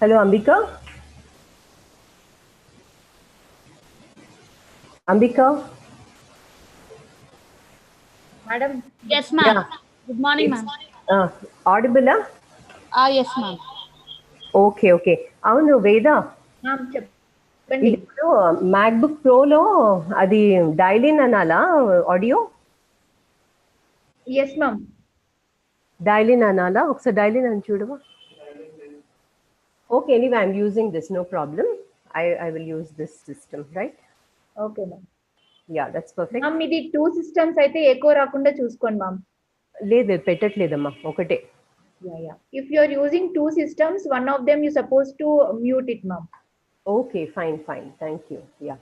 Hello, Ambika. Ambika. Madam. Yes, ma'am. Yeah, Good morning, it's ma'am. audible. Yes, ma'am. Okay, okay. అవును వేద Ma'am, ఇది చెప్పండి. ఇప్పుడు MacBook ప్రోలో అది డైల్ ఇన్ అనాలా audio Yes, ma'am. Dial in అనాలా ఒకసారి డైల్ ఇన్ అని చూడవా okay anyway I'm using this no problem I will use this system right Okay, ma'am. Yeah that's perfect Ma'am, ఇది 2 systems అయితే ఎక్కువ రాకుండా చూసుకోండి, ma'am. లేదు పెట్టట్లేదమ్మా ఒకటే Yeah. If you are using 2 systems, one of them you supposed to mute it, ma'am. Okay fine thank you yeah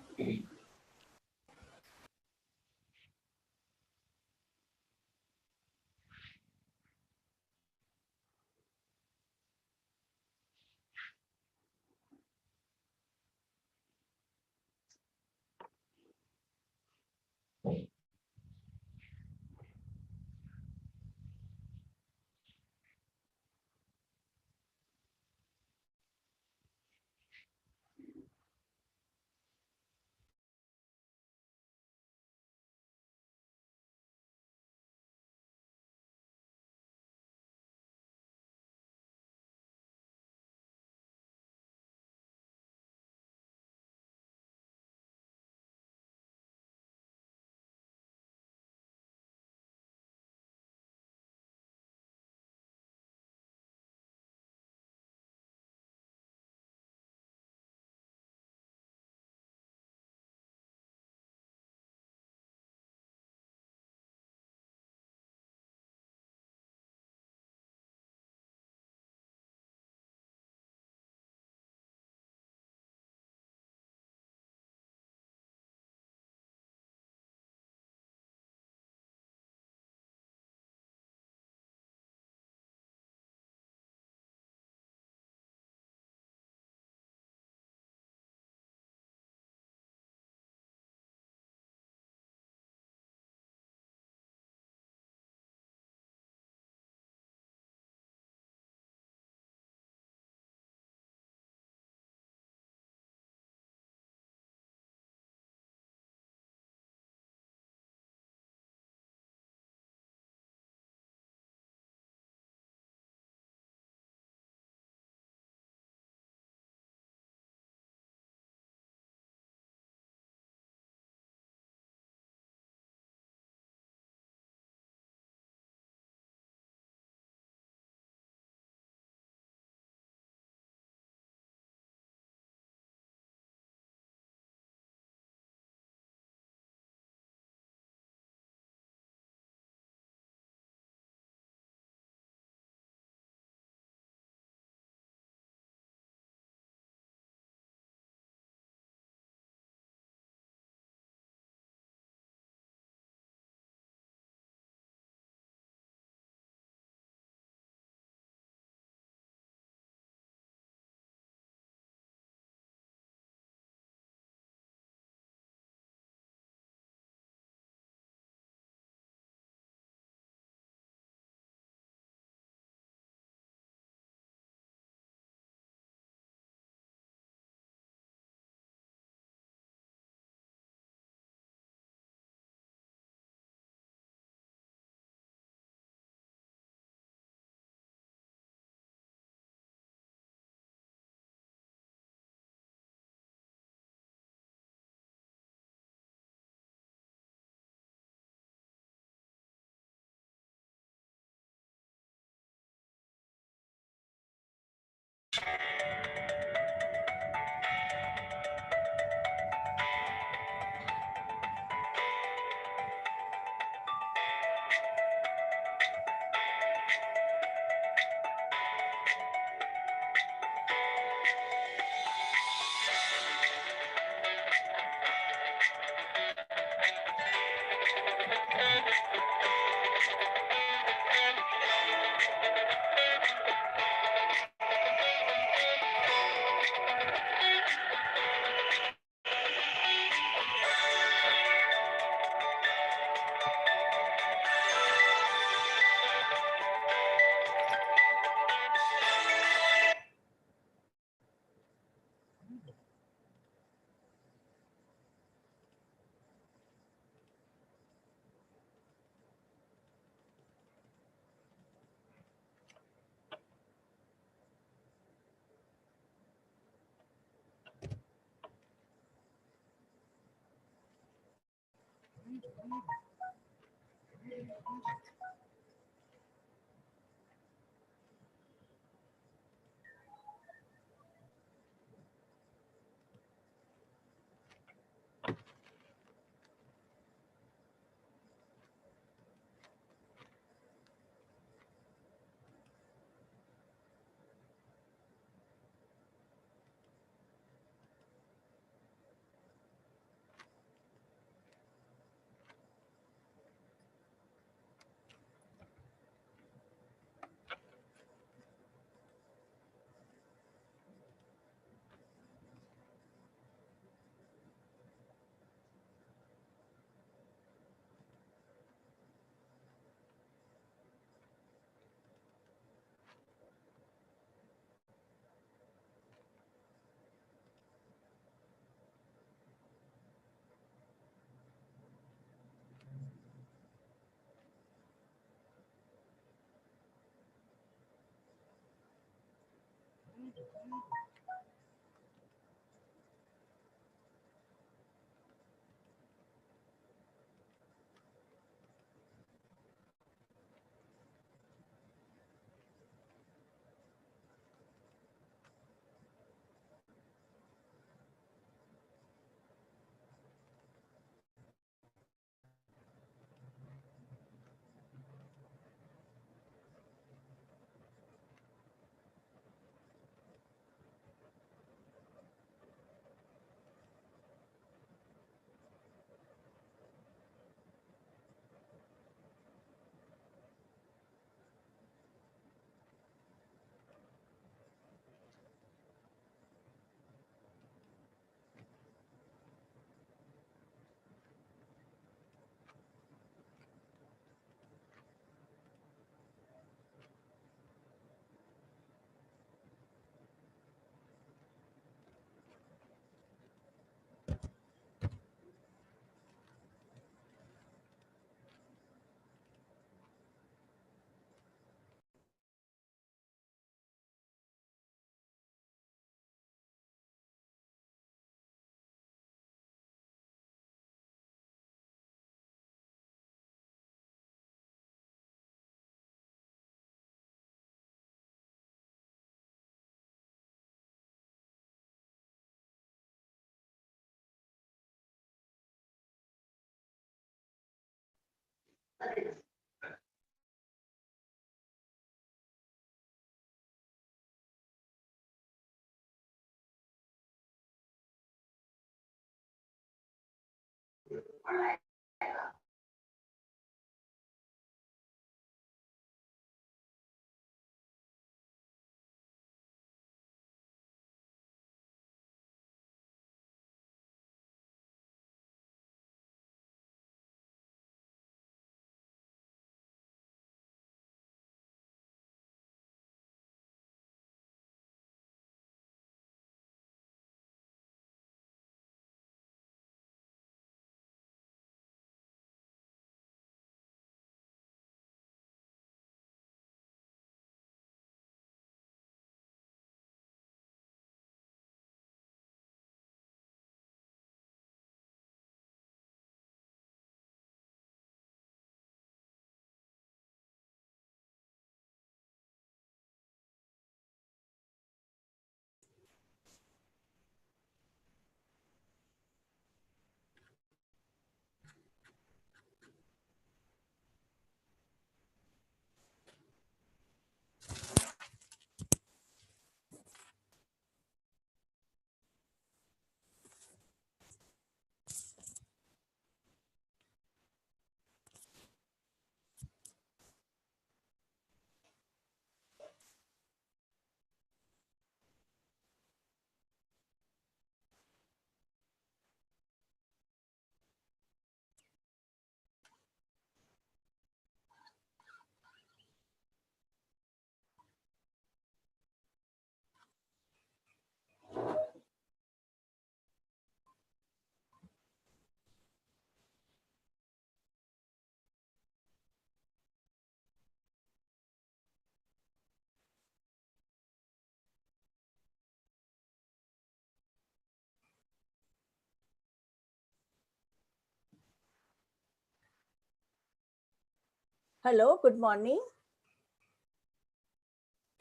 Hello, good morning.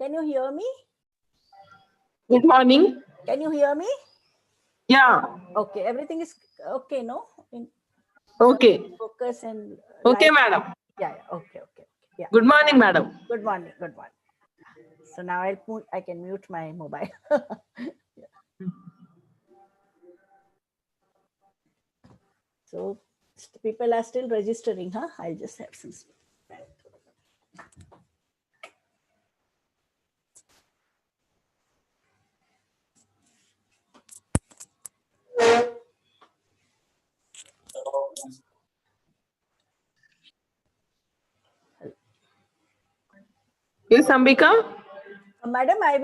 Can you hear me? Good morning. Can you hear me? Yeah. Okay, everything is okay, no? Okay. Focus and Okay, light. madam. Yeah, okay. Yeah. Good morning, madam. Good morning. So now I can mute my mobile. So people are still registering, huh? I'll just have some. Yes, Ambika. Madam, I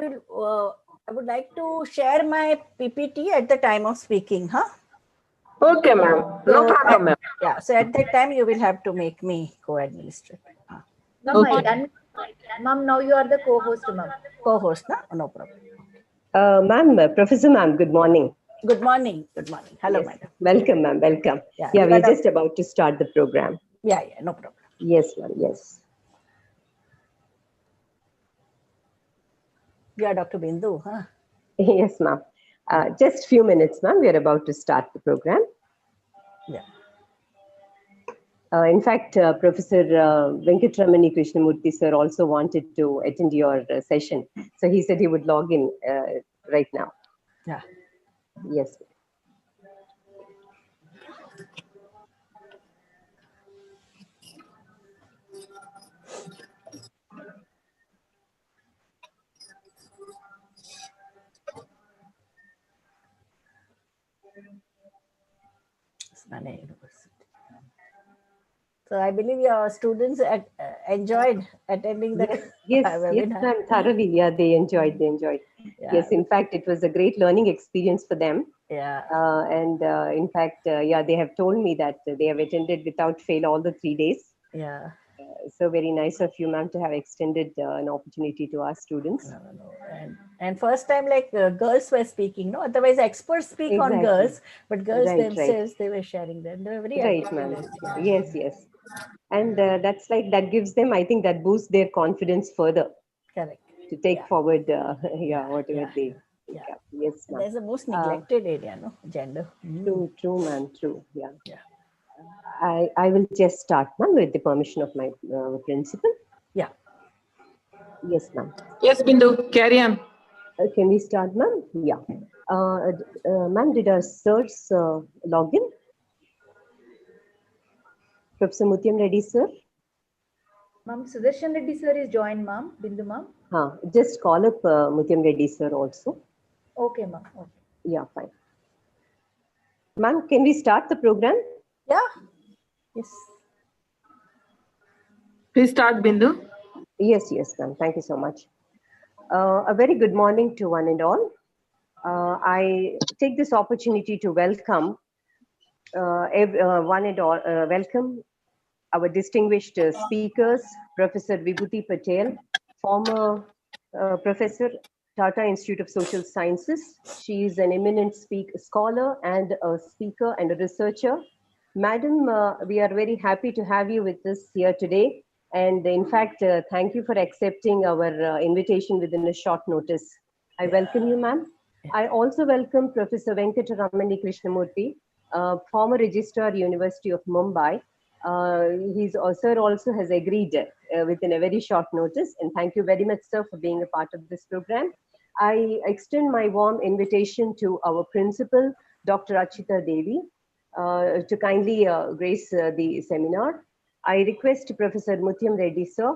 would like to share my PPT at the time of speaking, huh? Okay, ma'am. No problem, ma'am. Yeah, so at that time you will have to make me co-administrator. Ma'am, Okay. Ma'am, now you are the co-host, ma'am. Co-host, no problem. Ma'am, Professor Ma'am, good morning. Good morning. Hello, Yes. madam. Welcome, ma'am. Welcome. Yeah, Yeah, you we're got a- just about to start the program. Yeah, no problem. Yes, ma'am. Yes. You are Dr. Bindu, huh? Yes, ma'am. Just few minutes, ma'am. We are about to start the program. Yeah. In fact, Professor Venkatramani Krishnamurthy sir also wanted to attend your session. So he said he would log in right now. Yeah. Yes. Usmania University. So I believe your students enjoyed attending the Yes, webinar. ma'am. Thoroughly. Yeah, they enjoyed. Yeah. Yes, in fact, it was a great learning experience for them. Yeah. And in fact, yeah, they have told me that they have attended without fail all the 3 days. Yeah. So very nice of you, ma'am, to have extended an opportunity to our students. No. And first time like girls were speaking, no? Otherwise experts speak on Exactly. girls, but girls Right. themselves, they were sharing them. They were very Right, ma'am. articulate. Yes. And that's like, that gives them, I think that boosts their confidence further Correct. to take forward, whatever they Yeah. pick up. Yes, ma'am. There's the most neglected area, no? Gender. True, ma'am, true. Yeah. Yeah. I will just start, ma'am, with the permission of my principal. Yeah. Yes, ma'am. Yes, Bindu. Carry on. Can we start, ma'am? Yeah. Ma'am, did our sirs log in? Professor Mutyam Reddy, sir? Ma'am, Sudarshan Reddy sir is joined, ma'am. Bindu, ma'am. Just call up Mutyam Reddy, sir, also. Okay, ma'am. Okay. Yeah, fine. Ma'am, can we start the program? Yeah. Yes. Please start, Bindu. Yes, ma'am. Thank you so much. A very good morning to one and all. I take this opportunity to welcome one and all. Welcome our distinguished speakers, Professor Vibhuti Patel, former professor, Tata Institute of Social Sciences. She is an eminent scholar and a speaker and a researcher. Madam, we are very happy to have you with us here today. And in fact, thank you for accepting our invitation within a short notice. I welcome you, ma'am. I also welcome Professor Venkatramani Krishnamurthy, former Registrar, University of Mumbai. Sir also has agreed within a very short notice. And thank you very much, sir, for being a part of this program. I extend my warm invitation to our principal, Dr. Achita Devi, to kindly grace the seminar. I request Professor Mutyam Reddy, sir,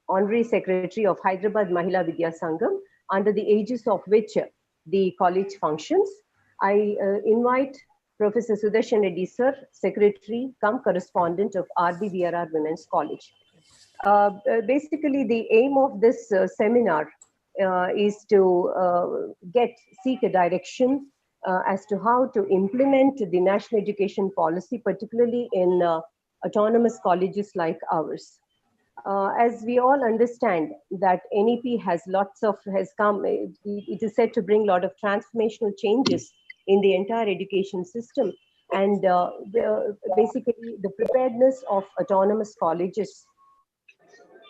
Honorary Secretary of Hyderabad Mahila Vidya Sangam, under the aegis of which the college functions. I invite Professor Sudarshan Reddy, sir, Secretary cum correspondent of RBVRR Women's College. Basically, the aim of this seminar is to seek a direction as to how to implement the national education policy, particularly in autonomous colleges like ours. As we all understand that NEP has it is said to bring a lot of transformational changes in the entire education system. And basically the preparedness of autonomous colleges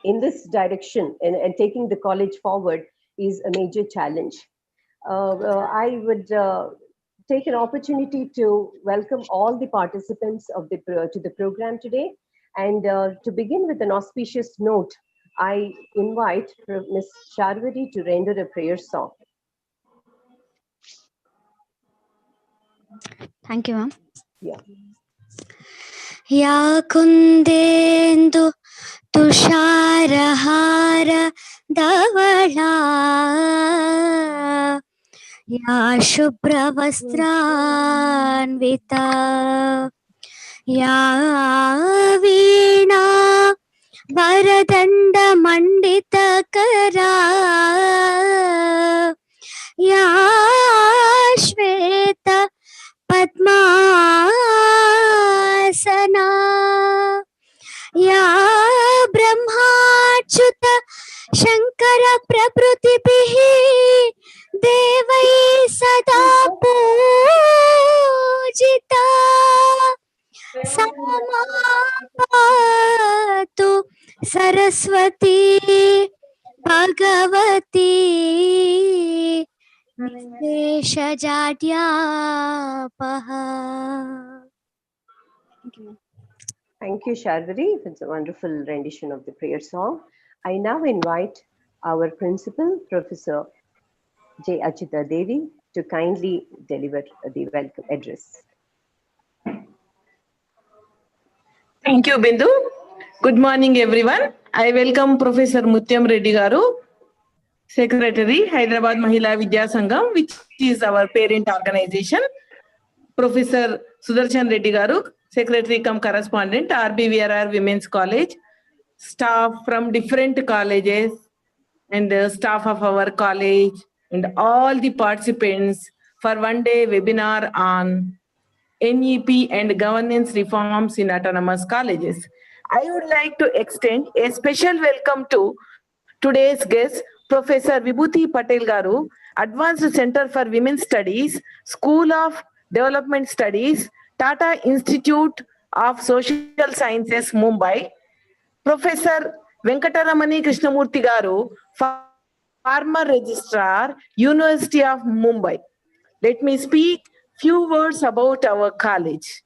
in this direction and taking the college forward is a major challenge. I would take an opportunity to welcome all the participants of to the program today. And to begin with an auspicious note, I invite Ms. Sharvari to render a prayer song. Thank you, ma'am. Yeah. Ya kundendu तुषारहार धवला या शुभ्रवस्त्रान्विता या वीणा वरदण्डमण्डितकरा या श्वेत पद्मासना या ब्रह्माच्युत शंकर प्रभृतिभिः देवैः सदा पूजिता सा मातु Saraswati Bhagwati निःशेषजाड्यापहा. Thank you, Sharvari. It's a wonderful rendition of the prayer song. I now invite our principal, Professor J. Achita Devi, to kindly deliver the welcome address. Thank you, Bindu. Good morning, everyone. I welcome Professor Mutyam Reddy Garu, Secretary, Hyderabad Mahila Vidya Sangam, which is our parent organization. Professor Sudarshan Reddy Garu, Secretary cum Correspondent, RBVRR Women's College, staff from different colleges and the staff of our college and all the participants for one-day webinar on NEP and governance reforms in autonomous colleges. I would like to extend a special welcome to today's guest, Professor Vibhuti Patel Garu, Advanced Center for Women's Studies, School of Development Studies, Tata Institute of Social Sciences, Mumbai, Professor Venkataramani Krishnamurti Garu, Farmer Registrar, University of Mumbai. Let me speak few words about our college.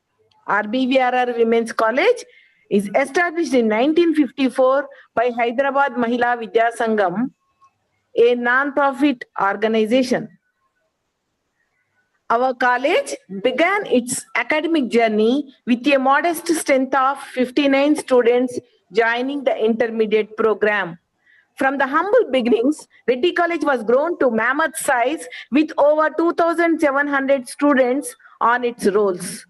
RBVRR Women's College is established in 1954 by Hyderabad Mahila Vidya Sangam, a non-profit organization. Our college began its academic journey with a modest strength of 59 students joining the intermediate program. From the humble beginnings, Reddy College was grown to mammoth size with over 2,700 students on its rolls.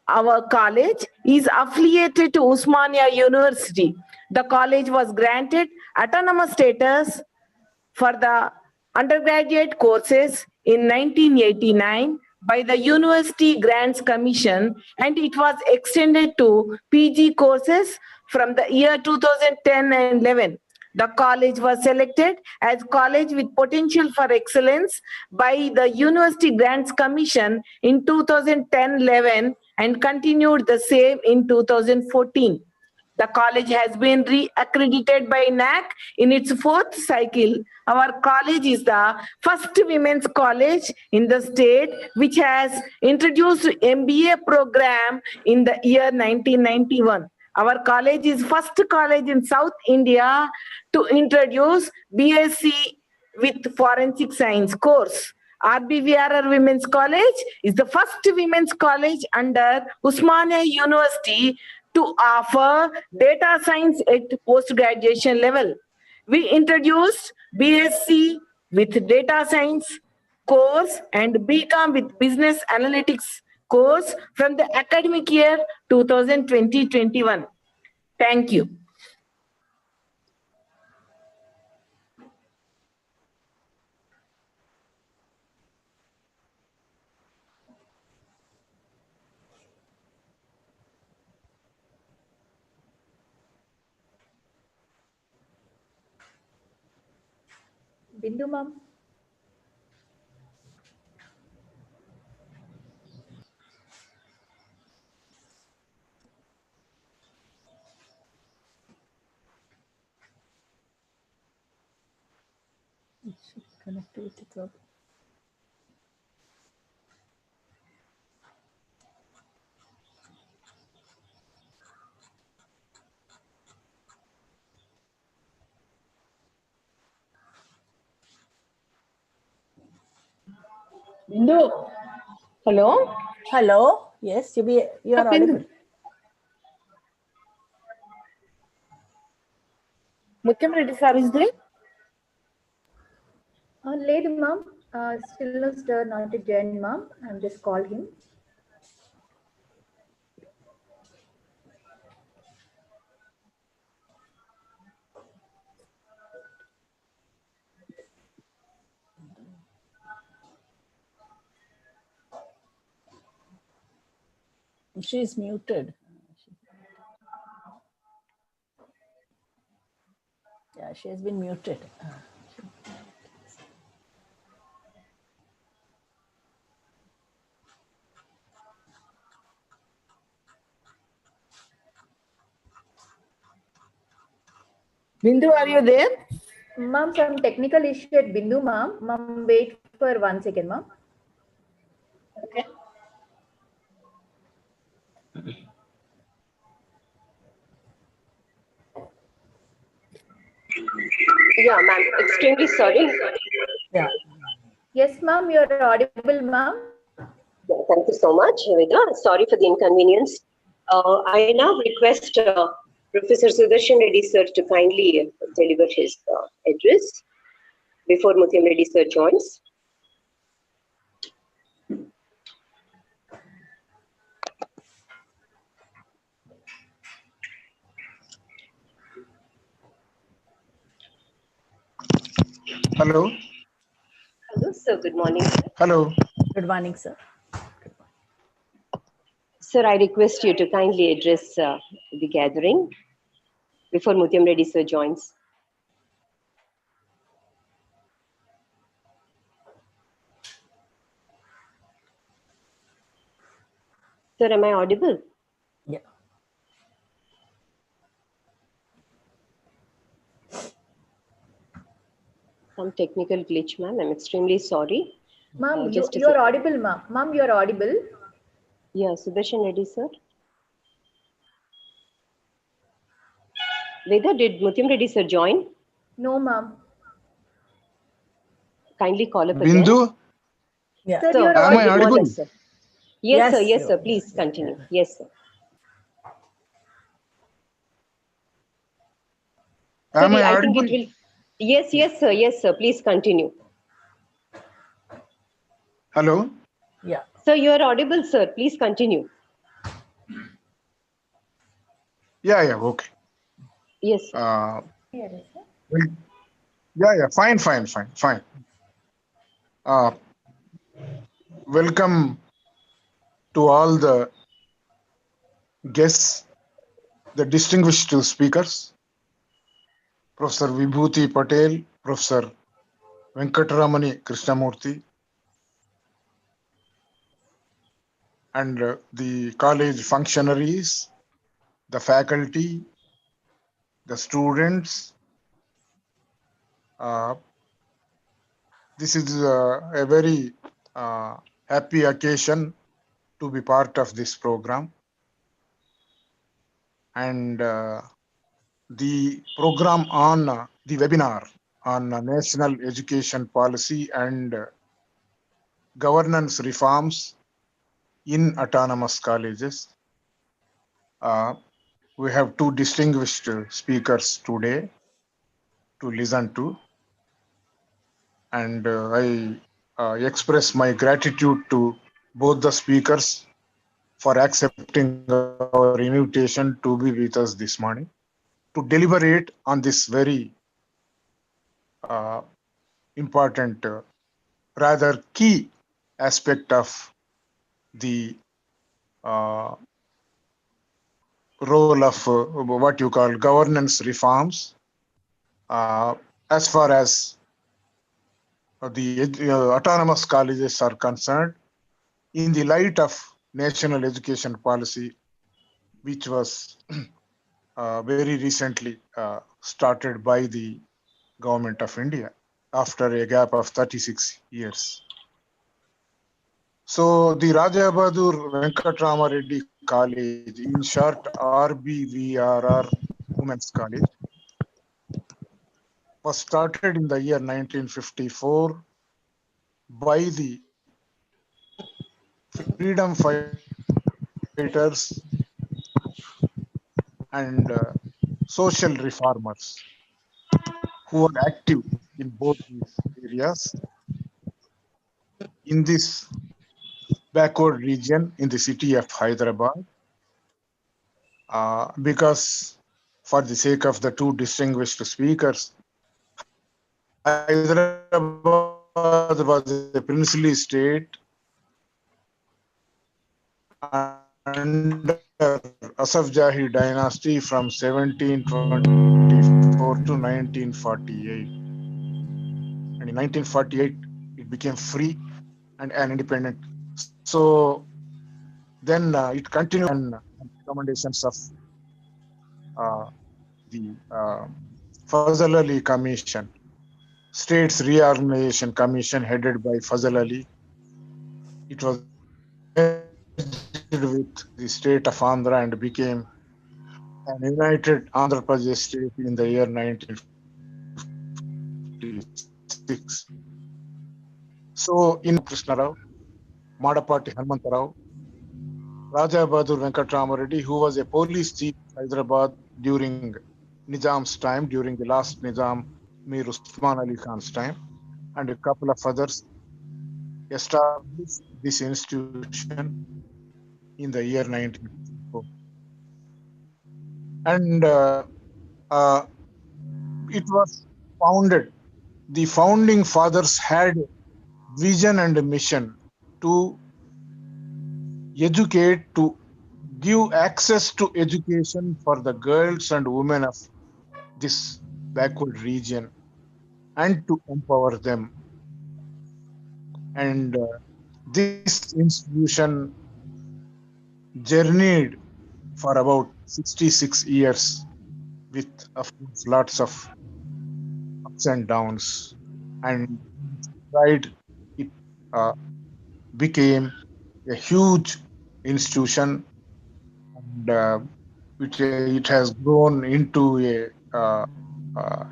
Our college is affiliated to Osmania University. The college was granted autonomous status for the undergraduate courses in 1989 by the University Grants Commission, and it was extended to PG courses from the year 2010 and 11. The college was selected as college with potential for excellence by the University Grants Commission in 2010-11 and continued the same in 2014. The college has been re-accredited by NAC in its fourth cycle. Our college is the first women's college in the state which has introduced MBA program in the year 1991. Our college is first college in South India to introduce BSc with Forensic Science course. RBVRR Women's College is the first women's college under Osmania University to offer data science at post-graduation level. We introduced BSc with data science course and BCom with business analytics course from the academic year 2020-21. Thank you. Bindu ma'am. Connectivity problem. Bindu. Hello. Hello. Yes, you are Bindu. audible. Mutyam Reddy sir is there? Lady ma'am, still no stir, not a join ma'am. I'm just called him. She is muted. Yeah, she has been muted. Bindu, are you there? Ma'am, some technical issue at Bindu ma'am. Ma'am, wait for 1 second ma'am. Okay. Yeah, ma'am. Extremely sorry. Yeah. Yes ma'am, you're audible ma'am. Thank you so much, Vida. Sorry for the inconvenience. I now request Professor Sudarshan Reddy sir to kindly deliver his address before Mutyam Reddy sir joins. Hello. Hello, sir. Good morning. Hello. Good morning, sir. Sir, I request you to kindly address the gathering before Mutyam Reddy sir joins. Sir, am I audible? Yeah. Some technical glitch, ma'am. I'm extremely sorry. Ma'am, Just a you're second. audible ma'am. Ma'am, you're audible. Yeah, Sudarshan Reddy sir. Veda, did Mutyam Reddy sir join? No ma'am. Kindly call up again. Bindu, Yeah. Sir, Sir, you're am I good audible. morning, audible? sir. Yes, sir. Yes, you- sir. Please yeah, continue. yeah. Yes, sir. Sir, Am I I think audible? it will. Yes, yes, sir. Yes, sir. Please continue. Hello. Yeah. Sir, you are audible, sir. Please continue. Yeah, okay. Yes, sir. Well, yeah, fine. Uh, Welcome to all the guests, the distinguished speakers, Professor Vibhuti Patel, Professor Venkataramani Krishnamurthy, and the college functionaries, the faculty, the students. This is a very happy occasion to be part of this program. And the program on the webinar on national education policy and governance reforms in autonomous colleges. We have two distinguished speakers today to listen to. And I express my gratitude to both the speakers for accepting our invitation to be with us this morning to deliberate on this very important, rather key aspect of the role of what you call governance reforms as far as the autonomous colleges are concerned in the light of national education policy, which was very recently started by the government of India. after a gap of 36 years. So the Raja Bahadur Venkatrama Reddy College, in short RBVRR Women's College, was started in the year 1954 by the freedom fighters and social reformers who were active in both these areas in this backward region in the city of Hyderabad. Because for the sake of the two distinguished speakers, Hyderabad was a princely state under Asaf Jahi dynasty from 1724 to 1948. And in 1948, it became free and an independent. So then it continued and recommendations of the Fazal Ali Commission, States Reorganization Commission headed by Fazal Ali. It was merged with the state of Andhra and became an united Andhra Pradesh state in the year 1956. So in Krishna Rao, Madapati Hanumantarao, Raja Bahadur Venkatrama Reddy, who was a police chief in Hyderabad during Nizam's time, during the last Nizam, Mir Usman Ali Khan's time, and a couple of others established this institution in the year 1954. And it was founded. The founding fathers had vision and a mission to educate, to give access to education for the girls and women of this backward region and to empower them. And this institution journeyed for about 66 years with, of course, lots of ups and downs. And right, it became a huge institution, and it has grown into a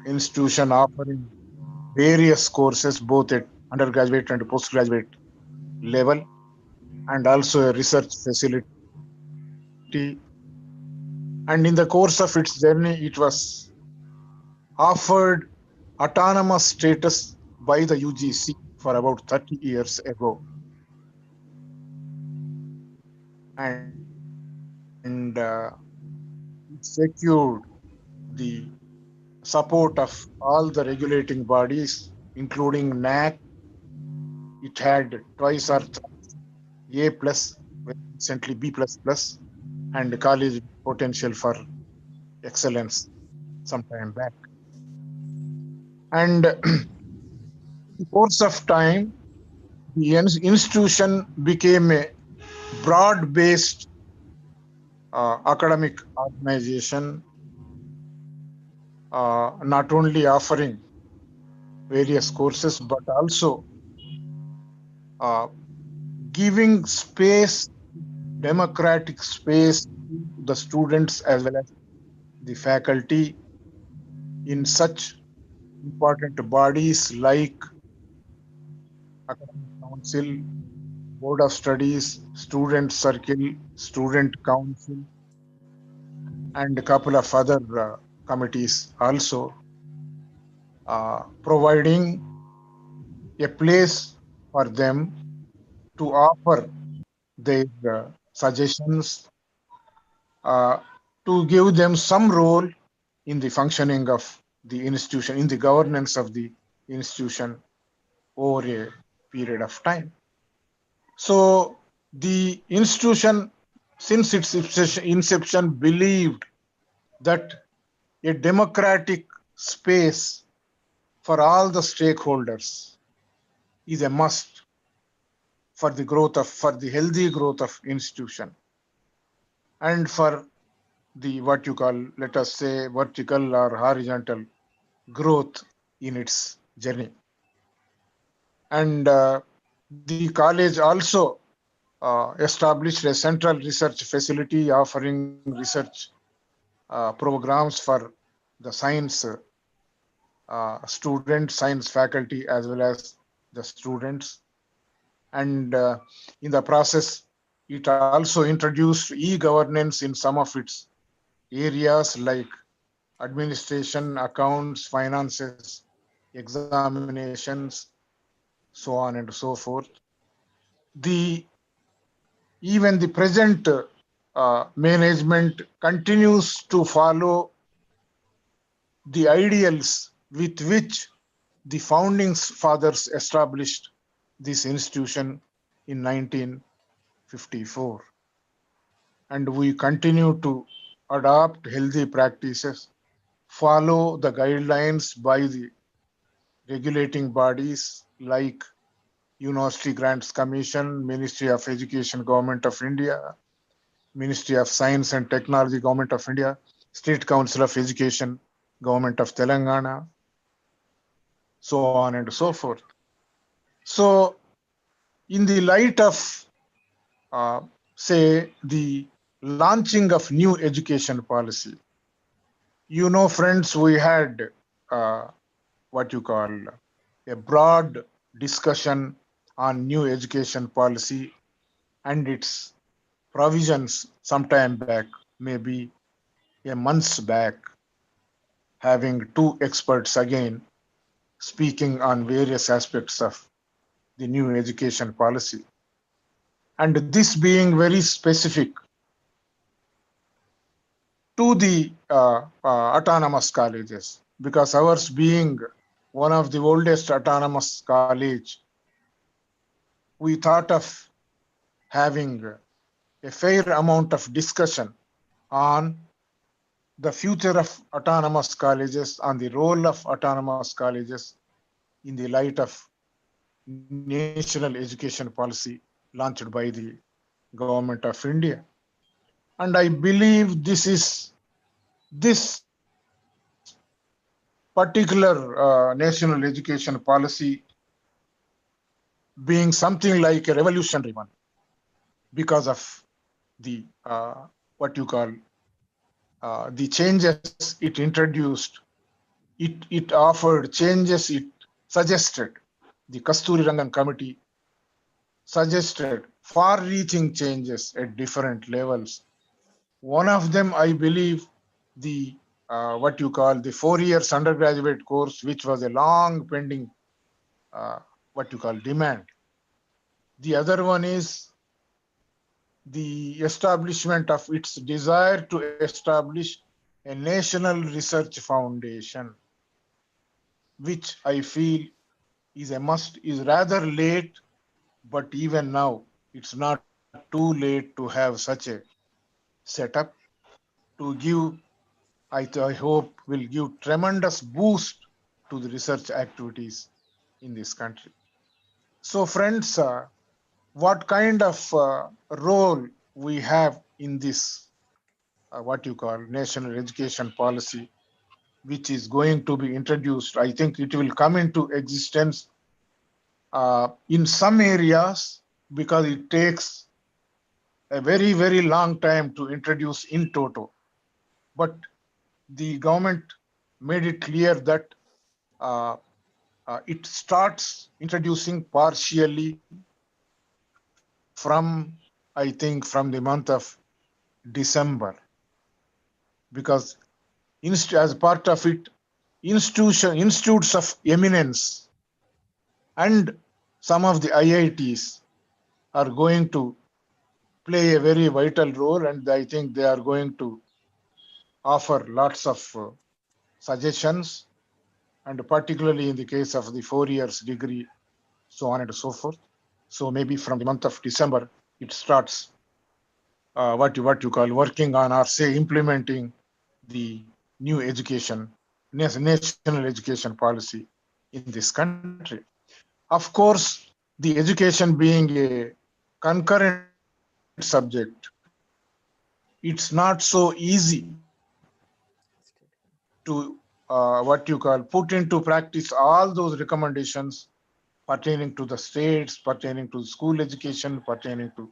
institution offering various courses both at undergraduate and postgraduate level, and also a research facility. And in the course of its journey, it was offered autonomous status by the UGC for about 30 years ago. And it secured the support of all the regulating bodies, including NAC. It had twice or thrice A plus, recently B plus plus, and college potential for excellence some time back. And in the course of time, the institution became a broad-based academic organization, not only offering various courses, but also giving space, democratic space to the students as well as the faculty in such important bodies like Academic Council, Board of Studies, Student Circle, Student Council, and a couple of other committees also, providing a place for them to offer their suggestions, to give them some role in the functioning of the institution, in the governance of the institution over a period of time. So the institution, since its inception, believed that a democratic space for all the stakeholders is a must for the growth of, for the healthy growth of institution, and for the, what you call, let us say, vertical or horizontal growth in its journey. And the college also established a central research facility offering research programs for the science students, science faculty, as well as the students. And in the process, it also introduced e-governance in some of its areas like administration, accounts, finances, examinations, so on and so forth. The even the present management continues to follow the ideals with which the founding fathers established this institution in 1954. And we continue to adopt healthy practices, follow the guidelines by the regulating bodies like University Grants Commission, Ministry of Education, Government of India, Ministry of Science and Technology, Government of India, State Council of Education, Government of Telangana, so on and so forth. So, in the light of, say, the launching of new education policy, you know, friends, we had what you call a broad discussion on new education policy and its provisions sometime back, maybe a months back, having two experts again speaking on various aspects of the new education policy. And this being very specific to the autonomous colleges, because ours being one of the oldest autonomous college, we thought of having a fair amount of discussion on the future of autonomous colleges, on the role of autonomous colleges in the light of national education policy launched by the government of India. And I believe this particular national education policy being something like a revolutionary one because of the what you call the changes it introduced. It offered changes, it suggested, the Kasturi Rangan committee suggested far-reaching changes at different levels. One of them, I believe, the what you call the 4 years undergraduate course, which was a long pending what you call demand. The other one is the establishment of its desire to establish a national research foundation, which I feel is a must, is rather late, but even now it's not too late to have such a setup to give, I hope, will give tremendous boost to the research activities in this country. So friends, what kind of role we have in this, what you call national education policy, which is going to be introduced. I think it will come into existence in some areas because it takes a very, very long time to introduce in toto. But the government made it clear that it starts introducing partially from, I think, from the month of December, because as part of it, institutes of eminence and some of the IITs are going to play a very vital role, and I think they are going to offer lots of suggestions, and particularly in the case of the 4 years degree, so on and so forth. So maybe from the month of December, it starts what you call working on, or say implementing the new education, national education policy in this country. Of course, the education being a concurrent subject, it's not so easy to what you call put into practice all those recommendations pertaining to the states, pertaining to school education, pertaining to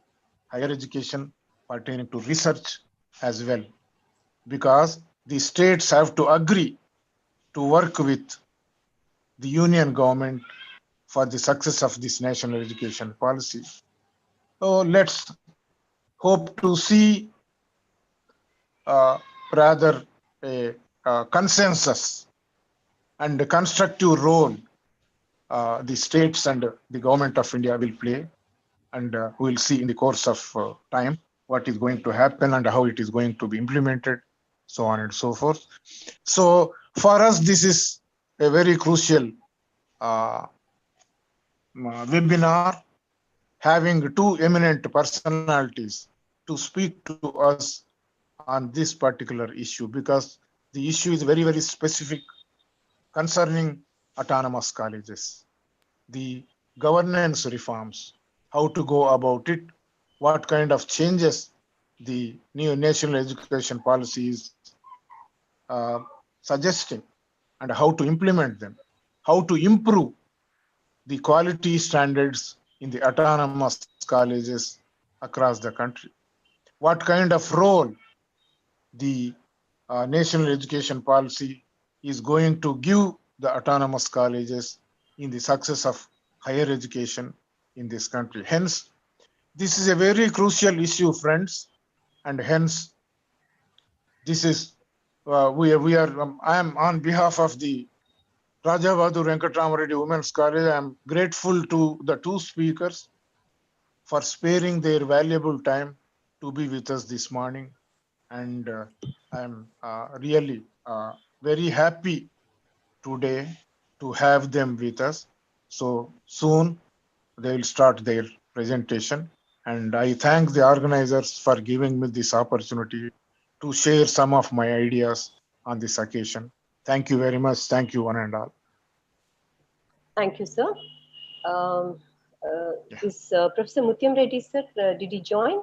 higher education, pertaining to research as well. Because the states have to agree to work with the union government for the success of this national education policy. So let's hope to see rather a consensus and a constructive role the states and the government of India will play, and we will see in the course of time what is going to happen and how it is going to be implemented, so on and so forth. So for us, this is a very crucial webinar, having two eminent personalities to speak to us on this particular issue, because the issue is very, very specific concerning autonomous colleges, the governance reforms, how to go about it, what kind of changes the new national education policy is suggesting, and how to implement them, how to improve the quality standards in the autonomous colleges across the country, what kind of role the national education policy is going to give the autonomous colleges in the success of higher education in this country. Hence, this is a very crucial issue, friends, and hence this is I am on behalf of the Raja Bahadur Venkatramreddy Women's College. I am grateful to the two speakers for sparing their valuable time to be with us this morning, and I am really very happy today to have them with us. So soon they will start their presentation, and I thank the organizers for giving me this opportunity to share some of my ideas on this occasion. Thank you very much. Thank you, one and all. Thank you, sir. Is Professor Mutyam Reddy, sir, did he join?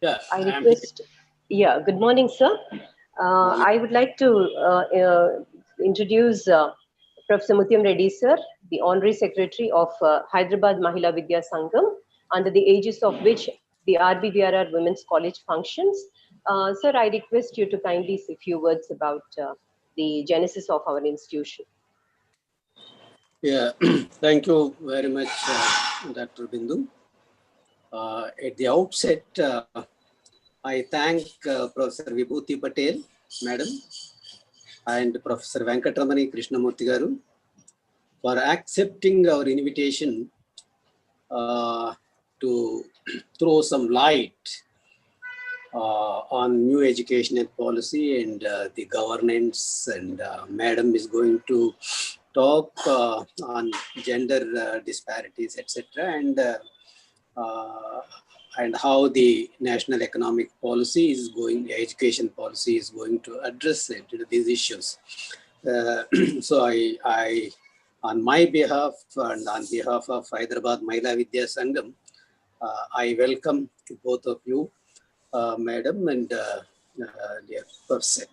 Yeah, I request. Yeah, good morning, sir. I would like to introduce Professor Mutyam Reddy, sir, the Honorary Secretary of Hyderabad Mahila Vidya Sangam, under the aegis of which the RBVRR Women's College functions. Sir, I request you to kindly say a few words about the genesis of our institution. Yeah, thank you very much, Dr. Bindu. At the outset, I thank Professor Vibhuti Patel, Madam, and Professor Venkatramani Krishnamurthy Garu for accepting our invitation to throw some light on new educational policy and the governance, and Madam is going to talk on gender disparities, etc., and how the national economic policy is going, education policy is going to address it, these issues. So I, on my behalf and on behalf of Hyderabad Mahila Vidya Sangam, I welcome both of you, Madam and dear person.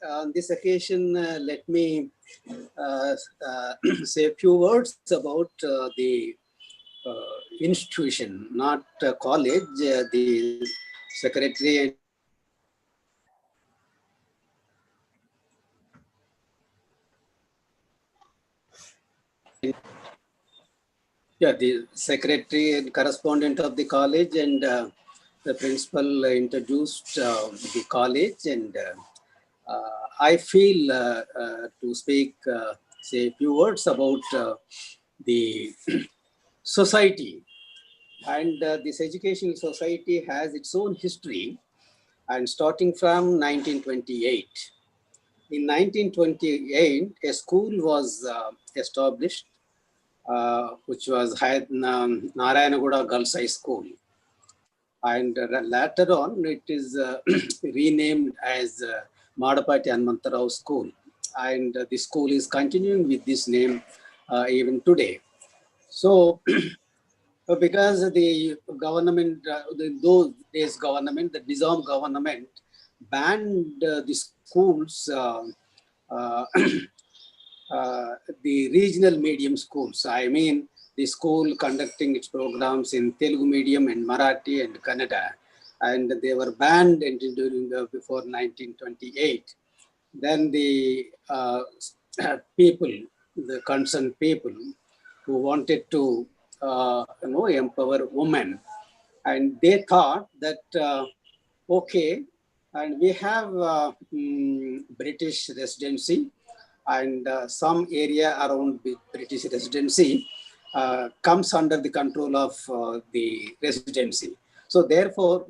On this occasion, let me say a few words about the institution, not college, the secretary. Yeah, the secretary and correspondent of the college, and the principal introduced the college, and I feel to speak, say a few words about the society. And this educational society has its own history, and starting from 1928. In 1928, a school was established, which was Narayanaguda Girls High School. And later on, it is renamed as Madapati Hanmantarao School. And the school is continuing with this name even today. So, because the government, those days government, the Nizam government banned the schools, uh, the regional medium schools. I mean, the school conducting its programs in Telugu medium and Marathi and Kannada, and they were banned during before 1928. Then the people, the concerned people who wanted to empower women, and they thought that okay, and we have British residency, and some area around the British residency comes under the control of the residency. So therefore,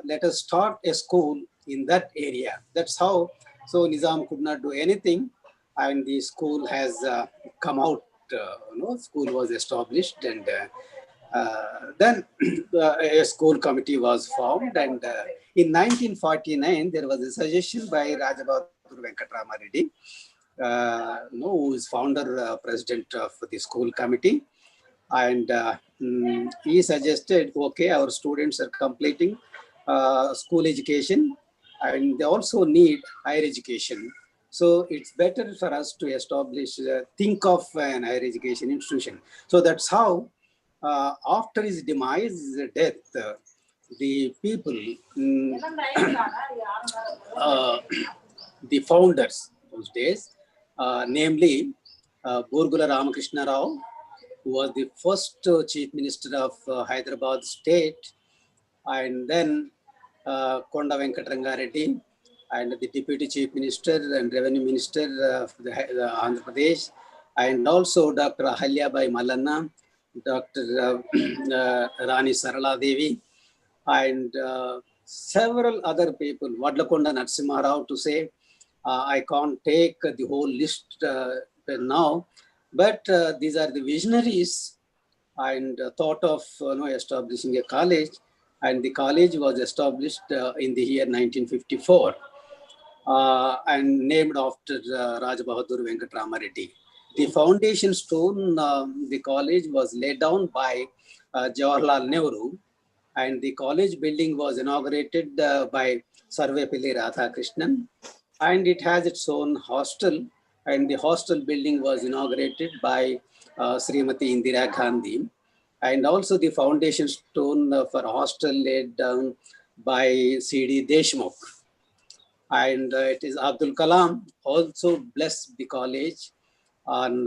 let us start a school in that area. That's how. So Nizam could not do anything, and the school has come out. School was established, and then a school committee was formed, and in 1949 there was a suggestion by Rajabahadur Venkatrama Reddy, who is founder president of the school committee, and he suggested, okay, our students are completing school education and they also need higher education. So it's better for us to establish, think of an higher education institution. So that's how, after his demise, his death, the people, the founders those days, namely Burgula Ramakrishna Rao, who was the first chief minister of Hyderabad state, and then Konda Venkatrangareddy, and the deputy chief minister and revenue minister of the Andhra Pradesh, and also Dr. Ahalyabai Mallanna, Dr. Rani Sarala Devi, and several other people, Vadlakonda Narasimha Rao to say. I can't take the whole list now, but these are the visionaries and thought of establishing a college, and the college was established in the year 1954 and named after Rajabahadur Venkatrama Reddy. The foundation stone, the college was laid down by Jawaharlal Nehru, and the college building was inaugurated by Sarvepalli Radhakrishnan, and it has its own hostel, and the hostel building was inaugurated by Srimati Indira Gandhi, and also the foundation stone for hostel laid down by C.D. Deshmukh. And it is Abdul Kalam also blessed the college on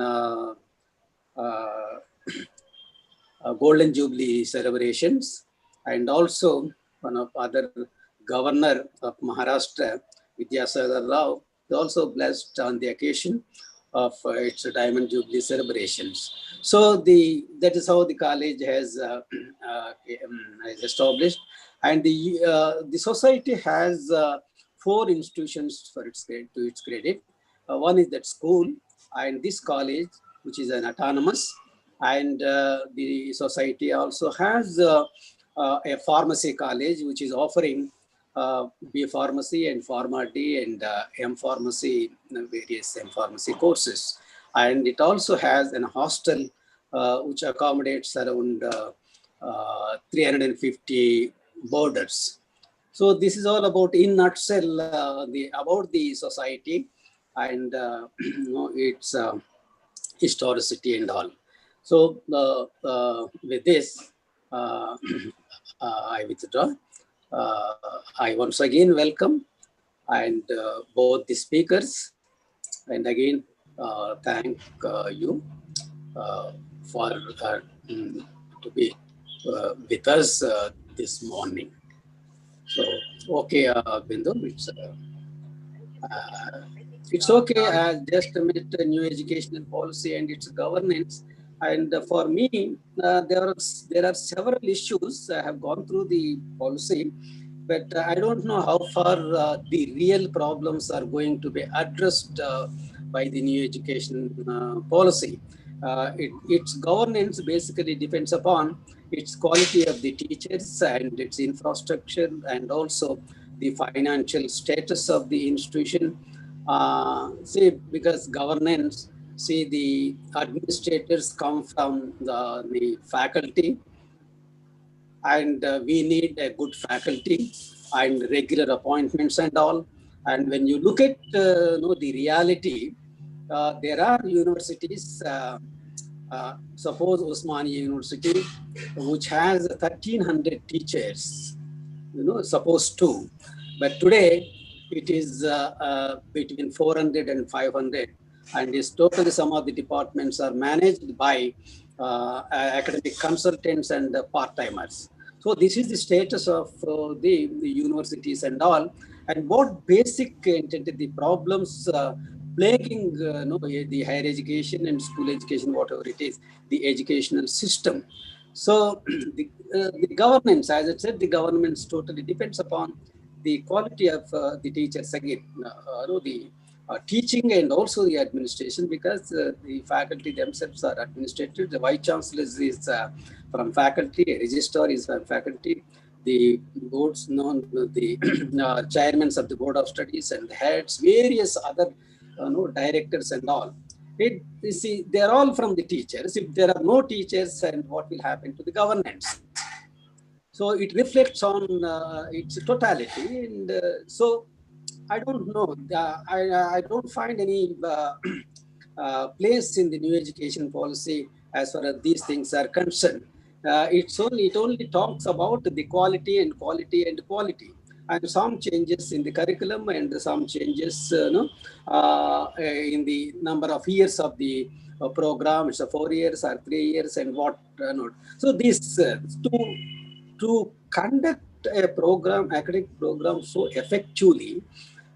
Golden Jubilee celebrations, and also one of other governor of Maharashtra, Vidyasagar Rao, is also blessed on the occasion of its Diamond Jubilee celebrations. So that is how the college has established, and the society has 4 institutions for to its credit. One is that school, and this college, which is an autonomous, and the society also has a pharmacy college, which is offering B Pharmacy and Pharma D and M Pharmacy, various M Pharmacy courses. And it also has an hostel which accommodates around 350 boarders. So this is all about, in nutshell, about the society and its historicity and all. So with this, I withdraw. I once again welcome and both the speakers, and again thank you for to be with us this morning. So okay, Bindu, it's okay. Just with the new educational policy and its governance. And for me, there are several issues. I have gone through the policy, but I don't know how far the real problems are going to be addressed by the new education policy. Its governance basically depends upon its quality of the teachers and its infrastructure, and also the financial status of the institution. See, because governance, see, the administrators come from the faculty, and we need a good faculty, and regular appointments and all. And when you look at the reality, there are universities, suppose Osmania University, which has 1,300 teachers, supposed to. But today, it is between 400 and 500. And is totally some of the departments are managed by academic consultants and part-timers. So this is the status of the universities and all. And what basic the problems plaguing the higher education and school education, whatever it is, the educational system. So the governance, as I said, the governance totally depends upon the quality of the teachers again, the teaching and also the administration, because the faculty themselves are administrative. The vice chancellor is from faculty, a registrar is from faculty, the boards, the chairmen of the board of studies and the heads, various other directors and all. You see, they're all from the teachers. If there are no teachers, and what will happen to the governance? So it reflects on its totality. And so I don't know. I don't find any place in the new education policy as far as these things are concerned. It only talks about the quality and quality and quality, and some changes in the curriculum and some changes in the number of years of the program. It's 4 years or 3 years and what not. So these to conduct a program, academic program so effectively,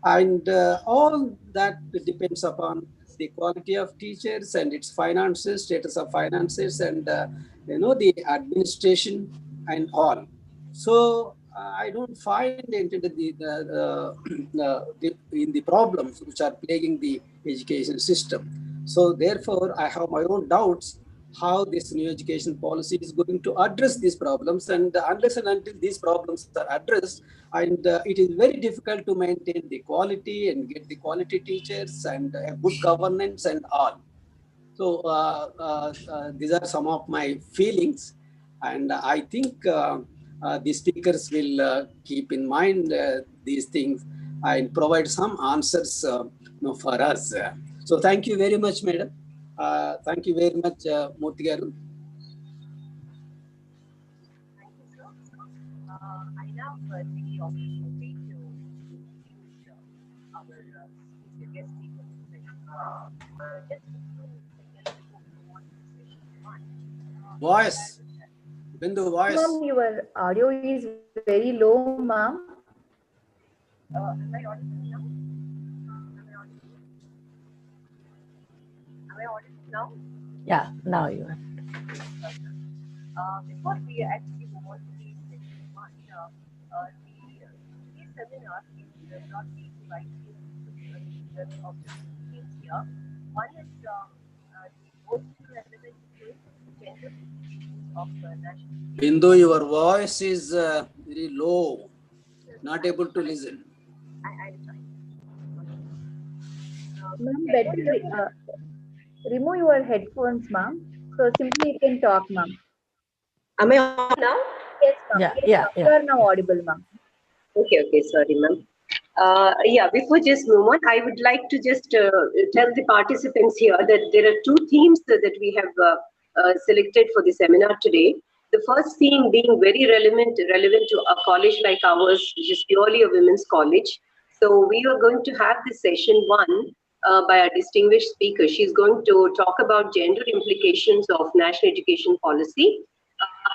and all that depends upon the quality of teachers and its finances, status of finances, and the administration and all. So I don't find into in the problems which are plaguing the education system. So therefore, I have my own doubts how this new education policy is going to address these problems, and unless and until these problems are addressed, and it is very difficult to maintain the quality and get the quality teachers and good governance and all. So these are some of my feelings, and I think the speakers will keep in mind these things and provide some answers for us. So thank you very much, madam. Thank you very much, Murthy garu. Thank you, sir. I now take the opportunity to introduce our guest speaker for the session. Just before we move on to session one. Voice. Bindu, voice. Ma'am, your audio is very low, ma'am. Am I audible now? Am I audible now? Yeah, now you are. Before we actually move on to the session one, today's seminar is not being divided into of the themes here. One is the most relevant to gender issues of national. Bindu, your voice is very low. Not able to listen. I'll try. Ma'am, better remove your headphones, ma'am. So simply you can talk, ma'am. Am I audible now? Yes, ma'am. Yeah, Yes, yeah, ma'am. yeah. You are now audible, ma'am. Okay, sorry, ma'am. Yeah, before just move on, I would like to just tell the participants here that there are two themes that we have selected for the seminar today. The first theme being very relevant to a college like ours, which is purely a women's college. So we are going to have this session one by a distinguished speaker. She's going to talk about gender implications of national education policy.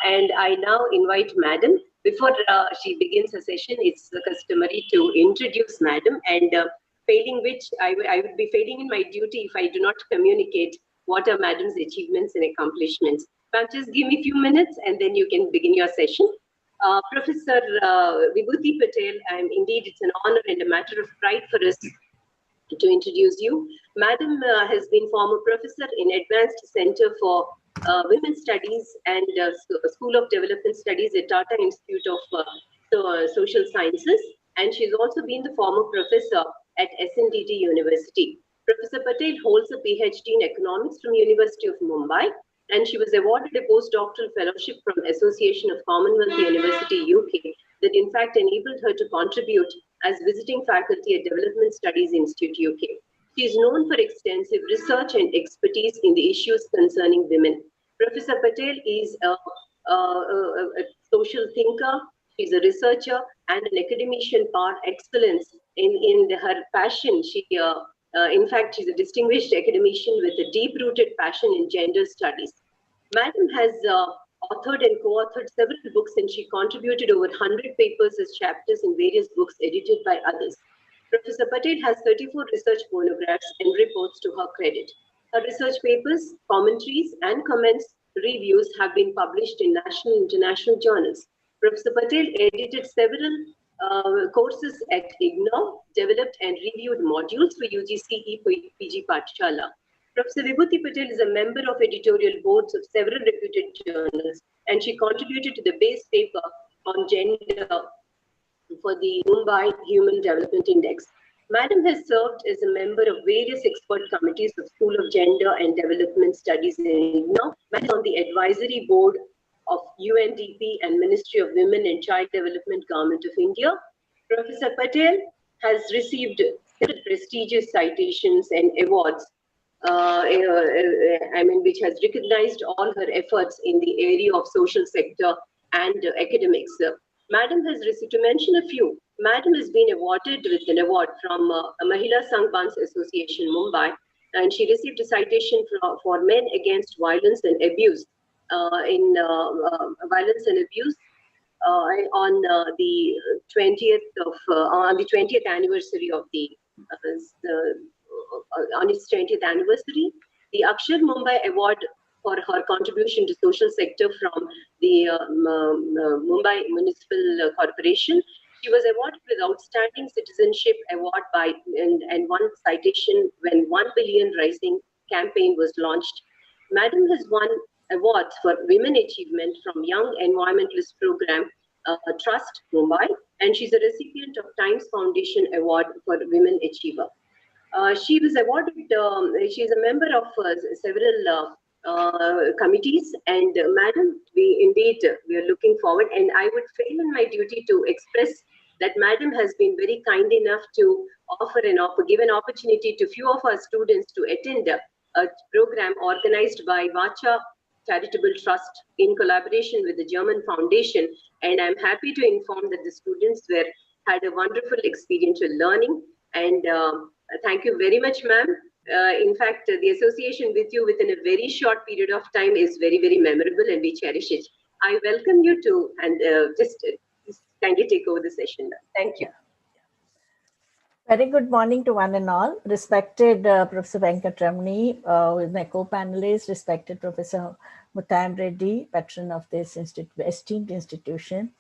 And I now invite Madam. Before she begins her session, it's customary to introduce Madam, and failing which I would be failing in my duty if I do not communicate what are Madam's achievements and accomplishments. Ma'am, just give me a few minutes and then you can begin your session. Professor Vibhuti Patel, indeed it's an honor and a matter of pride for us to introduce you. Madam has been former professor in Advanced Center for Women's Studies and School of Development Studies at Tata Institute of Social Sciences, and she's also been the former professor at SNDT University. Professor Patel holds a PhD in economics from University of Mumbai, and she was awarded a postdoctoral fellowship from Association of Commonwealth University UK that in fact enabled her to contribute as visiting faculty at Development Studies Institute, UK. She is known for extensive research and expertise in the issues concerning women. Professor Patel is a social thinker, she's a researcher and an academician par excellence in her passion. In fact, she's a distinguished academician with a deep-rooted passion in gender studies. Madam has authored and co-authored several books, and she contributed over 100 papers as chapters in various books edited by others. Professor Patel has 34 research monographs and reports to her credit. Her research papers, commentaries, and comments reviews have been published in national and international journals. Professor Patel edited several courses at IGNOU, developed and reviewed modules for UGC PG Pathshala. Professor Vibhuti Patel is a member of editorial boards of several reputed journals, and she contributed to the base paper on gender for the Mumbai Human Development Index. Madam has served as a member of various expert committees of School of Gender and Development Studies in IGNOU. Madam is on the advisory board of UNDP and Ministry of Women and Child Development, Government of India. Professor Patel has received several prestigious citations and awards, which has recognized all her efforts in the area of social sector and academics. Madam has received, to mention a few, Madam has been awarded with an award from Mahila Sanghbans Association, Mumbai, and she received a citation for Men Against Violence and Abuse violence and abuse on the 20th anniversary of on its 20th anniversary. The Akshar Mumbai Award for her contribution to social sector from the Mumbai Municipal Corporation. She was awarded with Outstanding Citizenship Award and one citation when 1 Billion Rising campaign was launched. Madam has won awards for women achievement from Young Environmentalist Program Trust Mumbai, and she's a recipient of Times Foundation Award for Women Achiever. She was awarded, she is a member of several committees, and Madam, we are looking forward, and I would fail in my duty to express that Madam has been very kind enough to give an opportunity to few of our students to attend a program organized by Vacha Charitable Trust in collaboration with the German Foundation, and I'm happy to inform that the students had a wonderful experiential learning, and thank you very much, ma'am. In fact, the association with you within a very short period of time is very, very memorable, and we cherish it. I welcome you to, and just kindly take over the session now. Thank you. Very good morning to one and all. Respected Professor Venkatramani, who is my co-panelist, respected Professor Muthayam Reddy, patron of this esteemed institution,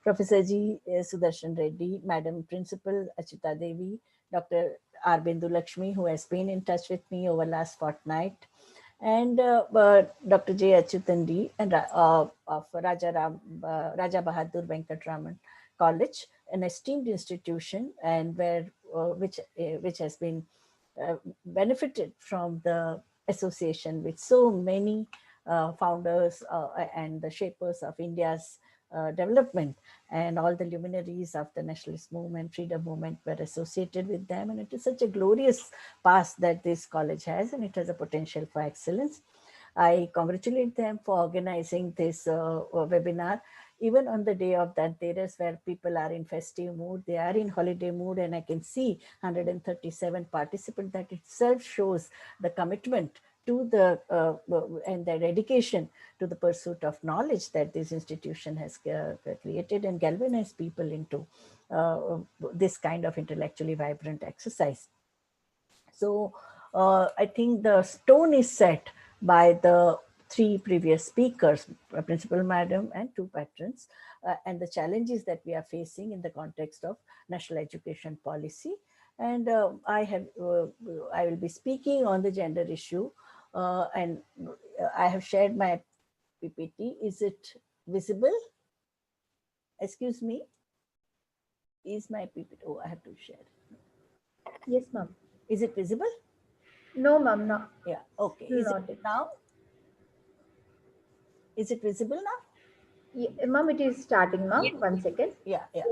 Professor G. Sudarshan Reddy, Madam Principal Achita Devi, Dr. R. Bindu Lakshmi, who has been in touch with me over last fortnight, and Dr. J. Achyutan D. and of Raja Bahadur Venkatraman College, an esteemed institution, and which has been benefited from the association with so many founders and the shapers of India's development, and all the luminaries of the nationalist movement, freedom movement were associated with them. And it is such a glorious past that this college has, and it has a potential for excellence. I congratulate them for organizing this webinar, even on the day of Dhanteras, where people are in festive mood, they are in holiday mood, and I can see 137 participants. That itself shows the commitment to the and the dedication to the pursuit of knowledge that this institution has created and galvanized people into this kind of intellectually vibrant exercise. So I think the stone is set by the three previous speakers, Principal Madam and two patrons, and the challenges that we are facing in the context of national education policy. And I will be speaking on the gender issue, and I have shared my PPT. Is it visible? Excuse me. Is my PPT? Oh, I have to share. Yes, ma'am. Is it visible? No, ma'am, no. Yeah. Okay. Is it now? Is it visible now? Ma'am, it is starting, ma'am. 1 second. Yeah, yeah.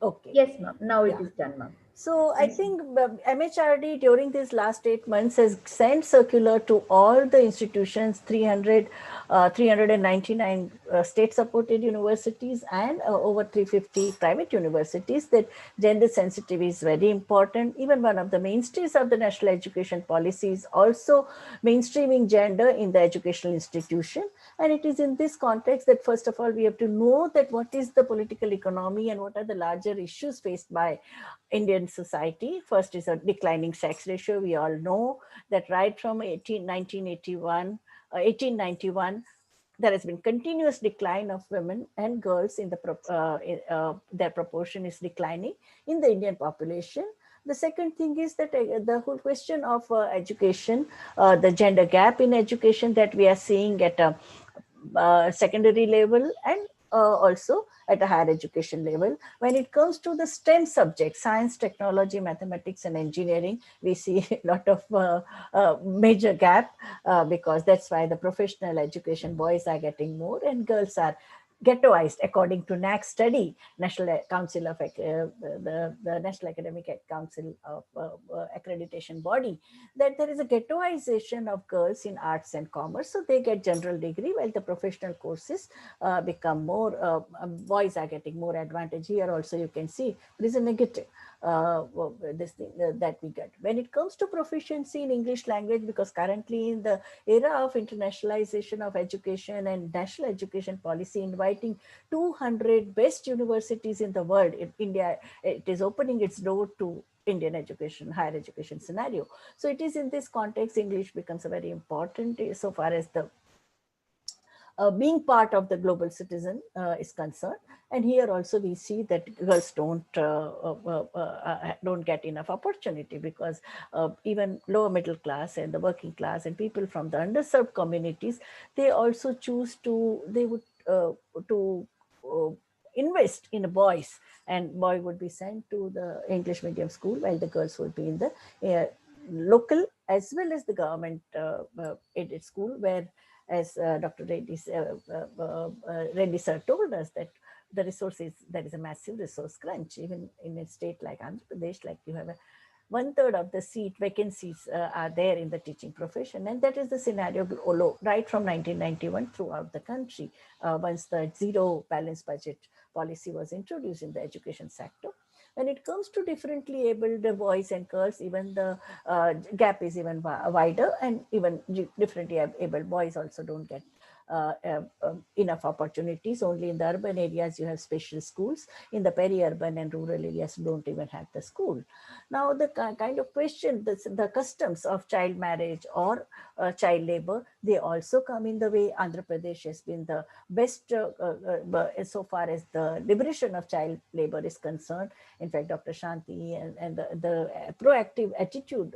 Okay. Yes, ma'am. Now it Yeah. is done, ma'am. So I think MHRD during these last 8 months has sent circular to all the institutions, 399 state supported universities and over 350 private universities, that gender sensitivity is very important. Even one of the mainstays of the national education policy is also mainstreaming gender in the educational institution. And it is in this context that first of all, we have to know that what is the political economy and what are the larger issues faced by Indian society. First is a declining sex ratio. We all know that right from 1891, there has been continuous decline of women and girls in their proportion is declining in the Indian population. The second thing is that the whole question of education, the gender gap in education that we are seeing at a secondary level and also at a higher education level. When it comes to the STEM subjects, science, technology, mathematics, and engineering, we see a lot of major gap because that's why the professional education boys are getting more and girls are ghettoized according to NAC study, National Council of the National Academic Council of accreditation body, that there is a ghettoization of girls in arts and commerce. So they get general degree while the professional courses become more, boys are getting more advantage. Here also you can see there is a negative this thing that we get. When it comes to proficiency in English language, because currently in the era of internationalization of education and national education policy inviting 200 best universities in the world, in India, it is opening its door to Indian education, higher education scenario. So it is in this context, English becomes a very important so far as the being part of the global citizen is concerned. And here also we see that girls don't get enough opportunity because even lower middle class and the working class and people from the underserved communities, they also choose to, they would to uh, invest in boys, and boy would be sent to the English medium school while the girls would be in the local as well as the government aided school, where as Dr. Reddy sir told us that the resources, there is a massive resource crunch, even in a state like Andhra Pradesh, like you have a 1/3 of the seat vacancies are there in the teaching profession. And that is the scenario right from 1991 throughout the country, once the zero balance budget policy was introduced in the education sector. When it comes to differently abled boys and girls, even the gap is even wider, and even differently able boys also don't get enough opportunities. Only in the urban areas you have special schools. In the peri-urban and rural areas don't even have the school. Now the kind of question, the customs of child marriage or child labor, they also come in the way. Andhra Pradesh has been the best so far as the liberation of child labor is concerned. In fact, Dr. Shanti and the proactive attitude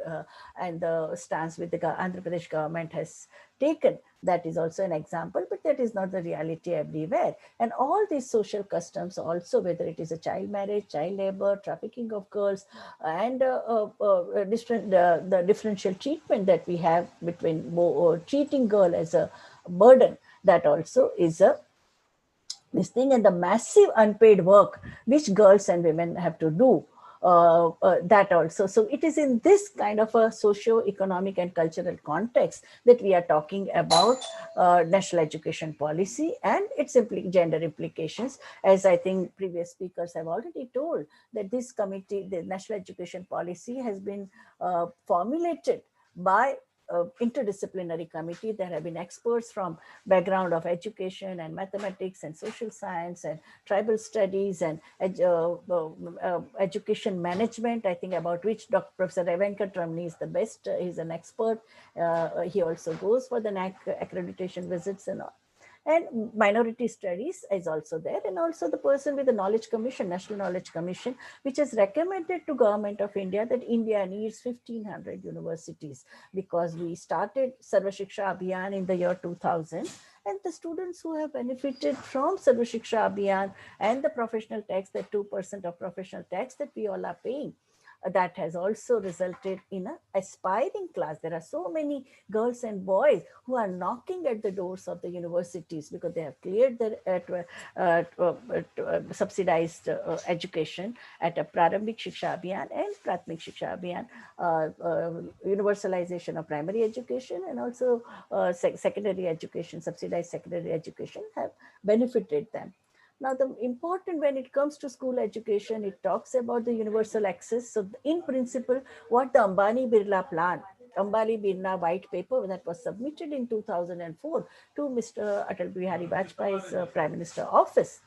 and the stance with the Andhra Pradesh government has taken, that is also an example, but that is not the reality everywhere. And all these social customs also, whether it is a child marriage, child labor, trafficking of girls, and the differential treatment that we have between treating girl as a burden, that also is a this thing, and the massive unpaid work which girls and women have to do, that also. So it is in this kind of a socio-economic and cultural context that we are talking about national education policy and its gender implications. As I think previous speakers have already told, that this committee, the national education policy, has been formulated by interdisciplinary committee. There have been experts from background of education and mathematics and social science and tribal studies and education management, I think, about which Dr. Professor Venkatramani is the best. He's an expert. He also goes for the NAC accreditation visits and all. And minority studies is also there, and also the person with the Knowledge Commission, National Knowledge Commission, which has recommended to Government of India that India needs 1,500 universities, because we started Sarva Shiksha Abhiyan in the year 2000, and the students who have benefited from Sarva Shiksha Abhiyan and the professional tax, the 2% of professional tax that we all are paying, that has also resulted in an aspiring class. There are so many girls and boys who are knocking at the doors of the universities because they have cleared their subsidized education at a Prarambhik Shiksha Abhiyan and Pratmik Shiksha Abhiyan, universalization of primary education and also secondary education, subsidized secondary education have benefited them. Now, the important when it comes to school education, it talks about the universal access. So in principle, what the Ambani Birla plan, Ambani Birla white paper that was submitted in 2004 to Mr. Atal Bihari Vajpayee's Prime Minister office,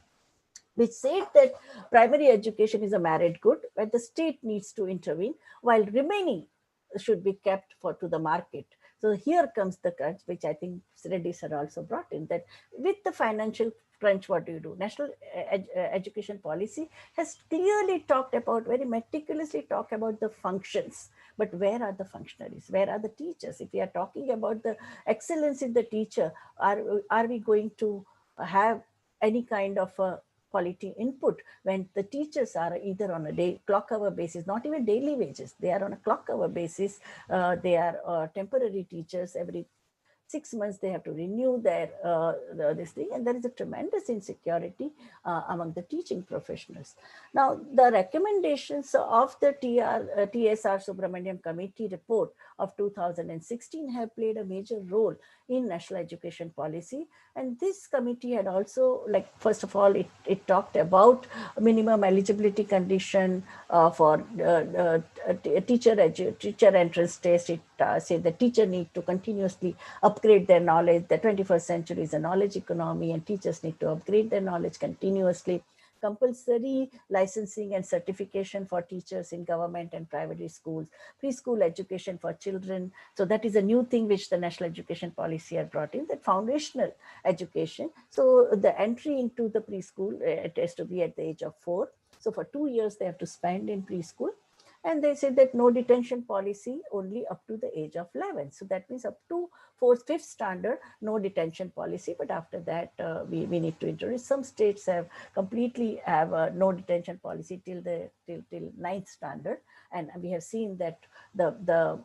which said that primary education is a merit good where the state needs to intervene while remaining should be kept for to the market. So here comes the crunch, which I think Reddy sir also brought in, that with the financial crunch, what do you do? National education policy has clearly talked about, very meticulously talked about the functions. But where are the functionaries? Where are the teachers? If we are talking about the excellence in the teacher, are we going to have any kind of a quality input when the teachers are either on a day clock hour basis, not even daily wages, they are on a clock hour basis, they are temporary teachers. Every 6 months they have to renew their this thing, and there is a tremendous insecurity among the teaching professionals. Now, the recommendations of the TSR Subramaniam Committee report of 2016 have played a major role in national education policy. And this committee had also, like, first of all, it talked about minimum eligibility condition for teacher entrance test. It said the teacher need to continuously upgrade their knowledge. The 21st century is a knowledge economy and teachers need to upgrade their knowledge continuously. Compulsory licensing and certification for teachers in government and private schools, preschool education for children. So that is a new thing which the national education policy had brought in, that foundational education. So the entry into the preschool, it has to be at the age of 4. So for 2 years they have to spend in preschool. And they said that no detention policy only up to the age of 11. So that means up to 4th, 5th standard, no detention policy. But after that, we need to introduce. Some states have completely have a no detention policy till 9th standard. And we have seen that the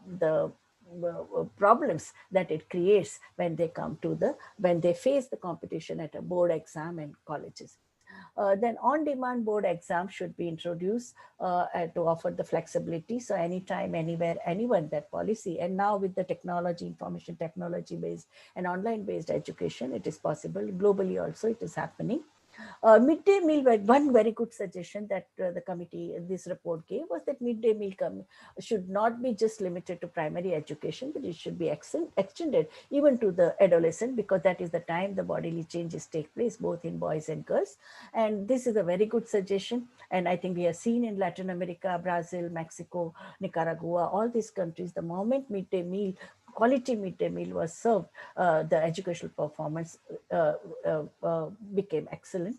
problems that it creates when they come to when they face the competition at a board exam in colleges. Then on-demand board exam should be introduced to offer the flexibility. So anytime, anywhere, anyone, that policy. And now with the technology, information technology based and online based education, it is possible. Globally also it is happening. Midday meal, one very good suggestion that the committee, this report gave, was that midday meal should not be just limited to primary education, but it should be extended even to the adolescent, because that is the time the bodily changes take place, both in boys and girls. And this is a very good suggestion. And I think we have seen in Latin America, Brazil, Mexico, Nicaragua, all these countries, the moment quality midday meal was served, the educational performance became excellent.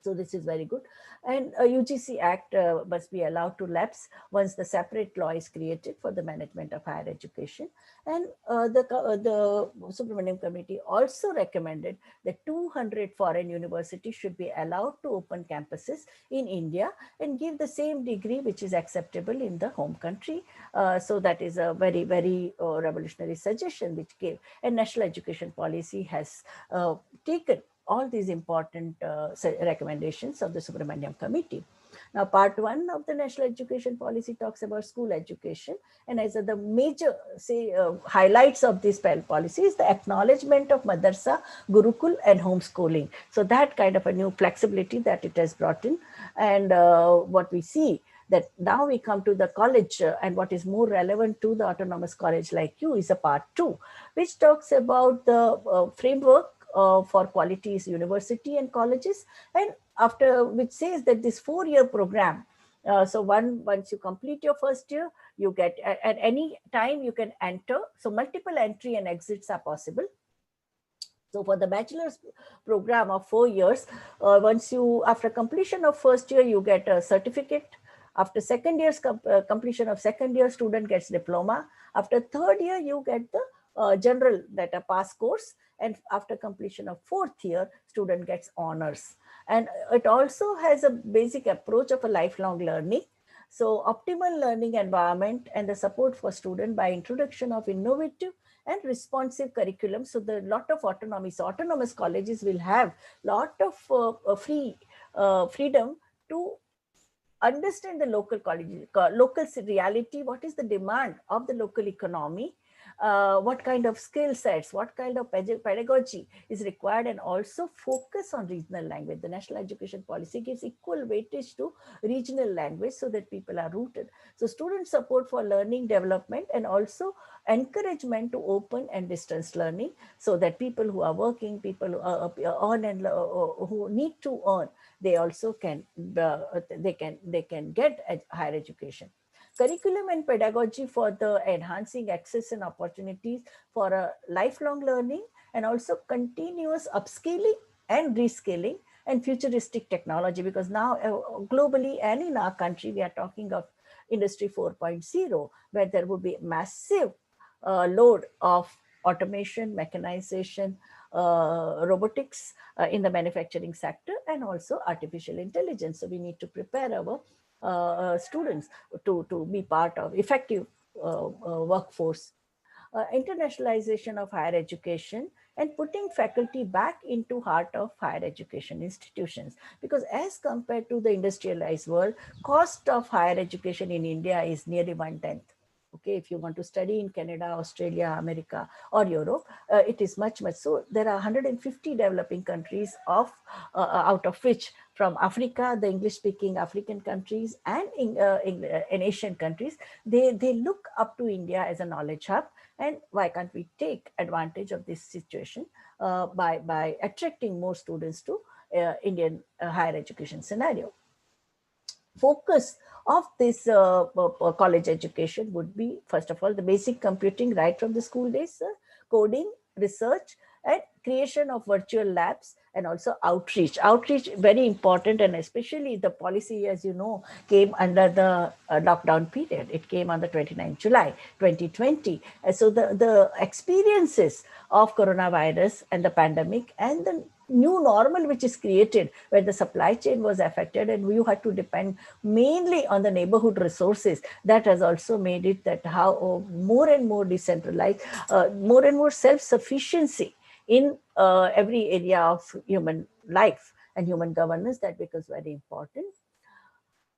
So this is very good. And a UGC Act must be allowed to lapse once the separate law is created for the management of higher education. And the Subramaniam Committee also recommended that 200 foreign universities should be allowed to open campuses in India and give the same degree which is acceptable in the home country. So that is a very, very revolutionary suggestion which gave. And national education policy has taken all these important recommendations of the Subramaniam Committee. Now, part 1 of the national education policy talks about school education. And as the major, highlights of this policy is the acknowledgement of madrasa, gurukul and homeschooling. So that kind of a new flexibility that it has brought in. And what we see that now we come to the college and what is more relevant to the autonomous college like you is a part 2, which talks about the framework for qualities university and colleges, and after which says that this 4-year program, so once you complete your first year, you get at any time you can enter, so multiple entry and exits are possible. So for the bachelor's program of 4 years, after completion of first year, you get a certificate. After second year's completion of second year, student gets diploma. After third year, you get the general, that a pass course. And after completion of 4th year, student gets honors. And it also has a basic approach of a lifelong learning. So optimal learning environment and the support for students by introduction of innovative and responsive curriculum. So the lot of autonomy. So autonomous colleges will have lot of freedom to understand the local college, local reality, what is the demand of the local economy, what kind of skill sets, what kind of pedagogy is required, and also focus on regional language. The national education policy gives equal weightage to regional language so that people are rooted. So student support for learning development and also encouragement to open and distance learning, so that people who are working, people who earn and who need to earn, they also can they can get higher education. Curriculum and pedagogy for the enhancing access and opportunities for a lifelong learning, and also continuous upskilling and reskilling and futuristic technology, because now globally and in our country we are talking of industry 4.0, where there would be massive load of automation, mechanization, robotics in the manufacturing sector, and also artificial intelligence. So we need to prepare our students to be part of effective workforce. Internationalization of higher education and putting faculty back into heart of higher education institutions, because as compared to the industrialized world, cost of higher education in India is nearly 1/10. Okay, if you want to study in Canada, Australia, America, or Europe, it is much. So there are 150 developing countries out of which from Africa, the English-speaking African countries, and in Asian countries, they look up to India as a knowledge hub. And why can't we take advantage of this situation by attracting more students to Indian higher education scenario? Focus of this college education would be, first of all, the basic computing right from the school days, coding, research, and creation of virtual labs, and also outreach. Outreach, very important, and especially the policy, as you know, came under the lockdown period. It came on the 29th July 2020. So the experiences of coronavirus and the pandemic and the new normal which is created, where the supply chain was affected and you had to depend mainly on the neighborhood resources, that has also made it that how more and more decentralized, more and more self-sufficiency in every area of human life and human governance, that becomes very important.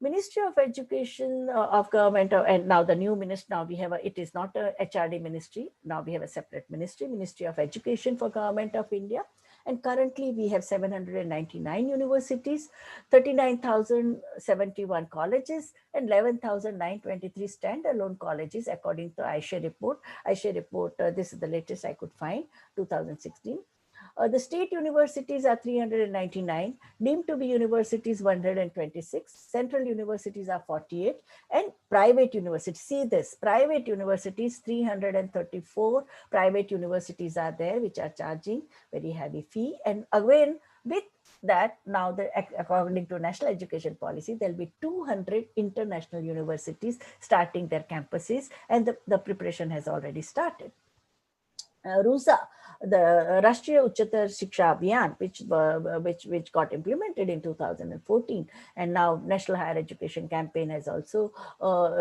Ministry of Education of government, and now the new ministry, now we have it is not a HRD ministry, now we have a separate ministry, Ministry of Education for Government of India. And currently we have 799 universities, 39,071 colleges, and 11,923 standalone colleges, according to AISHA report. AISHA report, this is the latest I could find, 2016. The state universities are 399, deemed to be universities 126, central universities are 48, and private universities, see this, private universities 334, private universities are there which are charging very heavy fee. And again, with that, now according to national education policy, there'll be 200 international universities starting their campuses, and the preparation has already started. RUSA, the Rashtriya Uchatar Shiksha Abhiyan, which got implemented in 2014, and now National Higher Education Campaign has also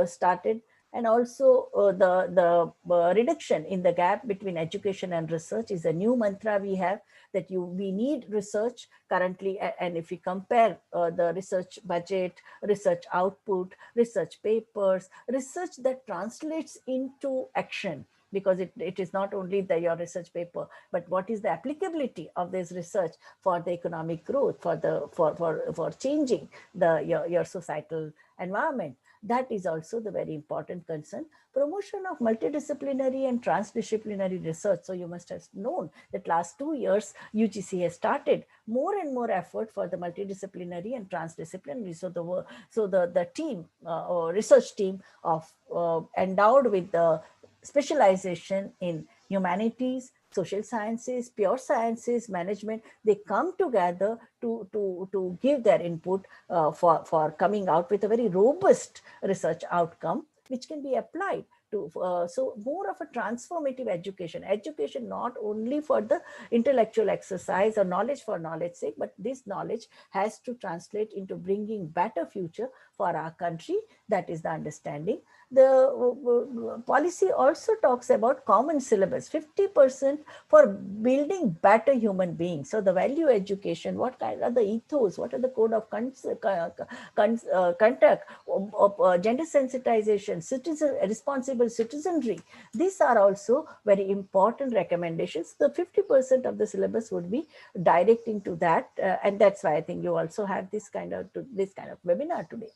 started. And also the reduction in the gap between education and research is a new mantra we have, that we need research currently. And if we compare the research budget, research output, research papers, research that translates into action, because it is not only your research paper, but what is the applicability of this research for the economic growth, for changing your societal environment. That is also the very important concern. Promotion of multidisciplinary and transdisciplinary research. So you must have known that last 2 years, UGC has started more and more effort for the multidisciplinary and transdisciplinary. So the team, or research team of endowed with the specialization in humanities, social sciences, pure sciences, management, they come together to give their input for coming out with a very robust research outcome, which can be applied to, so more of a transformative education not only for the intellectual exercise or knowledge for knowledge sake, but this knowledge has to translate into bringing better future for our country. That is the understanding. The policy also talks about common syllabus, 50% for building better human beings. So the value education, what kind are the ethos, what are the code of conduct, gender sensitization, responsible citizenry. These are also very important recommendations. The 50% of the syllabus would be directing to that, and that's why I think you also have this kind of webinar today.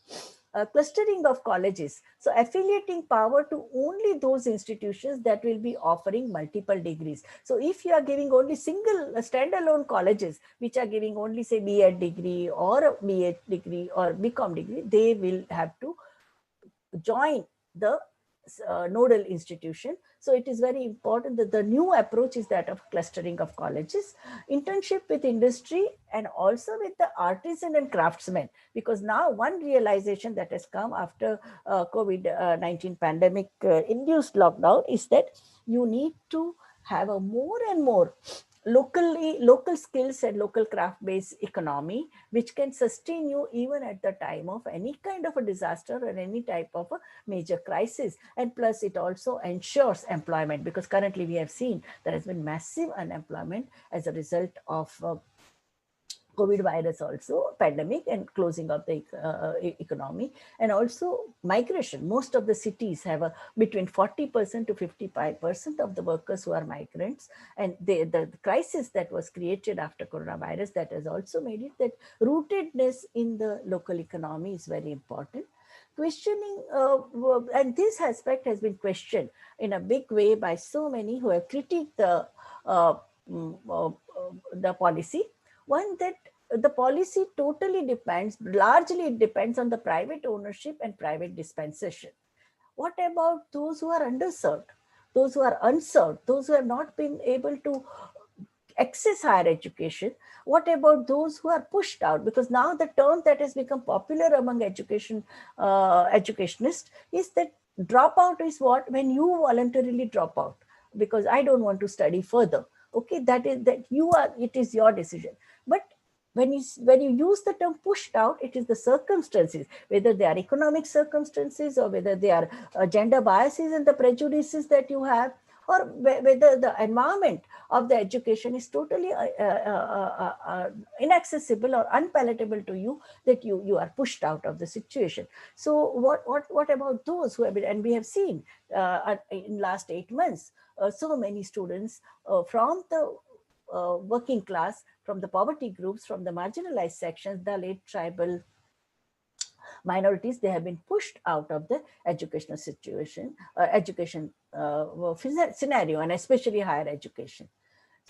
Clustering of colleges, so affiliating power to only those institutions that will be offering multiple degrees. So if you are giving only single standalone colleges which are giving only say B.Ed degree or a B.A degree or BCom degree, they will have to join the nodal institution. So it is very important that the new approach is that of clustering of colleges, internship with industry, and also with the artisan and craftsmen, because now one realization that has come after COVID-19 pandemic induced lockdown is that you need to have a more and more local skills and local craft based economy, which can sustain you even at the time of any kind of a disaster or any type of a major crisis. And plus it also ensures employment, because currently we have seen there has been massive unemployment as a result of COVID virus, also pandemic and closing of the economy, and also migration. Most of the cities have a between 40% to 55% of the workers who are migrants, and the crisis that was created after coronavirus, that has also made it that rootedness in the local economy is very important. Questioning, and this aspect has been questioned in a big way by so many who have critiqued the policy. One, that the policy largely depends on the private ownership and private dispensation. What about those who are underserved, those who are unserved, those who have not been able to access higher education? What about those who are pushed out? Because now the term that has become popular among educationists is that dropout is what, when you voluntarily drop out because I don't want to study further. Okay, it is your decision. But when you use the term pushed out, it is the circumstances, whether they are economic circumstances or whether they are gender biases and the prejudices that you have, or whether the environment of the education is totally inaccessible or unpalatable to you, that you are pushed out of the situation. So what about those who have been, and we have seen in last 8 months, so many students from the working class, from the poverty groups, from the marginalized sections, the late tribal minorities, they have been pushed out of the educational situation, education scenario, and especially higher education.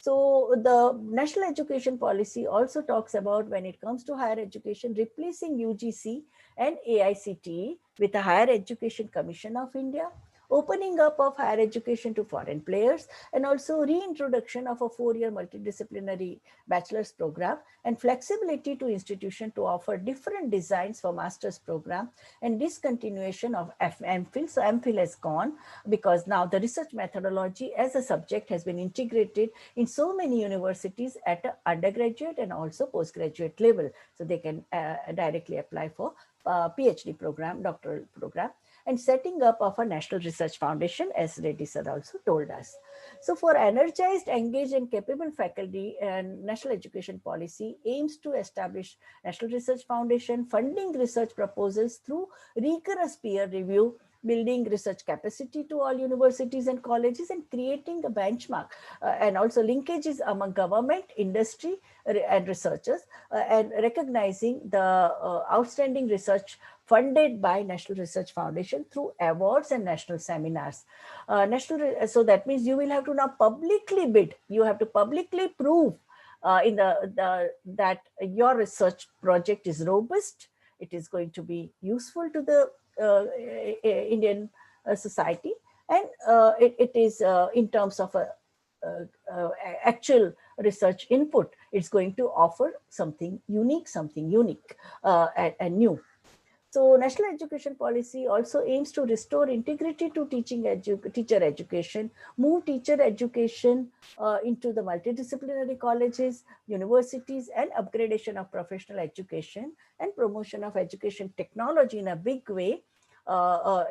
So the national education policy also talks about, when it comes to higher education, replacing UGC and AICTE with the Higher Education Commission of India, opening up of higher education to foreign players, and also reintroduction of a 4-year multidisciplinary bachelor's program, and flexibility to institution to offer different designs for master's program, and discontinuation of MPhil. So MPhil has gone because now the research methodology as a subject has been integrated in so many universities at an undergraduate and also postgraduate level. So they can directly apply for PhD program, doctoral program, and setting up of a National Research Foundation, as Reddy sir also told us. So for energized, engaged, and capable faculty, and national education policy aims to establish National Research Foundation, funding research proposals through rigorous peer review, building research capacity to all universities and colleges, and creating a benchmark, and also linkages among government, industry, and researchers, and recognizing the outstanding research funded by National Research Foundation through awards and national seminars. So that means you will have to now publicly bid. You have to publicly prove that your research project is robust. It is going to be useful to the Indian society, and it is in terms of actual research input, it's going to offer something unique and new. So national education policy also aims to restore integrity to teacher education, move teacher education into the multidisciplinary colleges, universities, and upgradation of professional education and promotion of education technology in a big way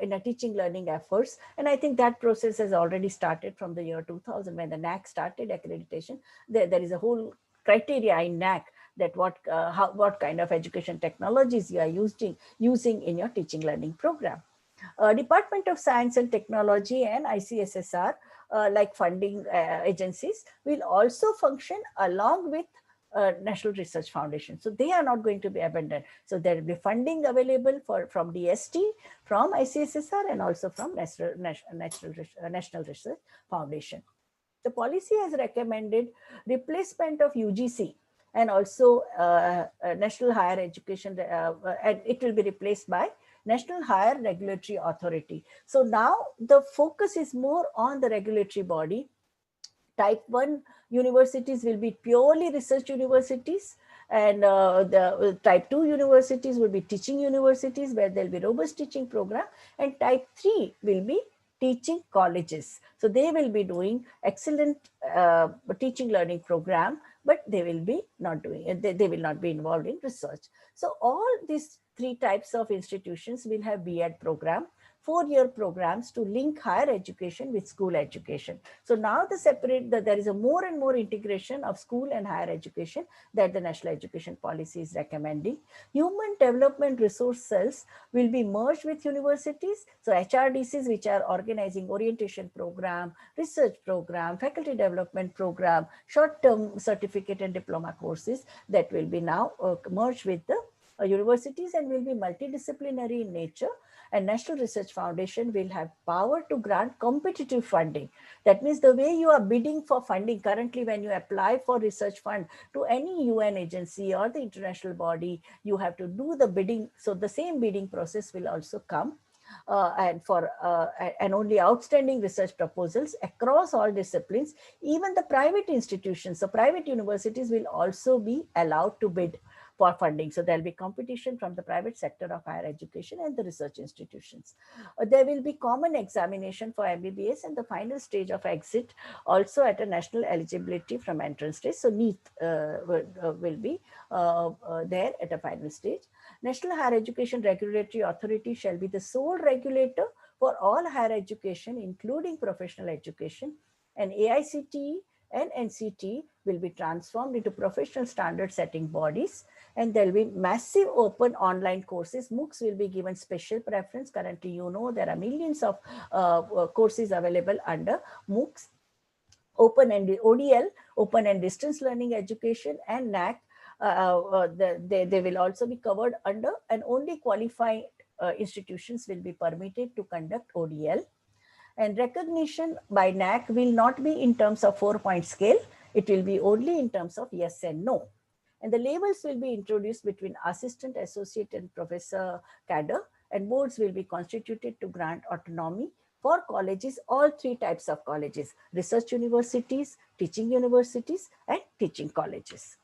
in a teaching learning efforts. And I think that process has already started from the year 2000 when the NAC started accreditation. There is a whole criteria in NAC that what kind of education technologies you are using in your teaching learning program. Department of Science and Technology and ICSSR, like funding agencies, will also function along with National Research Foundation. So they are not going to be abandoned. So there will be funding available from DST, from ICSSR, and also from National Research Foundation. The policy has recommended replacement of UGC and also National Higher Education, and it will be replaced by National Higher Regulatory Authority. So now the focus is more on the regulatory body. Type 1 universities will be purely research universities, and the type 2 universities will be teaching universities where there will be robust teaching program, and type 3 will be teaching colleges. So they will be doing excellent teaching learning program, but they will be not doing, they will not be involved in research. So all these three types of institutions will have B.Ed program, 4-year programs to link higher education with school education. So now there is a more and more integration of school and higher education that the National Education Policy is recommending. Human Development Resource Cells will be merged with universities. So HRDCs, which are organizing orientation program, research program, faculty development program, short-term certificate and diploma courses, that will be now merged with the universities and will be multidisciplinary in nature. And National Research Foundation will have power to grant competitive funding. That means the way you are bidding for funding currently, when you apply for research fund to any UN agency or the international body, you have to do the bidding. So the same bidding process will also come. And only outstanding research proposals across all disciplines, even the private institutions, so private universities will also be allowed to bid for funding. So there'll be competition from the private sector of higher education and the research institutions. There will be common examination for MBBS and the final stage of exit also at a national eligibility from entrance stage. So NEP will be there at a final stage. National Higher Education Regulatory Authority shall be the sole regulator for all higher education, including professional education, and AICTE and NCT will be transformed into professional standard setting bodies, and there will be massive open online courses. MOOCs will be given special preference. Currently, you know, there are millions of courses available under MOOCs. Open and ODL, open and distance learning education, and NAC, they will also be covered under, and only qualified institutions will be permitted to conduct ODL. And recognition by NAC will not be in terms of 4-point scale. It will be only in terms of yes and no. And the labels will be introduced between assistant, associate, and professor cadre, and boards will be constituted to grant autonomy for colleges, all three types of colleges: research universities, teaching universities, and teaching colleges.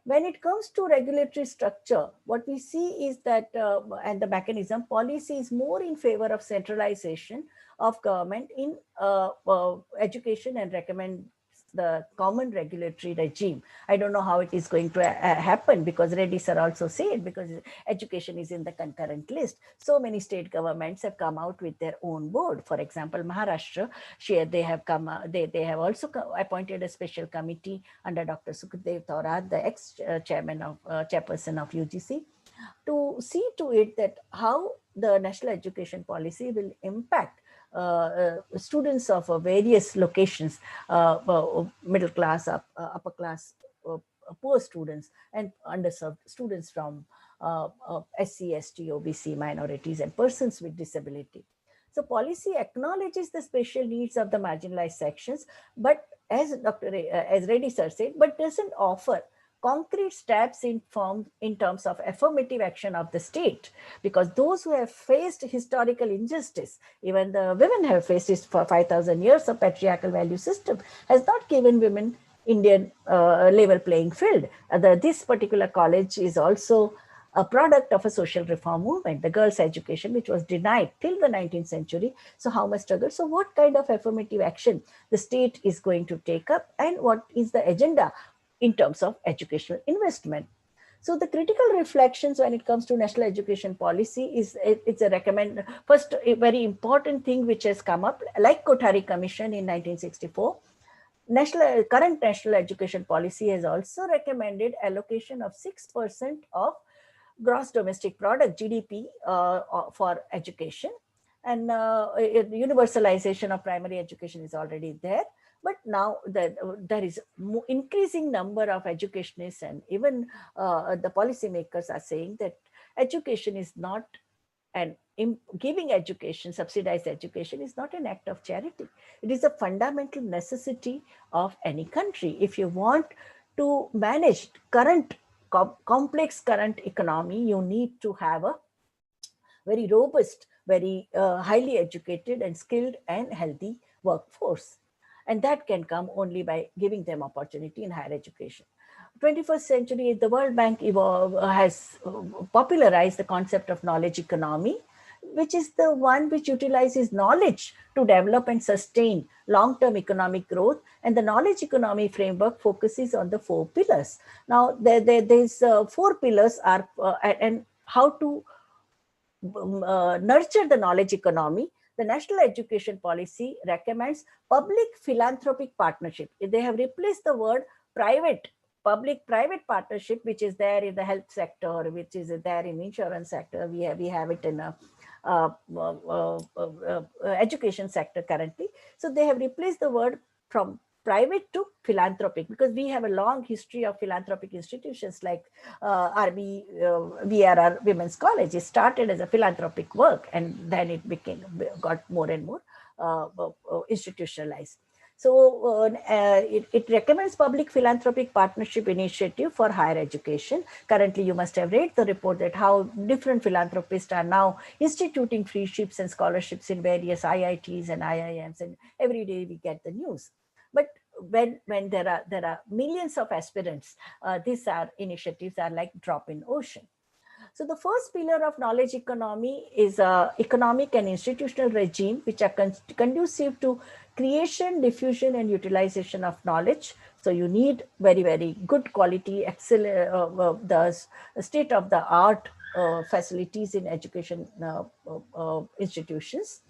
When it comes to regulatory structure, what we see is that, and the mechanism, policy is more in favor of centralization of government in education and recommend the common regulatory regime. I don't know how it is going to happen, because Reddy sir also said, because education is in the concurrent list. So many state governments have come out with their own board. For example, Maharashtra, they have also appointed a special committee under Dr. Sukhdev Thorat, the ex-chairperson of UGC, to see to it that how the national education policy will impact students of various locations, middle class, upper class, poor students, and underserved students from SC, ST, OBC, minorities, and persons with disability. So policy acknowledges the special needs of the marginalized sections, but as Reddy sir said, but doesn't offer concrete steps in terms of affirmative action of the state, because those who have faced historical injustice, even the women have faced it for 5,000 years of patriarchal value system, has not given women Indian level playing field. This particular college is also a product of a social reform movement, the girls' education, which was denied till the 19th century. So how much struggle? So what kind of affirmative action the state is going to take up, and what is the agenda in terms of educational investment? So the critical reflections when it comes to national education policy is it's a first a very important thing which has come up, like Kothari Commission in 1964. Current national education policy has also recommended allocation of 6% of gross domestic product GDP for education, and universalization of primary education is already there. But now there is increasing number of educationists, and even the policymakers are saying that education is not and giving education, subsidized education, is not an act of charity. It is a fundamental necessity of any country. If you want to manage complex current economy, you need to have a very robust, very highly educated and skilled and healthy workforce. And that can come only by giving them opportunity in higher education. 21st century, the World Bank has popularized the concept of knowledge economy, which is the one which utilizes knowledge to develop and sustain long-term economic growth. And the knowledge economy framework focuses on the 4 pillars. Now, there's 4 pillars are, and how to nurture the knowledge economy. The national education policy recommends public philanthropic partnership. They have replaced the word public-private partnership, which is there in the health sector, which is there in insurance sector. We have it in a education sector currently. So they have replaced the word from private to philanthropic, because we have a long history of philanthropic institutions like VRR Women's College. It started as a philanthropic work, and then it got more and more institutionalized. So it recommends public philanthropic partnership initiative for higher education. Currently, you must have read the report that how different philanthropists are now instituting freeships and scholarships in various IITs and IIMs, and every day we get the news. But when there are millions of aspirants, these initiatives are like drop in ocean. So the first pillar of knowledge economy is economic and institutional regime which are conducive to creation, diffusion, and utilization of knowledge. So you need very, very good quality, excellent, the state-of-the-art facilities in education institutions.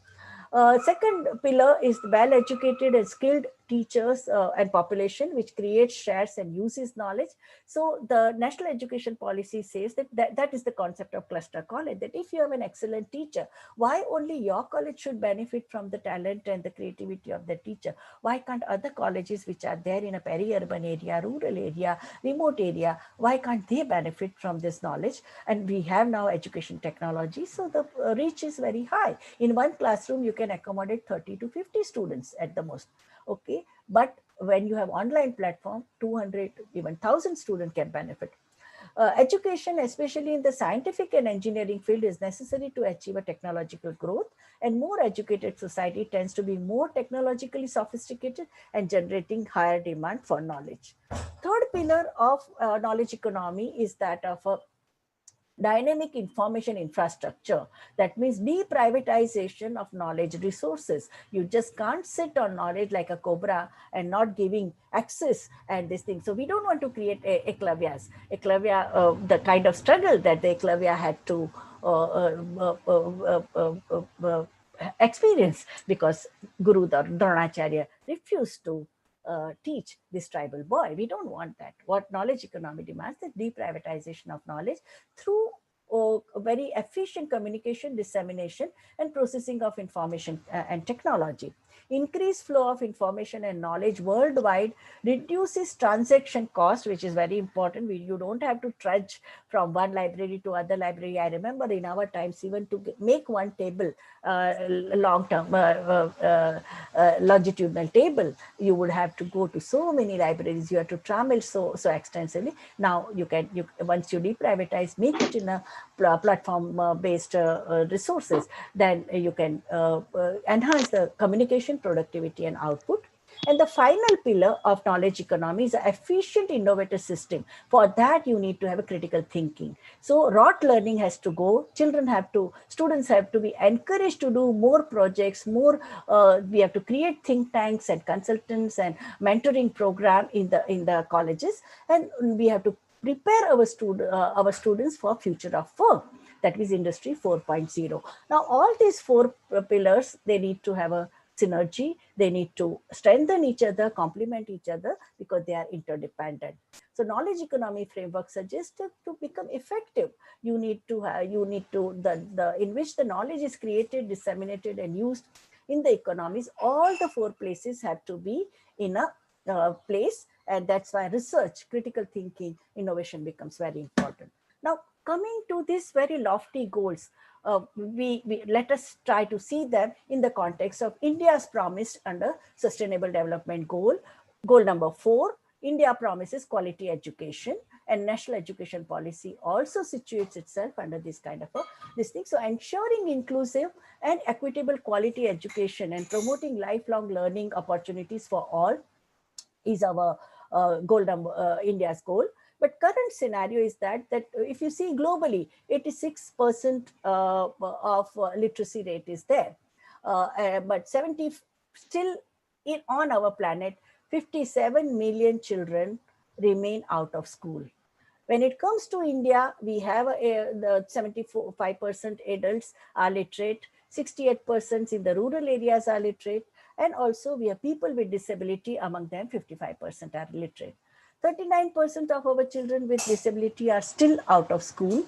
Second pillar is well-educated and skilled teachers and population, which creates, shares, and uses knowledge. So the national education policy says that is the concept of cluster college, that if you have an excellent teacher, why only your college should benefit from the talent and the creativity of the teacher? Why can't other colleges which are there in a peri-urban area, rural area, remote area, why can't they benefit from this knowledge? And we have now education technology, so the reach is very high. In one classroom, you can accommodate 30 to 50 students at the most. Okay, but when you have online platform, 200, even 1,000 students can benefit. Education, especially in the scientific and engineering field, is necessary to achieve a technological growth, and more educated society tends to be more technologically sophisticated and generating higher demand for knowledge. Third pillar of knowledge economy is that of a dynamic information infrastructure. That means deprivatization of knowledge resources. You just can't sit on knowledge like a cobra and not giving access and this thing. So we don't want to create eclavias. The kind of struggle that the eclavia had to experience, because Guru Dronacharya refused to teach this tribal boy. We don't want that. What knowledge economy demands is deprivatization of knowledge through very efficient communication, dissemination, and processing of information and technology. Increased flow of information and knowledge worldwide reduces transaction cost, which is very important. You don't have to trudge from one library to other library. I remember in our times, even to make one table, long-term longitudinal table, you would have to go to so many libraries. You have to travel so extensively. Now you once you deprivatize, make it in a platform-based resources, then you can enhance the communication, productivity, and output. And the final pillar of knowledge economy is an efficient innovative system. For that, you need to have a critical thinking. So rote learning has to go. Students have to be encouraged to do more projects, we have to create think tanks and consultants and mentoring program in the colleges, and we have to prepare our students for future of work, that is industry 4.0. Now all these four pillars, they need to have a synergy, they need to strengthen each other, complement each other, because they are interdependent. So knowledge economy framework suggests that to become effective, you need to in which the knowledge is created, disseminated and used in the economies, all the four places have to be in a place, and that's why research, critical thinking, innovation becomes very important. Now, coming to these very lofty goals, we let us try to see them in the context of India's promise under Sustainable Development Goal. Goal number 4, India promises quality education, and national education policy also situates itself under this kind of this thing. So ensuring inclusive and equitable quality education and promoting lifelong learning opportunities for all is our India's goal. But current scenario is that if you see globally, 86% of literacy rate is there, but 70 still on our planet, 57 million children remain out of school. When it comes to India, we have the 75% adults are literate, 68% in the rural areas are literate, and also we have people with disability, among them 55% are literate. 39% of our children with disability are still out of school.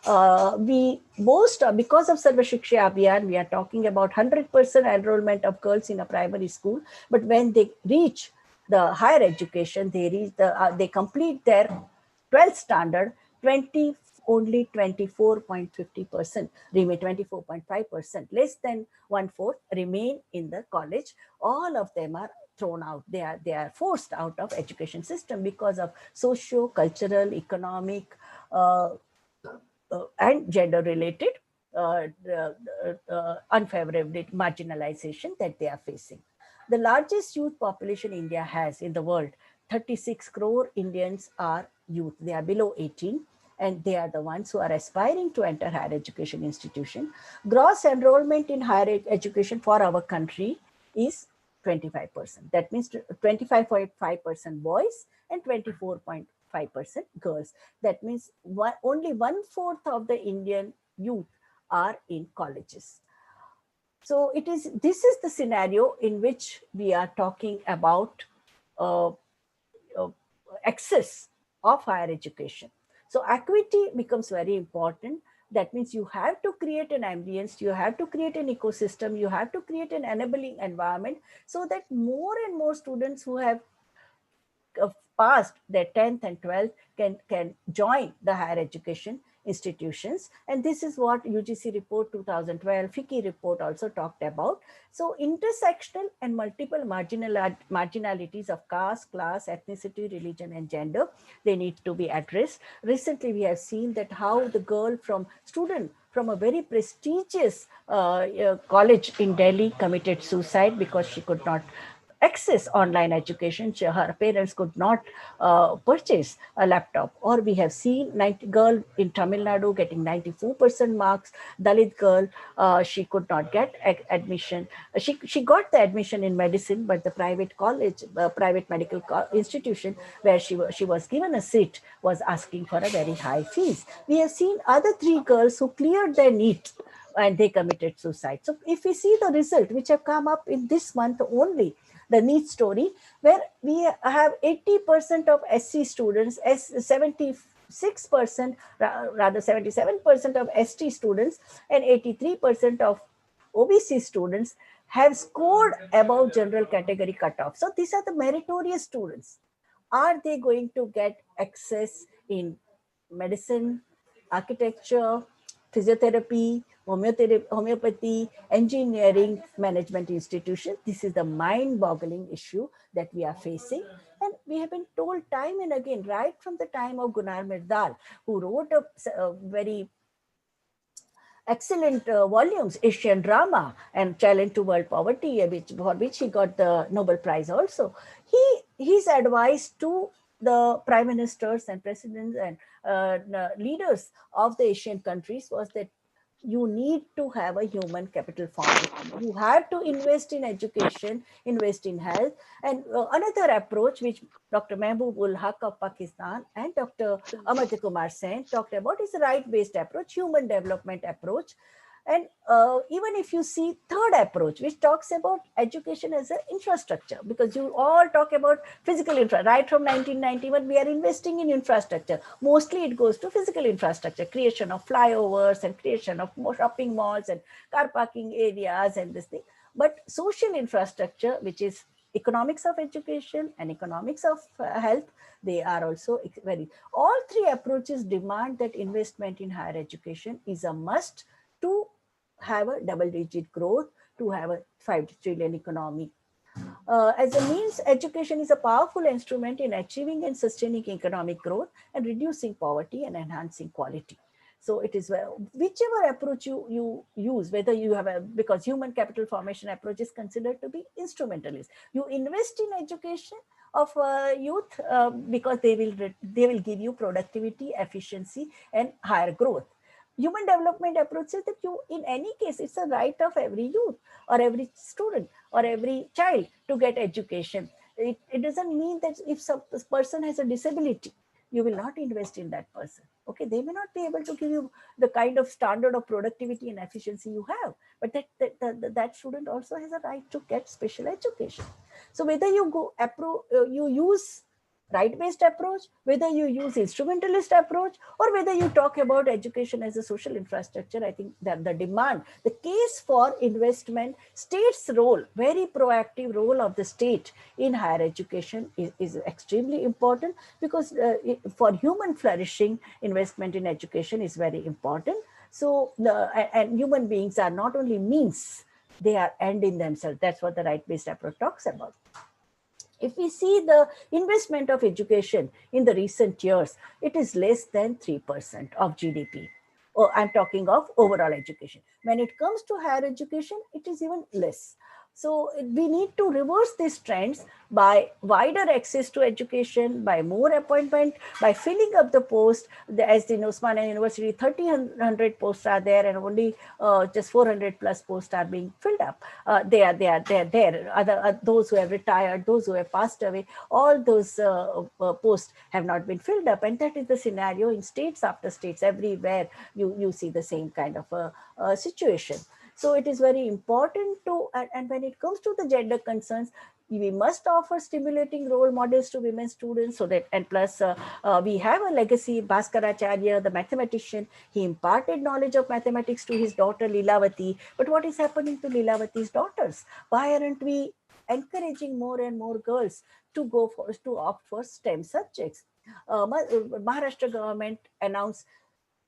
Because of Sarva Shiksha Abhiyan, we are talking about 100% enrollment of girls in a primary school. But when they reach the higher education, they complete their 12th standard, only 24.50% remain, 24.5%, less than 1/4 remain in the college. All of them are thrown out. They are forced out of education system because of socio-cultural, economic, and gender related unfavorable marginalization that they are facing. The largest youth population India has in the world, 36 crore Indians are youth. They are below 18, and they are the ones who are aspiring to enter higher education institution. Gross enrollment in higher education for our country is 25%. That means 25.5% boys and 24.5% girls. That means only 1/4 of the Indian youth are in colleges. So this is the scenario in which we are talking about access of higher education. So equity becomes very important. That means you have to create an ambience, you have to create an ecosystem, you have to create an enabling environment so that more and more students who have passed their 10th and 12th can join the higher education institutions. And this is what UGC report 2012, FICCI report also talked about. So intersectional and multiple marginalities of caste, class, ethnicity, religion, and gender, they need to be addressed. Recently, we have seen that how the student from a very prestigious college in Delhi committed suicide because she could not access online education. Her parents could not purchase a laptop. Or we have seen 90 girl in Tamil Nadu getting 94% marks. Dalit girl, she could not get admission. She got the admission in medicine, but the private college, private medical institution where she was given a seat was asking for a very high fees. We have seen other 3 girls who cleared their NEET and they committed suicide. So if we see the result which have come up in this month only, the NEET story, where we have 80% of SC students, 76%, rather 77% of ST students, and 83% of OBC students have scored above general category cutoff. So these are the meritorious students. Are they going to get access in medicine, architecture, physiotherapy, homeopathy, engineering, management institution? This is the mind-boggling issue that we are facing. And we have been told time and again, right from the time of Gunnar Myrdal, who wrote a very excellent volumes, Asian drama and Challenge to World Poverty, for which he got the Nobel Prize also. His advice to the prime ministers and presidents and leaders of the Asian countries was that you need to have a human capital formation. You have to invest in education, invest in health. And another approach which Dr. Mehboob ul Haq of Pakistan and Dr. Amartya Kumar Sen talked about is a right-based approach, human development approach. And even if you see third approach, which talks about education as an infrastructure, because you all talk about physical infra, right from 1991, we are investing in infrastructure. Mostly it goes to physical infrastructure, creation of flyovers and creation of more shopping malls and car parking areas and this thing. But social infrastructure, which is economics of education and economics of health, they are also very, all three approaches demand that investment in higher education is a must to have a double-digit growth, to have a 5 trillion economy. As a means, education is a powerful instrument in achieving and sustaining economic growth and reducing poverty and enhancing quality. So it is whichever approach you use, whether you have because human capital formation approach is considered to be instrumentalist. You invest in education of youth because they will give you productivity, efficiency, and higher growth. Human development approach says that you, in any case, it's a right of every youth or every student or every child to get education. It doesn't mean that if some person has a disability, you will not invest in that person. Okay, they may not be able to give you the kind of standard of productivity and efficiency you have, but that student also has a right to get special education. So whether you use right-based approach, whether you use instrumentalist approach, or whether you talk about education as a social infrastructure, I think that the case for investment, state's role, very proactive role of the state in higher education is extremely important, because for human flourishing, investment in education is very important. So and human beings are not only means, they are end in themselves. That's what the right-based approach talks about. If we see the investment of education in the recent years, it is less than 3% of GDP. Oh, I'm talking of overall education. When it comes to higher education, it is even less. So we need to reverse these trends by wider access to education, by more appointment, by filling up the post. As in Osmania University, 1,300 posts are there, and only just 400 plus posts are being filled up. They are there. Those who have retired, those who have passed away, all those posts have not been filled up, and that is the scenario in states after states. Everywhere you see the same kind of a situation. So it is very important to, and when it comes to the gender concerns, we must offer stimulating role models to women students, so that, and plus we have a legacy. Bhaskaracharya, the mathematician, he imparted knowledge of mathematics to his daughter Lilavati. But what is happening to Lilavati's daughters? Why aren't we encouraging more and more girls to opt for STEM subjects? Maharashtra government announced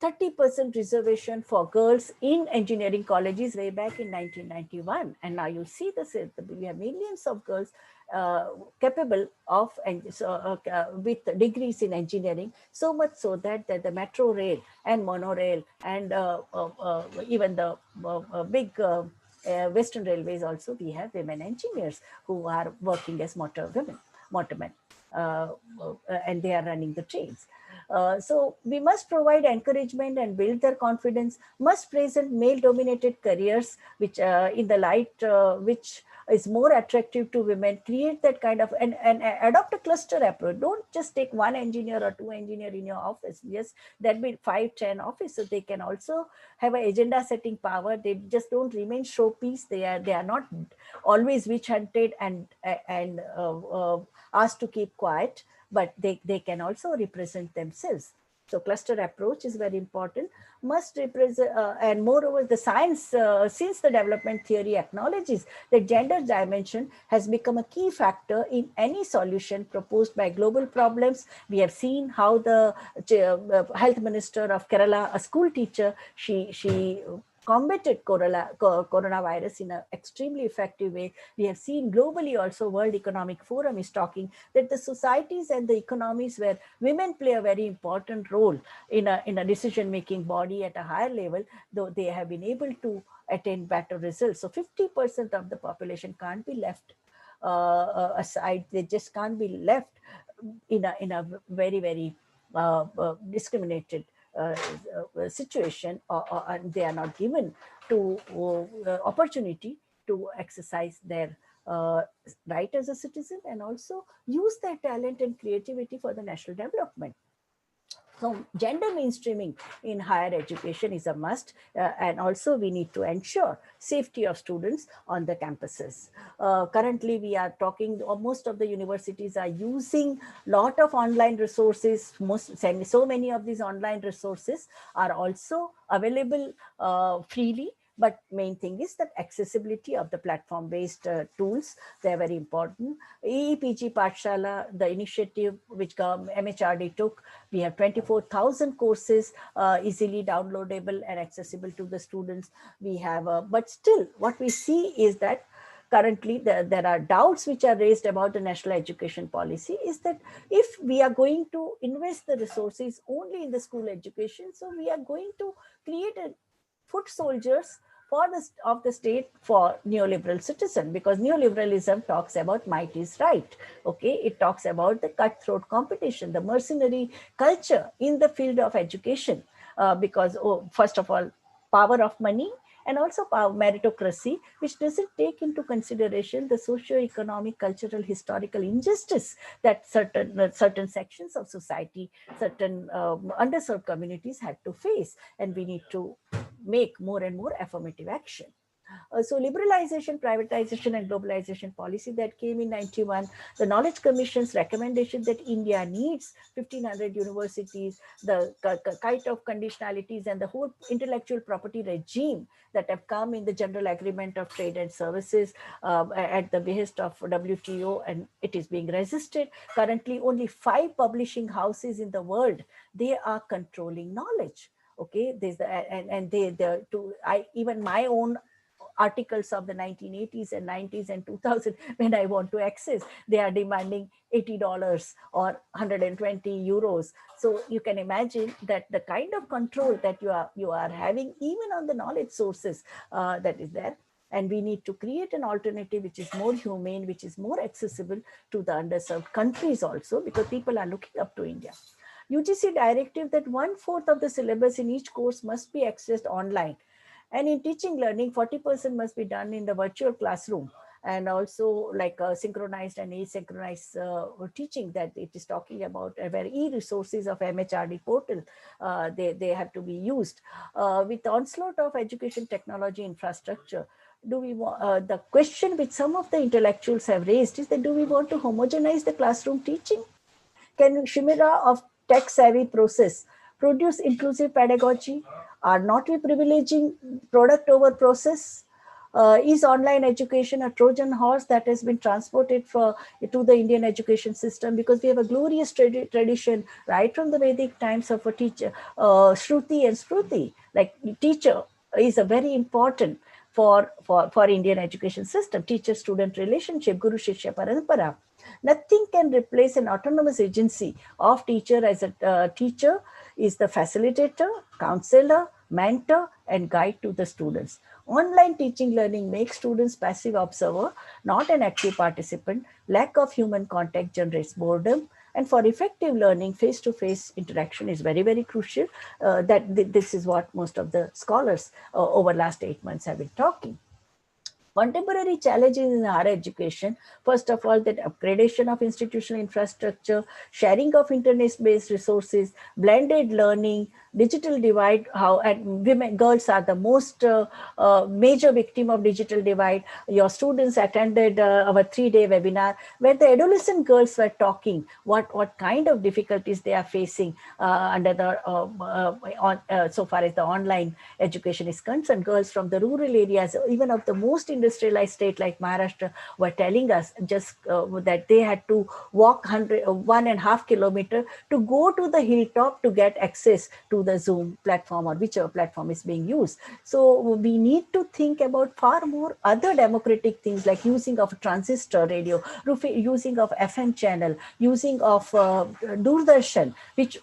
30% reservation for girls in engineering colleges way back in 1991. And now you see this, we have millions of girls capable of, with degrees in engineering, so much so that the metro rail and monorail and even the big Western railways also, we have women engineers who are working as motormen, and they are running the trains. So we must provide encouragement and build their confidence, must present male-dominated careers, which in the light which is more attractive to women, create that kind of, and adopt a cluster approach. Don't just take one engineer or two engineer in your office. Yes, that be 5, 10 office, so they can also have an agenda setting power. They just don't remain showpiece. They are not always witch hunted and asked to keep quiet, but they can also represent themselves. So cluster approach is very important, must represent, and moreover, the science, since the development theory acknowledges that gender dimension has become a key factor in any solution proposed by global problems. We have seen how the health minister of Kerala, a school teacher, she combated coronavirus in an extremely effective way. We have seen globally also, World Economic Forum is talking that the societies and the economies where women play a very important role in a decision-making body at a higher level, though they have been able to attain better results. So 50% of the population can't be left aside. They just can't be left in a very, very discriminated situation, and they are not given to opportunity to exercise their right as a citizen and also use their talent and creativity for the national development. So gender mainstreaming in higher education is a must, and also we need to ensure safety of students on the campuses. Currently, we are talking, most of the universities are using lot of online resources. So many of these online resources are also available freely. But main thing is that accessibility of the platform-based tools, they're very important. EEPG Pathshala, the initiative which MHRD took, we have 24,000 courses easily downloadable and accessible to the students. We have, but still what we see is that currently there are doubts which are raised about the national education policy, is that if we are going to invest the resources only in the school education, so we are going to create a foot soldiers of the state for neoliberal citizen, because neoliberalism talks about might is right. Okay, it talks about the cutthroat competition, the mercenary culture in the field of education, because first of all, power of money, and also power meritocracy, which doesn't take into consideration the socio-economic, cultural, historical injustice that certain sections of society, certain underserved communities had to face, and we need to make more and more affirmative action. So liberalization, privatization, and globalization policy that came in 91, the Knowledge Commission's recommendation that India needs 1,500 universities, the kind of conditionalities and the whole intellectual property regime that have come in the General Agreement of Trade and Services at the behest of WTO, and it is being resisted. Currently, only 5 publishing houses in the world, they are controlling knowledge. Okay, there's even my own articles of the 1980s and 90s and 2000, when I want to access, they are demanding $80 or 120 euros. So you can imagine that the kind of control that you are having even on the knowledge sources that is there. And we need to create an alternative which is more humane, which is more accessible to the underserved countries also, because people are looking up to India. UGC directive that 1/4 of the syllabus in each course must be accessed online. And in teaching learning, 40% must be done in the virtual classroom, and also like synchronized and asynchronized teaching that it is talking about, where e-resources of MHRD portal, they have to be used. With the onslaught of education technology infrastructure, the question which some of the intellectuals have raised is that, do we want to homogenize the classroom teaching? Can chimera of tech-savvy process produce inclusive pedagogy? Are not we privileging product over process? Is online education a Trojan horse that has been transported to the Indian education system? Because we have a glorious tradition right from the Vedic times of a teacher, Shruti and Spruti, like teacher is a very important for Indian education system, teacher-student relationship, Guru Shishya Parampara. Nothing can replace an autonomous agency of teacher. As a teacher is the facilitator, counselor, mentor, and guide to the students. Online teaching learning makes students passive observer, not an active participant. Lack of human contact generates boredom. And for effective learning, face-to-face interaction is very, very crucial. This is what most of the scholars over last 8 months have been talking. Contemporary challenges in higher education, first of all, that upgradation of institutional infrastructure, sharing of internet-based resources, blended learning, digital divide, and girls are the most major victim of digital divide. Your students attended our 3-day webinar where the adolescent girls were talking what kind of difficulties they are facing under the so far as the online education is concerned. Girls from the rural areas, even of the most industrialized state like Maharashtra were telling us just that they had to walk 1.5 kilometer to go to the hilltop to get access to the Zoom platform or whichever platform is being used. So we need to think about far more other democratic things like using of transistor radio, using of FM channel, using of Doordarshan, which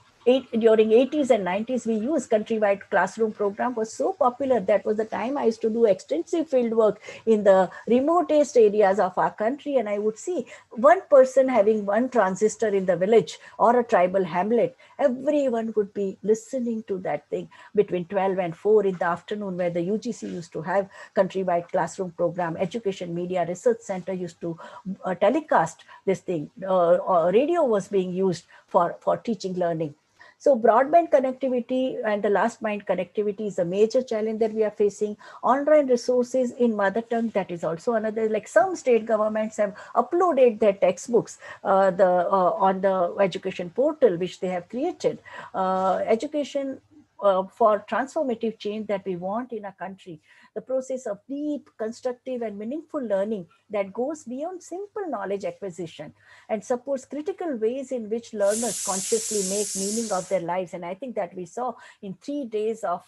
during 80s and 90s we used. Countrywide classroom program was so popular. That was the time I used to do extensive field work in the remotest areas of our country, and I would see one person having one transistor in the village or a tribal hamlet. Everyone would be listening to that thing between 12 and 4 in the afternoon, where the UGC used to have countrywide classroom program. Education Media Research Center used to telecast this thing. Radio was being used for teaching learning. So broadband connectivity and the last mile connectivity is a major challenge that we are facing. Online resources in mother tongue, that is also another, like some state governments have uploaded their textbooks on the education portal, which they have created. Education for transformative change that we want in a country, the process of deep, constructive and meaningful learning that goes beyond simple knowledge acquisition and supports critical ways in which learners consciously make meaning of their lives. And I think that we saw in 3 days of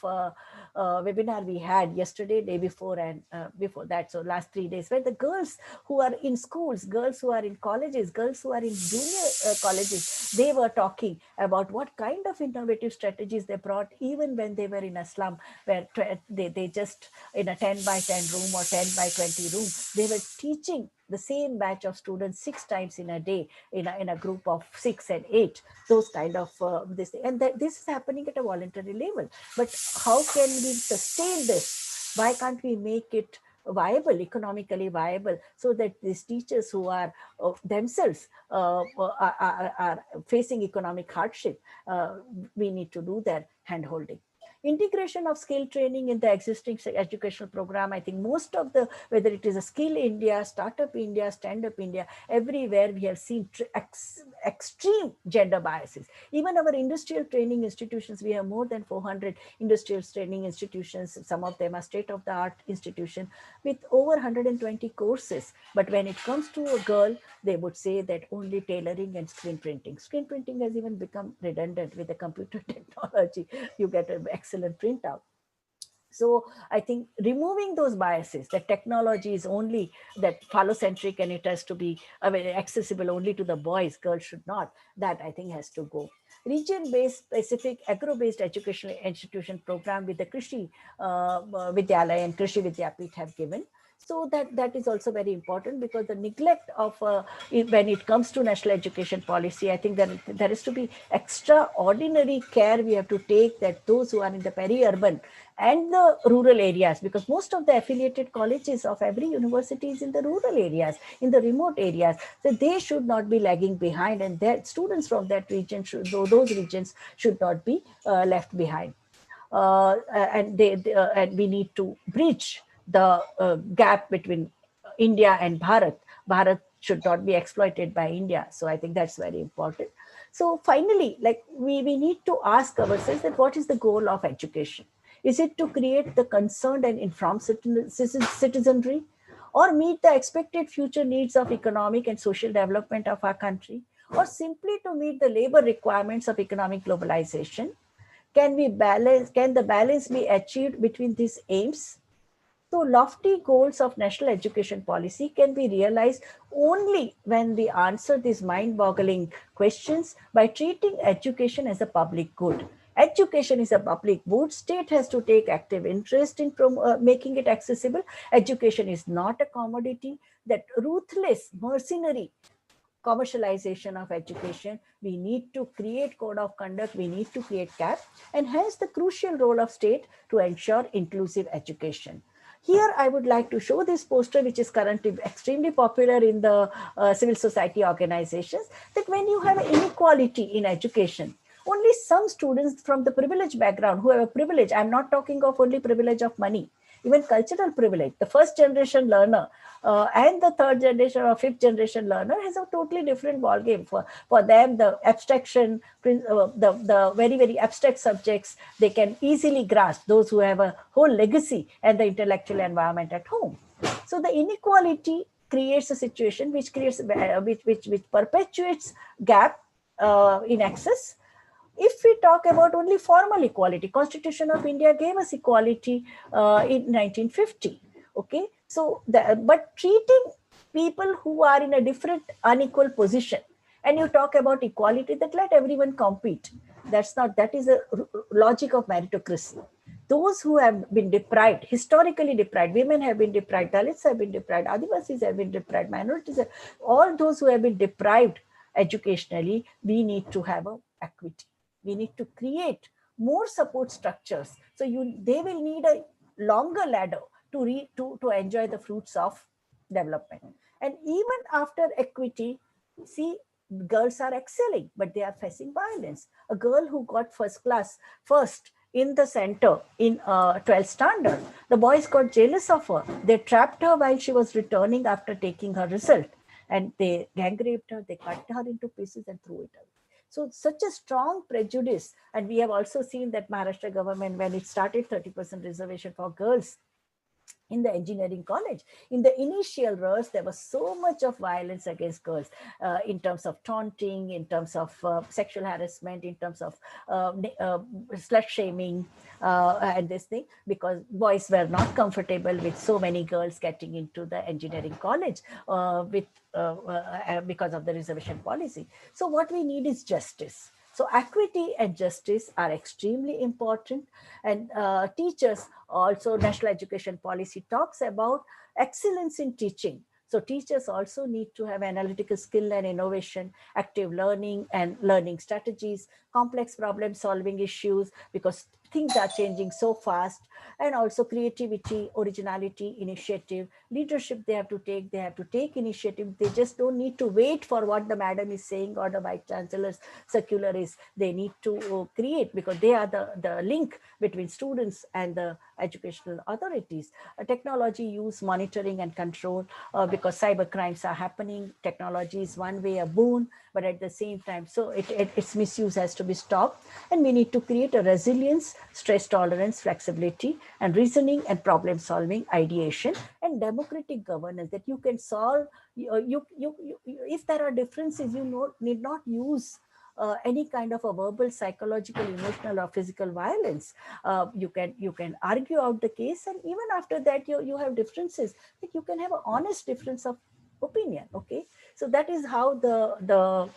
webinar we had yesterday, day before, and before that. So last 3 days, where the girls who are in schools, girls who are in colleges, girls who are in junior colleges, they were talking about what kind of innovative strategies they brought, even when they were in a slum, where they just in a 10 by 10 room or 10 by 20 room, they were teaching the same batch of students 6 times in a day in a group of 6 and 8, those kind of this, and this is happening at a voluntary level. But how can we sustain this? Why can't we make it viable, economically viable, so that these teachers who are themselves are facing economic hardship, we need to do their hand holding. Integration of skill training in the existing educational program. I think most of the, whether it is a Skill India, Startup India, Stand Up India, everywhere we have seen extreme gender biases. Even our industrial training institutions, we have more than 400 industrial training institutions. Some of them are state-of-the-art institutions with over 120 courses. But when it comes to a girl, they would say that only tailoring and screen printing. Screen printing has even become redundant with the computer technology. You get an excellent printout. So I think removing those biases, that technology is only that phallocentric and it has to be accessible only to the boys, girls should not, that I think has to go. Region-based, specific, agro-based educational institution program with the Krishi Vidyalaya and Krishi Vidyapit have given. So that is also very important, because the neglect of when it comes to national education policy, I think that there is to be extraordinary care we have to take, that those who are in the peri-urban and the rural areas, because most of the affiliated colleges of every university is in the rural areas, in the remote areas, so they should not be lagging behind, and their students from that region, those regions should not be left behind. And we need to bridge the gap between India and Bharat. Bharat should not be exploited by India. So I think that's very important. So finally, like we need to ask ourselves that what is the goal of education? Is it to create the concerned and informed citizenry, or meet the expected future needs of economic and social development of our country, or simply to meet the labor requirements of economic globalization? Can the balance be achieved between these aims? So lofty goals of national education policy can be realized only when we answer these mind-boggling questions by treating education as a public good. Education is a public good. State has to take active interest in making it accessible. Education is not a commodity. That ruthless, mercenary commercialization of education, we need to create code of conduct, we need to create cap, and hence the crucial role of state to ensure inclusive education. Here I would like to show this poster, which is currently extremely popular in the civil society organizations, that when you have inequality in education, only some students from the privileged background who have a privilege, I'm not talking of only privilege of money, even cultural privilege, the first generation learner and the third generation or fifth generation learner has a totally different ballgame. For them, the abstraction, the very, very abstract subjects, they can easily grasp, those who have a whole legacy and the intellectual environment at home. So the inequality creates a situation which creates which perpetuates gap in access. If we talk about only formal equality, Constitution of India gave us equality in 1950. Okay, so but treating people who are in a different unequal position, and you talk about equality, that let everyone compete. That's not, that is a logic of meritocracy. Those who have been deprived, historically deprived, women have been deprived, Dalits have been deprived, Adivasis have been deprived, minorities, all those who have been deprived educationally, we need to have a equity. We need to create more support structures. So they will need a longer ladder to enjoy the fruits of development. And even after equity, see, girls are excelling, but they are facing violence. A girl who got first in the center in 12th standard, the boys got jealous of her. They trapped her while she was returning after taking her result. And they gang raped her, they cut her into pieces and threw it away. So such a strong prejudice. And we have also seen that Maharashtra government, when it started 30% reservation for girls in the engineering college, in the initial years, there was so much of violence against girls in terms of taunting, in terms of sexual harassment, in terms of slut shaming and this thing, because boys were not comfortable with so many girls getting into the engineering college because of the reservation policy. So what we need is justice. So equity and justice are extremely important. And teachers also, national education policy talks about excellence in teaching. So teachers also need to have analytical skill and innovation, active learning and learning strategies, complex problem solving issues, because things are changing so fast, and also creativity, originality, initiative, leadership they have to take initiative. They just don't need to wait for what the madam is saying or the vice chancellor's circular is. They need to create, because they are the link between students and the educational authorities. Technology use, monitoring and control, because cyber crimes are happening. Technology is one way a boon, but at the same time, so its misuse has to be stopped. And we need to create a resilience, stress tolerance, flexibility, and reasoning and problem solving, ideation, and democratic governance, that you can solve. If there are differences, you need not use any kind of a verbal, psychological, emotional, or physical violence. You can argue out the case, and even after that, you have differences. That you can have an honest difference of opinion. Okay, so that is how the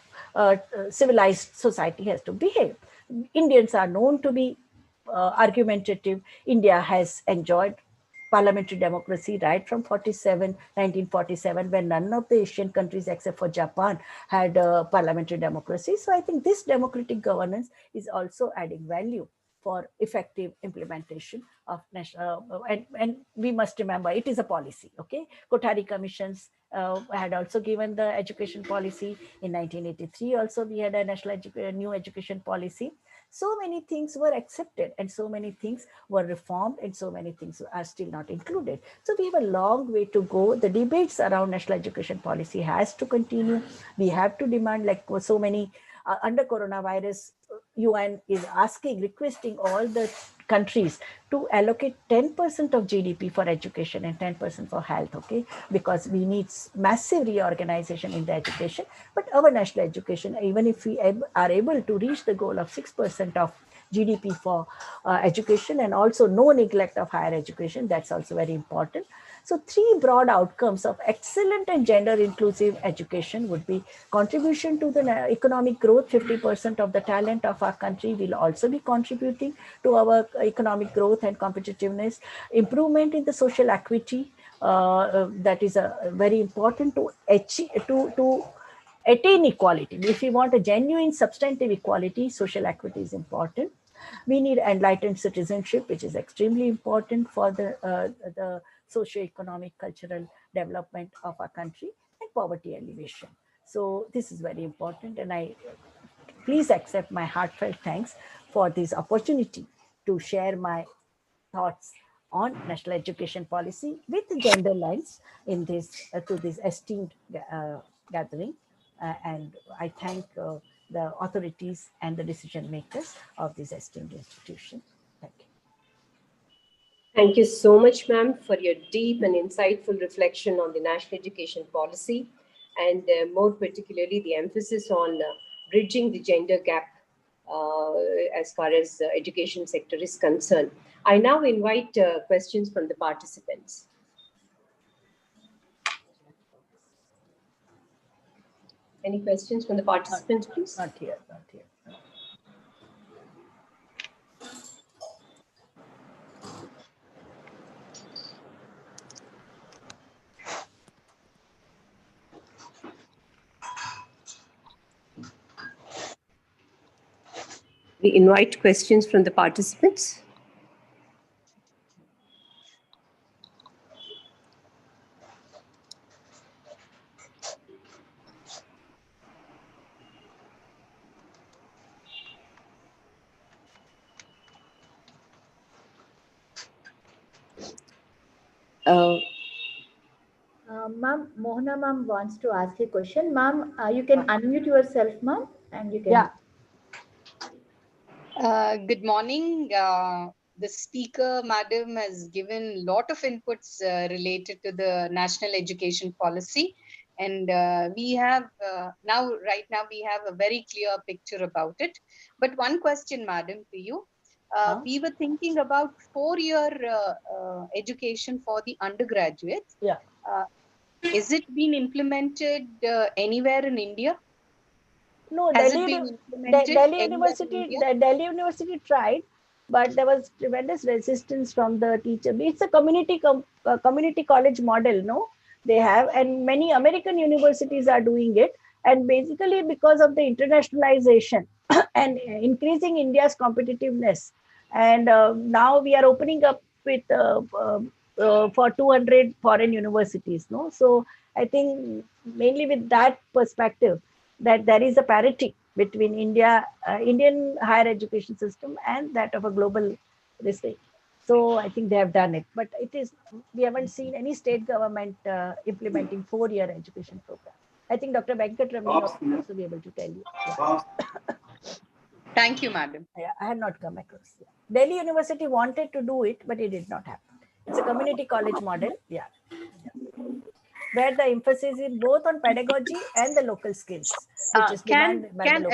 civilized society has to behave. Indians are known to be argumentative. India has enjoyed parliamentary democracy right from 1947, when none of the Asian countries except for Japan had parliamentary democracy. So I think this democratic governance is also adding value for effective implementation of national, and we must remember it is a policy. Okay, Kothari commissions had also given the education policy. In 1983 also we had a new education policy. So many things were accepted, and so many things were reformed, and so many things are still not included. So we have a long way to go. The debates around national education policy has to continue. We have to demand, like so many under coronavirus, UN is requesting all the countries to allocate 10% of GDP for education and 10% for health, okay? Because we need massive reorganization in the education. But our national education, even if we are able to reach the goal of 6% of GDP for education, and also no neglect of higher education, that's also very important. So three broad outcomes of excellent and gender inclusive education would be contribution to the economic growth. 50% of the talent of our country will also be contributing to our economic growth and competitiveness. Improvement in the social equity, that is very important to achieve, to attain equality. If we want a genuine substantive equality, social equity is important. We need enlightened citizenship, which is extremely important for the socio-economic, cultural development of our country, and poverty alleviation. So this is very important, and I please accept my heartfelt thanks for this opportunity to share my thoughts on national education policy with gender lens in this to this esteemed gathering. And I thank the authorities and the decision makers of this esteemed institution. Thank you. Thank you so much, ma'am, for your deep and insightful reflection on the national education policy, and more particularly the emphasis on bridging the gender gap as far as the education sector is concerned. I now invite questions from the participants. Any questions from the participants, please? Not here, not here. We invite questions from the participants. Ma'am, Mohana ma'am wants to ask a question. Ma'am, you can unmute yourself, ma'am, and you can. Yeah. Good morning. The speaker, madam, has given lot of inputs related to the national education policy. And we have right now, we have a very clear picture about it. But one question, madam, to you. We were thinking about 4-year education for the undergraduates. Yeah. Is it been implemented anywhere in India? No, Has Delhi, it been implemented Delhi anywhere in University, India? Delhi University tried, but there was tremendous resistance from the teacher. It's a community college model, no? They have, and many American universities are doing it. And basically because of the internationalization and increasing India's competitiveness. And now we are opening up with for 200 foreign universities, no? So I think mainly with that perspective, that there is a parity between Indian higher education system and that of a global this thing. So I think they have done it, but we haven't seen any state government implementing 4-year education program. I think Dr. Venkat Ramani will also be able to tell you. Yeah. Thank you, madam. Yeah, I had not come across. Yeah. Delhi University wanted to do it, but it did not happen. It's a community college model. Yeah. Where the emphasis is both on pedagogy and the local skills, which is demanded by the local.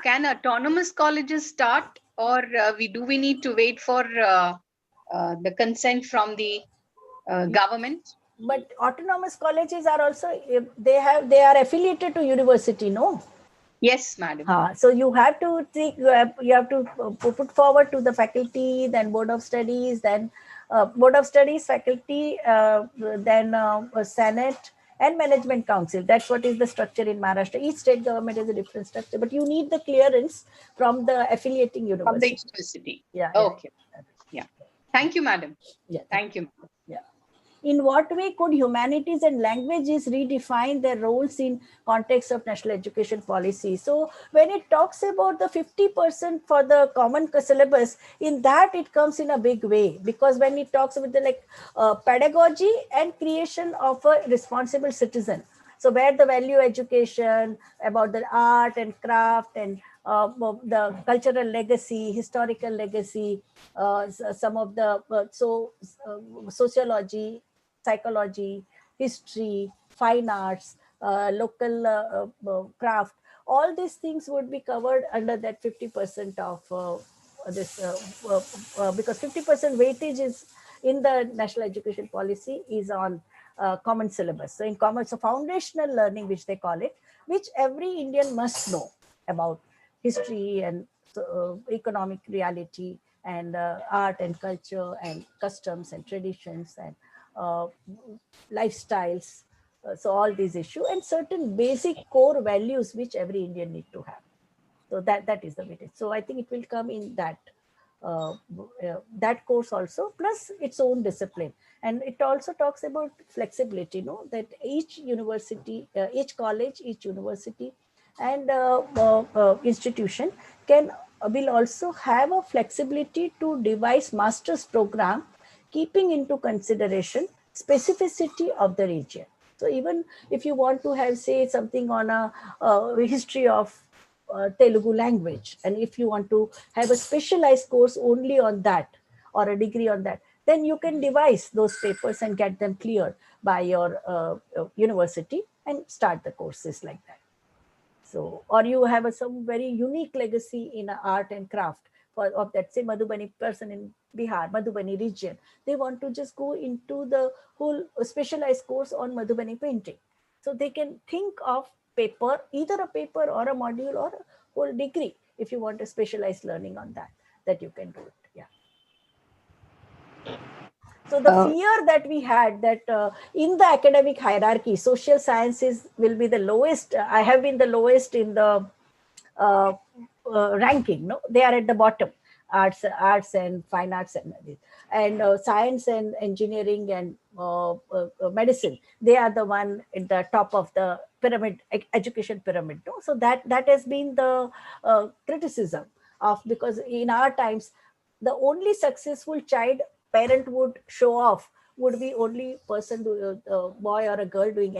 Can autonomous colleges start, or we need to wait for the consent from the government? But autonomous colleges are also, they are affiliated to university, no? Yes, madam. So you have to think, you have to put forward to the faculty, then board of studies, then board of studies, faculty, then senate and management council. That's what is the structure in Maharashtra. Each state government has a different structure, but you need the clearance from the affiliating university. From the university. Yeah. Okay. Yeah. Thank you, madam. Yeah. Thank you. Yeah. In what way could humanities and languages redefine their roles in context of national education policy? So when it talks about the 50% for the common syllabus, in that it comes in a big way, because when it talks about the pedagogy and creation of a responsible citizen. So where the value education about the art and craft and the cultural legacy, historical legacy, some of the sociology, psychology, history, fine arts, local craft, all these things would be covered under that 50% of this, because 50% weightage is in the national education policy is on common syllabus. So in common, so foundational learning, which they call it, which every Indian must know about history and economic reality and art and culture and customs and traditions and lifestyles. So all these issues and certain basic core values which every Indian need to have. So that is the weightage. So I think it will come in that that course also, plus its own discipline. And it also talks about flexibility, that each university, each college, each university and institution will also have a flexibility to devise master's program, keeping into consideration specificity of the region. So even if you want to have, say, something on a history of Telugu language, and if you want to have a specialized course only on that, or a degree on that, then you can devise those papers and get them cleared by your university and start the courses like that. So, or you have some very unique legacy in art and craft of that, say, Madhubani person in Bihar, Madhubani region. They want to just go into the whole specialized course on Madhubani painting. So they can think of paper, either a paper or a module or a whole degree, if you want a specialized learning on that you can do it. Yeah. So the fear that we had that in the academic hierarchy, social sciences will be the lowest. I have been the lowest in the ranking. No, they are at the bottom. Arts and fine arts and science and engineering and medicine. They are the one at the top of the pyramid, education pyramid. No? So that has been the criticism of, because in our times, the only successful child parent would show off would be only person, boy or a girl doing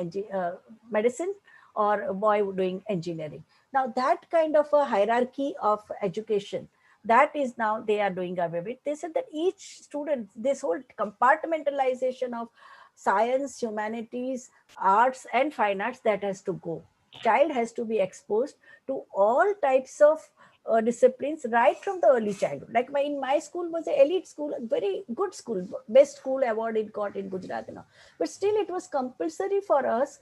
medicine, or a boy doing engineering. Now that kind of a hierarchy of education, that is now they are doing away with. They said that each student, this whole compartmentalization of science, humanities, arts and fine arts, that has to go. Child has to be exposed to all types of disciplines right from the early childhood. Like in my school was an elite school, very good school, best school award it got in Gujarat. But still it was compulsory for us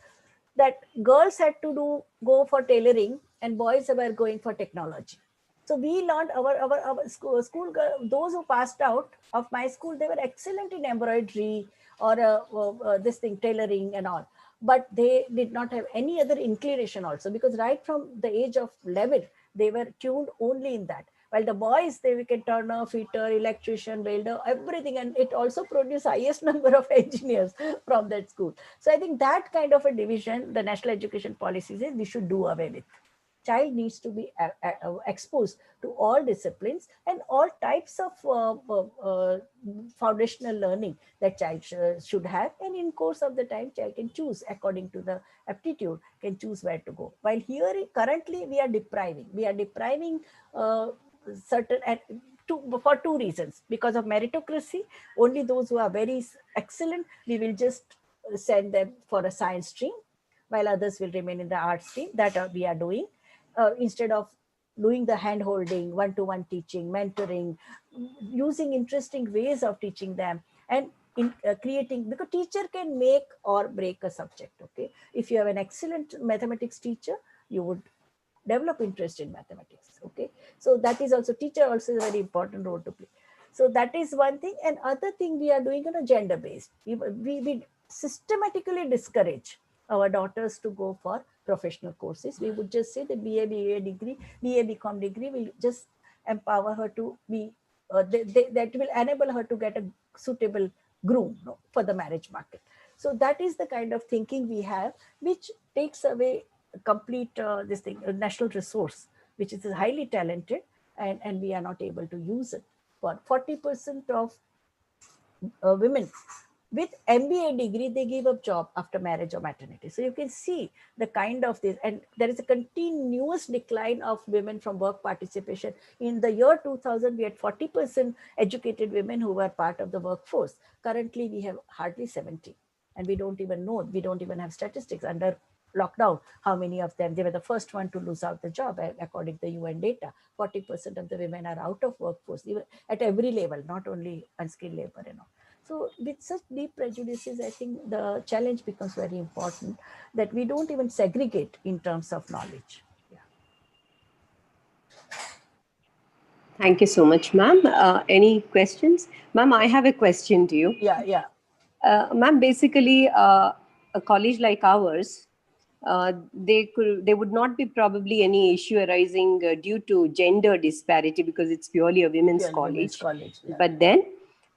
that girls had to go for tailoring and boys were going for technology. So we learned our school those who passed out of my school, they were excellent in embroidery or this thing, tailoring and all. But they did not have any other inclination also, because right from the age of 11, they were tuned only in that. While the boys, they became turner, fitter, electrician, welder, everything. And it also produced highest number of engineers from that school. So I think that kind of a division, the national education policy says we should do away with. Child needs to be exposed to all disciplines and all types of foundational learning that child should have. And in course of the time, child can choose according to the aptitude, can choose where to go. While here currently we are depriving certain for two reasons. Because of meritocracy, only those who are very excellent, we will just send them for a science stream, while others will remain in the arts stream. That we are doing. Instead of doing the hand holding, one-to-one teaching, mentoring, using interesting ways of teaching them, and in creating, because teacher can make or break a subject. Okay, if you have an excellent mathematics teacher, you would develop interest in mathematics. Okay, so that is also, teacher also is a very important role to play. So that is one thing. And other thing we are doing on a gender based, we systematically discourage our daughters to go for professional courses. We would just say the BA degree, BA BCom degree will just empower her to be, that will enable her to get a suitable groom for the marriage market. So that is the kind of thinking we have, which takes away complete this thing, a national resource, which is highly talented, and we are not able to use it. For 40% of women with MBA degree, they give up job after marriage or maternity. So you can see the kind of this, and there is a continuous decline of women from work participation. In the year 2000, we had 40% educated women who were part of the workforce. Currently, we have hardly 70, and we don't even know, we don't even have statistics under lockdown, how many of them, they were the first one to lose out the job according to the UN data. 40% of the women are out of workforce, even at every level, not only unskilled labor, So with such deep prejudices, I think the challenge becomes very important, that we don't even segregate in terms of knowledge. Thank you so much, ma'am. Any questions? Ma'am, I have a question to you. Yeah. Ma'am, basically, a college like ours, there would not be probably any issue arising due to gender disparity, because it's purely a women's college. Yeah. But then,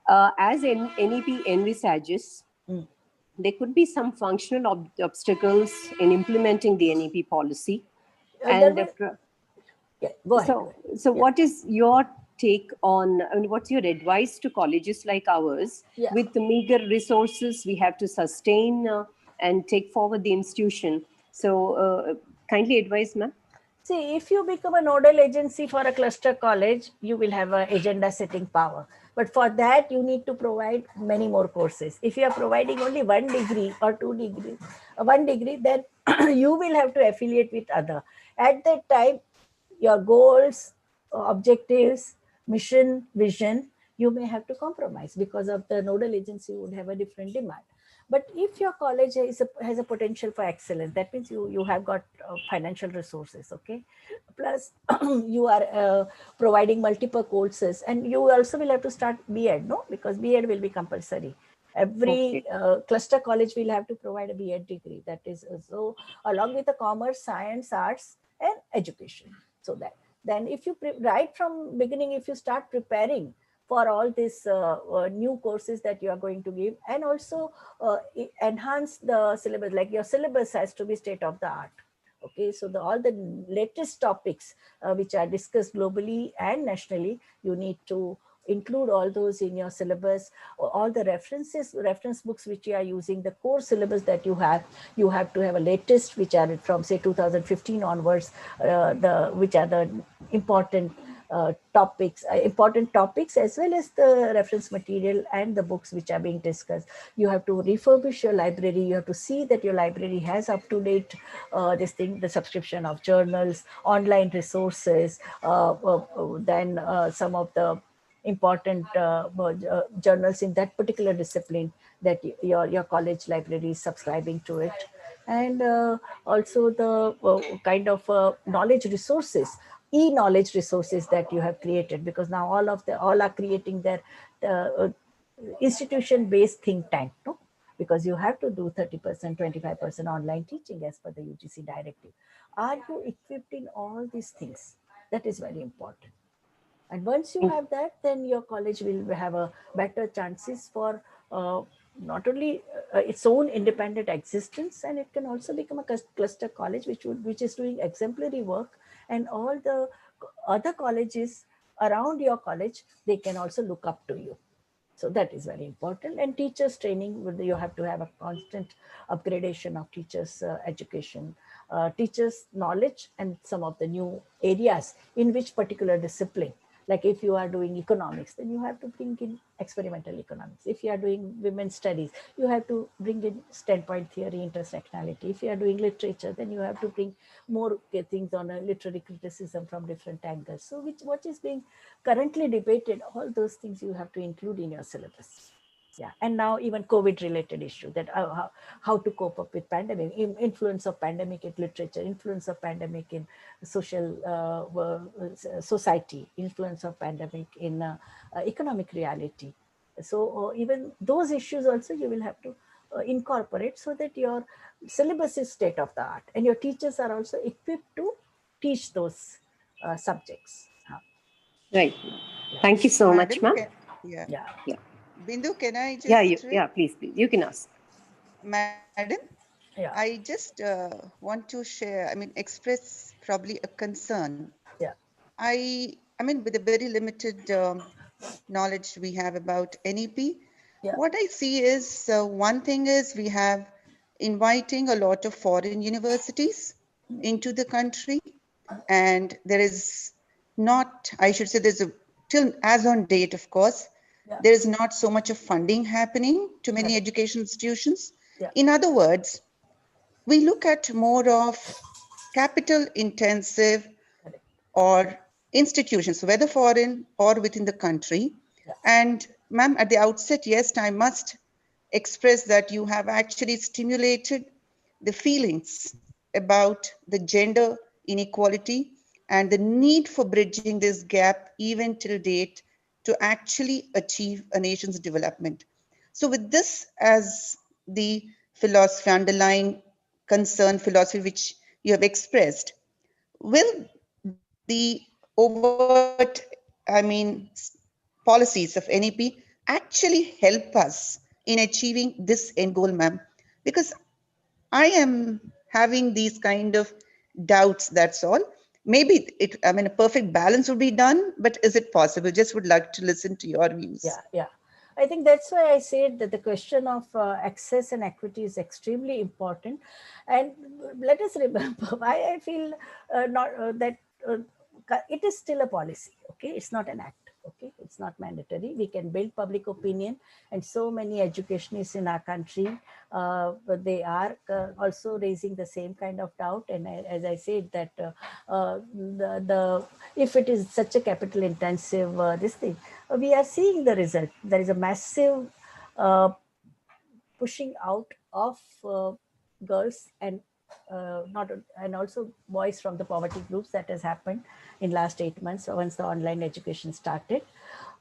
as NEP envisages, there could be some functional obstacles in implementing the NEP policy. Go ahead. So what is your take on, what's your advice to colleges like ours? With the meager resources, we have to sustain and take forward the institution. So kindly advise, ma'am. See, if you become a nodal agency for a cluster college, you will have an agenda setting power. But for that, you need to provide many more courses. If you are providing only 1 degree or 2 degrees, 1 degree, then you will have to affiliate with other. At that time, your goals, objectives, mission, vision, you may have to compromise because of the nodal agency would have a different demand. But if your college has a potential for excellence, that means you have got financial resources, okay? Plus you are providing multiple courses, and you also will have to start B.Ed, no? Because B.Ed will be compulsory. Every cluster college will have to provide a B.Ed degree. That is so along with the commerce, science, arts, and education. So that then if you right from beginning, if you start preparing for all these new courses that you are going to give, and also enhance the syllabus, like your syllabus has to be state of the art. Okay, so all the latest topics which are discussed globally and nationally, you need to include all those in your syllabus. All the reference books which you are using, the core syllabus that you have to have a latest, which are from say 2015 onwards, which are the important topics as well as the reference material and the books which are being discussed. You have to refurbish your library. You have to see that your library has up to date the subscription of journals, online resources, then some of the important journals in that particular discipline that your college library is subscribing to it. And also the kind of knowledge resources, e-knowledge resources that you have created, because now all are creating their institution-based think tank, no? Because you have to do 30%, 25% online teaching as per the UGC directive. Are you equipped in all these things? That is very important. And once you have that, then your college will have a better chances for not only its own independent existence, and it can also become a cluster college which is doing exemplary work, and all the other colleges around your college, they can also look up to you. So that is very important. And teachers training, you have to have a constant upgradation of teachers education, teachers knowledge, and some of the new areas in which particular discipline. Like if you are doing economics, then you have to bring in experimental economics. If you are doing women's studies, you have to bring in standpoint theory, intersectionality. If you are doing literature, then you have to bring more things on a literary criticism from different angles. So what is being currently debated, all those things you have to include in your syllabus. Yeah, and now even COVID-related issue, that how to cope up with pandemic, influence of pandemic in literature, influence of pandemic in social society, influence of pandemic in economic reality. So even those issues also you will have to incorporate, so that your syllabus is state of the art, and your teachers are also equipped to teach those subjects. Right. Thank you so much, ma'am. Yeah. Bindu, can I just? Please, you can ask. Madam, yeah. I just want to share, express probably a concern. Yeah. I mean, with the very limited knowledge we have about NEP, what I see is one thing is we have inviting a lot of foreign universities into the country, and there is not, I should say, there's a, till as on date, of course, there is not so much of funding happening to many education institutions. In other words, we look at more of capital intensive or institutions, whether foreign or within the country. And ma'am, at the outset, yes, I must express that you have actually stimulated the feelings about the gender inequality and the need for bridging this gap even till date to actually achieve a nation's development. So with this as the philosophy, underlying concern philosophy which you have expressed, will the overt, policies of NEP actually help us in achieving this end goal, ma'am? Because I am having these kind of doubts, that's all. Maybe a perfect balance would be done, but is it possible? Just would like to listen to your views. Yeah. I think that's why I said that the question of access and equity is extremely important. And let us remember why I feel not that it is still a policy. Okay, it's not an act. Okay, it's not mandatory. We can build public opinion, and so many educationists in our country, but they are also raising the same kind of doubt. And as I said, that the if it is such a capital intensive this thing, we are seeing the result. There is a massive pushing out of girls and not and also boys from the poverty groups that has happened in last 8 months once the online education started.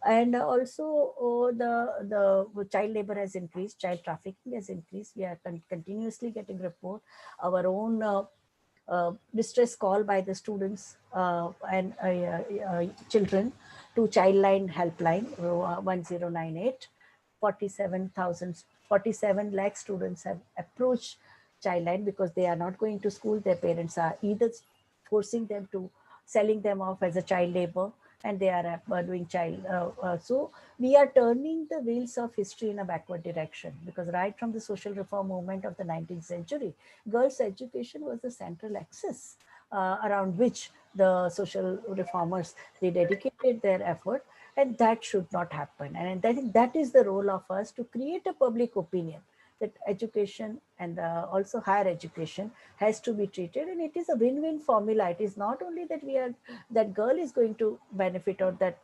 And also the child labor has increased, child trafficking has increased. We are continuously getting report, our own distress call by the students and children to Childline Helpline 1098. 47 lakh students have approached Childline because they are not going to school. Their parents are either forcing them to selling them off as a child labor, and they are doing child. So we are turning the wheels of history in a backward direction, because right from the social reform movement of the 19th century, girls' education was the central axis around which the social reformers, they dedicated their effort, and that should not happen. And I think that is the role of us, to create a public opinion that education and also higher education has to be treated, and it is a win-win formula. It is not only that that girl is going to benefit, or that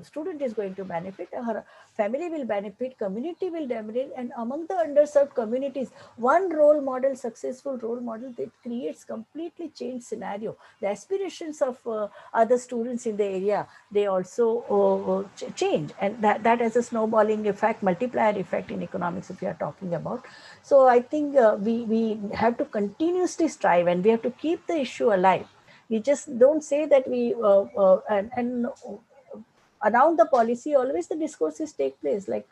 student is going to benefit, her family will benefit, community will benefit, and among the underserved communities, one role model, successful role model, that creates completely changed scenario. The aspirations of other students in the area, they also change, and that has a snowballing effect, multiplier effect in economics, if you are talking about. So I think we have to continuously strive, and we have to keep the issue alive. We just don't say that we and around the policy, always the discourses take place. Like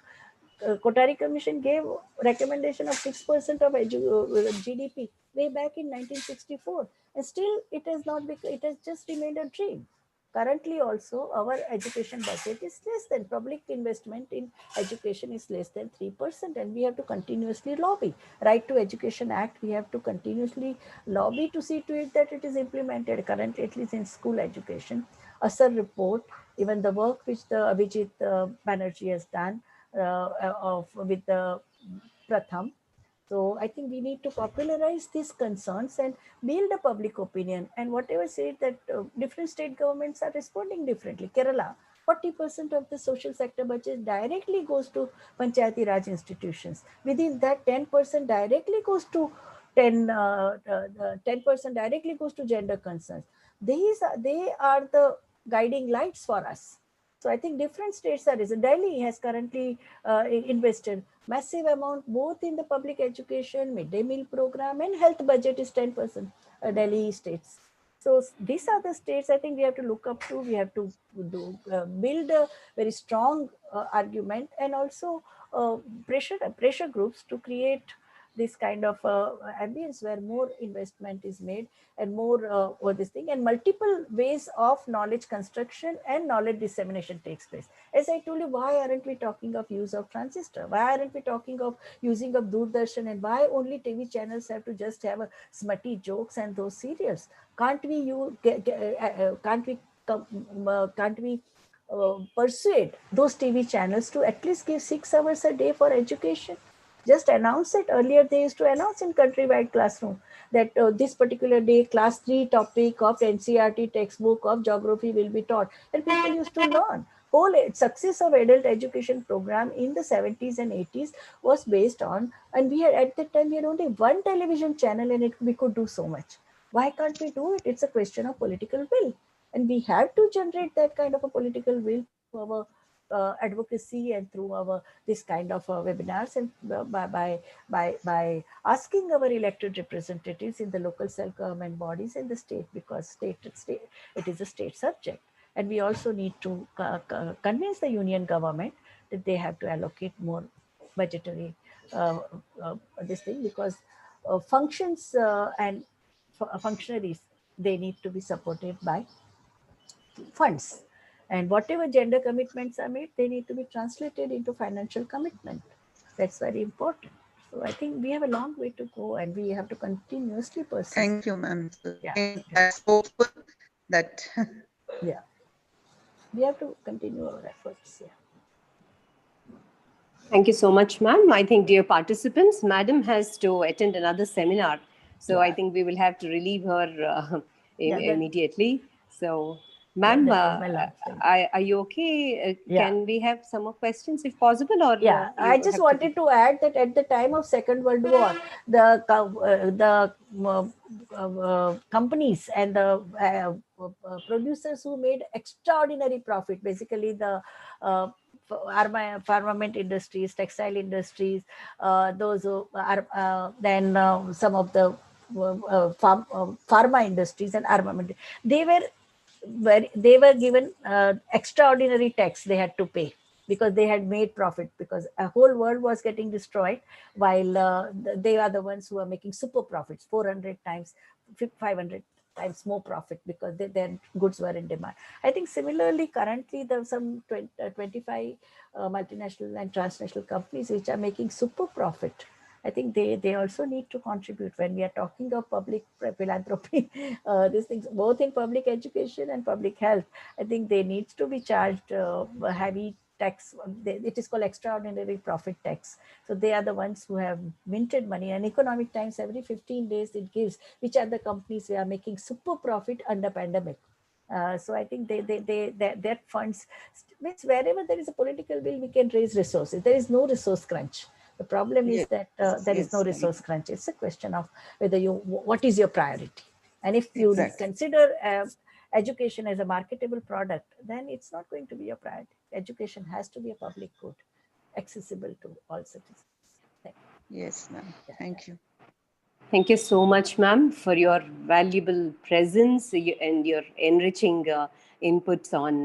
Kotari Commission gave recommendation of 6% of GDP way back in 1964, and still it has not become, it has just remained a dream. Currently also, our education budget is less than, public investment in education is less than 3%, and we have to continuously lobby. Right to Education Act, we have to continuously lobby to see to it that it is implemented currently, at least in school education. ASAR report, even the work which the Abhijit Banerjee has done with the Pratham. So I think we need to popularize these concerns and build a public opinion. And whatever said that different state governments are responding differently. Kerala, 40% of the social sector budget directly goes to Panchayati Raj institutions. Within that, 10% directly goes to 10% directly goes to gender concerns. They are the guiding lights for us. So I think different states are. Delhi has currently invested massive amount both in the public education, midday meal program, and health budget is 10%. Delhi states. So these are the states I think we have to look up to. We have to build a very strong argument, and also pressure groups to create this kind of ambience where more investment is made, and more this thing, and multiple ways of knowledge construction and knowledge dissemination takes place. As I told you, why aren't we talking of use of transistor? Why aren't we talking of using of Doordarshan? And why only TV channels have to just have a smutty jokes and those serials? Can't we can't we persuade those TV channels to at least give 6 hours a day for education? Just announce it. Earlier they used to announce in countrywide classroom that this particular day class 3 topic of NCERT textbook of geography will be taught, and people used to learn. Whole success of adult education program in the 70s and 80s was based on, and we had at that time we had only one television channel, and we could do so much. Why can't we do it? It's a question of political will, and we have to generate that kind of a political will through our advocacy and through our this kind of webinars, and by asking our elected representatives in the local self-government bodies and the state, because state it is a state subject. And we also need to convince the union government that they have to allocate more budgetary this thing, because functions and functionaries, they need to be supported by funds. And whatever gender commitments are made, they need to be translated into financial commitment. That's very important. So I think we have a long way to go, and we have to continuously pursue. Thank you, ma'am. So Yeah. that's hopeful that Yeah, we have to continue our efforts. Yeah. Thank you so much, ma'am. I think, dear participants, madam has to attend another seminar. So I think we will have to relieve her immediately. So, ma'am, that was my last thing. are you okay? Yeah. Can we have some more questions if possible? Or Yeah, I just wanted to add that at the time of Second World War, the companies and the producers who made extraordinary profit, basically the armament industries, textile industries, those who are then some of the pharma industries and armament, they were given extraordinary tax they had to pay, because they had made profit, because a whole world was getting destroyed, while they are the ones who are making super profits, 400 times, 500 times more profit, because their goods were in demand. I think similarly, currently there are some 25 multinational and transnational companies which are making super profit. I think they also need to contribute when we are talking of public philanthropy. These things, both in public education and public health, I think they need to be charged heavy tax. It is called extraordinary profit tax. So they are the ones who have minted money. And Economic Times every 15 days it gives which are the companies who are making super profit under pandemic. So I think their funds means wherever there is a political will, we can raise resources. There is no resource crunch. The problem is that there is no resource crunch. It's a question of whether what is your priority. And if you consider education as a marketable product, then it's not going to be a priority. Education has to be a public good, accessible to all citizens. Yes, ma'am. Thank you. Thank you so much, ma'am, for your valuable presence and your enriching inputs on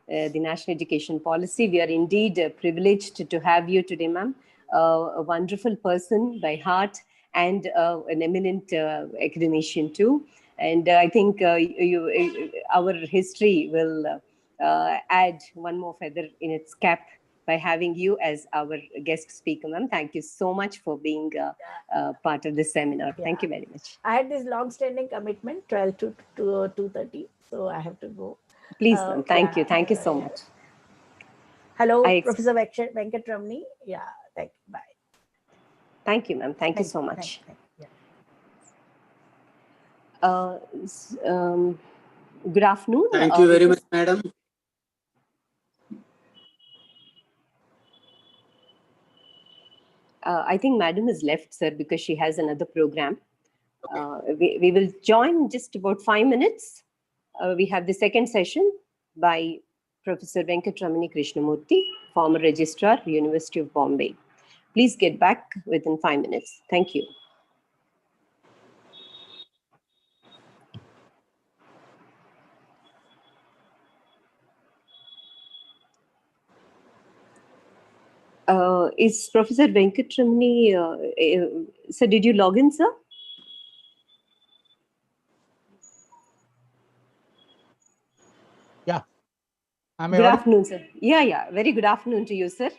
the national education policy. We are indeed privileged to have you today, ma'am. A wonderful person by heart and an eminent academician too. And I think our history will add one more feather in its cap by having you as our guest speaker, ma'am. Thank you so much for being part of this seminar. Yeah. Thank you very much. I had this long-standing commitment, 12 to 2:30, so I have to go. Please, ma'am. Thank you. Thank you so much. Hello, Professor Venkatramani. Yeah, thank you. Bye. Thank you, ma'am. Thank you so much. Good afternoon. Thank you very much, madam. I think madam has left, sir, because she has another program. Okay. We will join just about 5 minutes. We have the second session by Professor Venkatramani Krishnamurthy, former Registrar, University of Bombay. Please get back within 5 minutes. Thank you. Is Professor Venkatramani, sir, did you log in, sir? Yeah. Good afternoon, sir. Yeah. Very good afternoon to you, sir.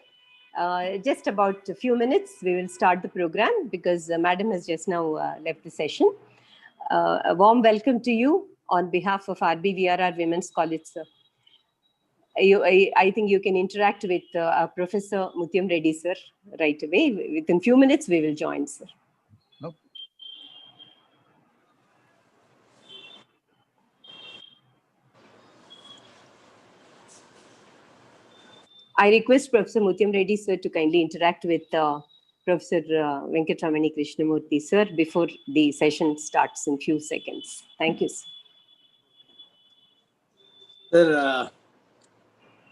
Just about a few minutes, we will start the program because madam has just now left the session. A warm welcome to you on behalf of RBVRR Women's College, sir. I think you can interact with Professor Mutyam Reddy, sir, right away. Within few minutes, we will join, sir. No. I request Professor Mutyam Reddy, sir, to kindly interact with Professor Venkatramani Krishnamurthy, sir, before the session starts in few seconds. Thank you, sir. Sir,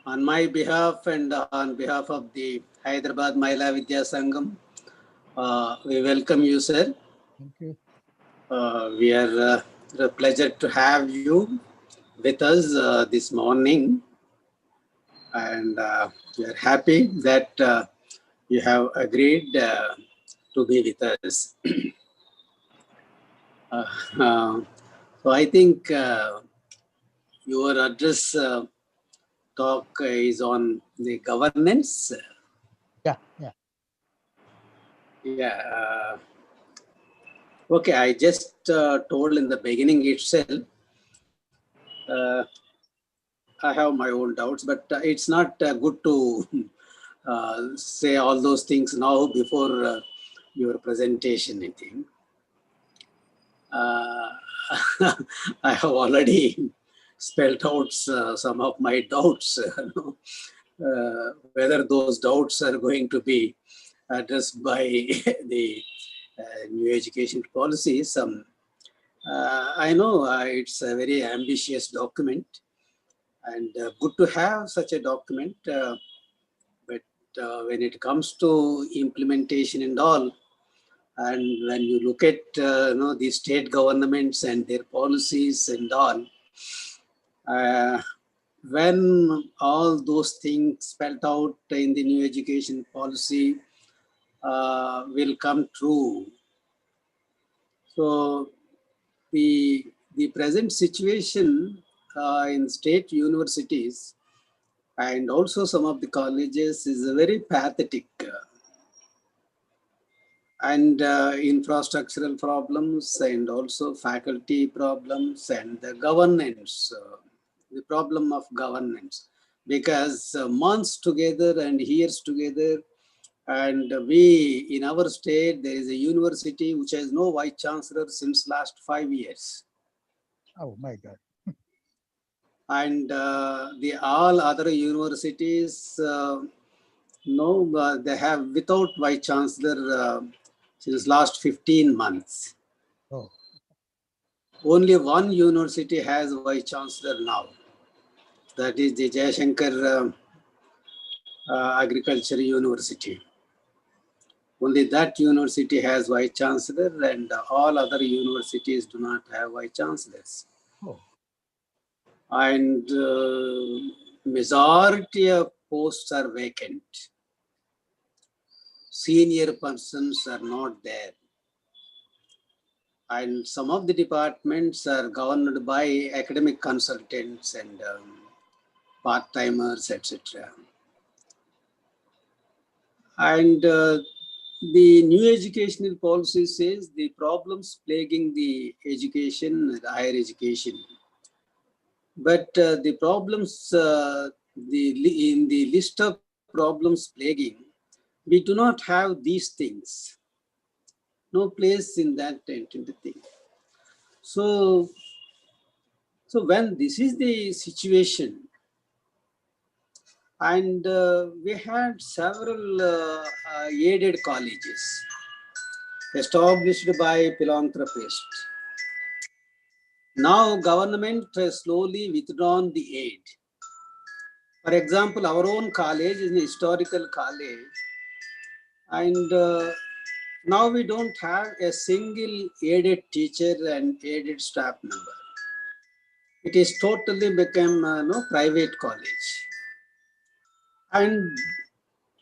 on my behalf and on behalf of the Hyderabad Mahila Vidya Sangam, we welcome you, sir. Thank you. We are a pleasure to have you with us this morning, and we are happy that you have agreed to be with us. So I think your address talk is on the governance. Yeah. Okay, I just told in the beginning itself, I have my own doubts, but it's not good to say all those things now before your presentation, I think. I have already spelled out some of my doubts. Whether those doubts are going to be addressed by the new education policy. I know it's a very ambitious document and good to have such a document, but when it comes to implementation and all, and when you look at the state governments and their policies and all, when all those things spelled out in the new education policy will come true. So the present situation in state universities and also some of the colleges is very pathetic. And infrastructural problems and also faculty problems and the governance, the problem of governance, because months together and years together, and we in our state there is a university which has no vice chancellor since last 5 years. Oh my God. And the all other universities they have without vice chancellor since last 15 months. Oh. Only one university has vice chancellor now. That is the Jayashankar Agriculture University. Only that university has vice chancellor, and all other universities do not have vice chancellors. Oh. And majority of posts are vacant. Senior persons are not there. And some of the departments are governed by academic consultants and part-timers, etc. And the new educational policy says the problems plaguing the education, higher education. But the problems, in the list of problems plaguing, we do not have these things. No place in that entity thing. So when this is the situation, and we had several aided colleges established by philanthropists. Now government has slowly withdrawn the aid. For example, our own college is an historical college, and now we don't have a single aided teacher and aided staff member. It is totally become private college. And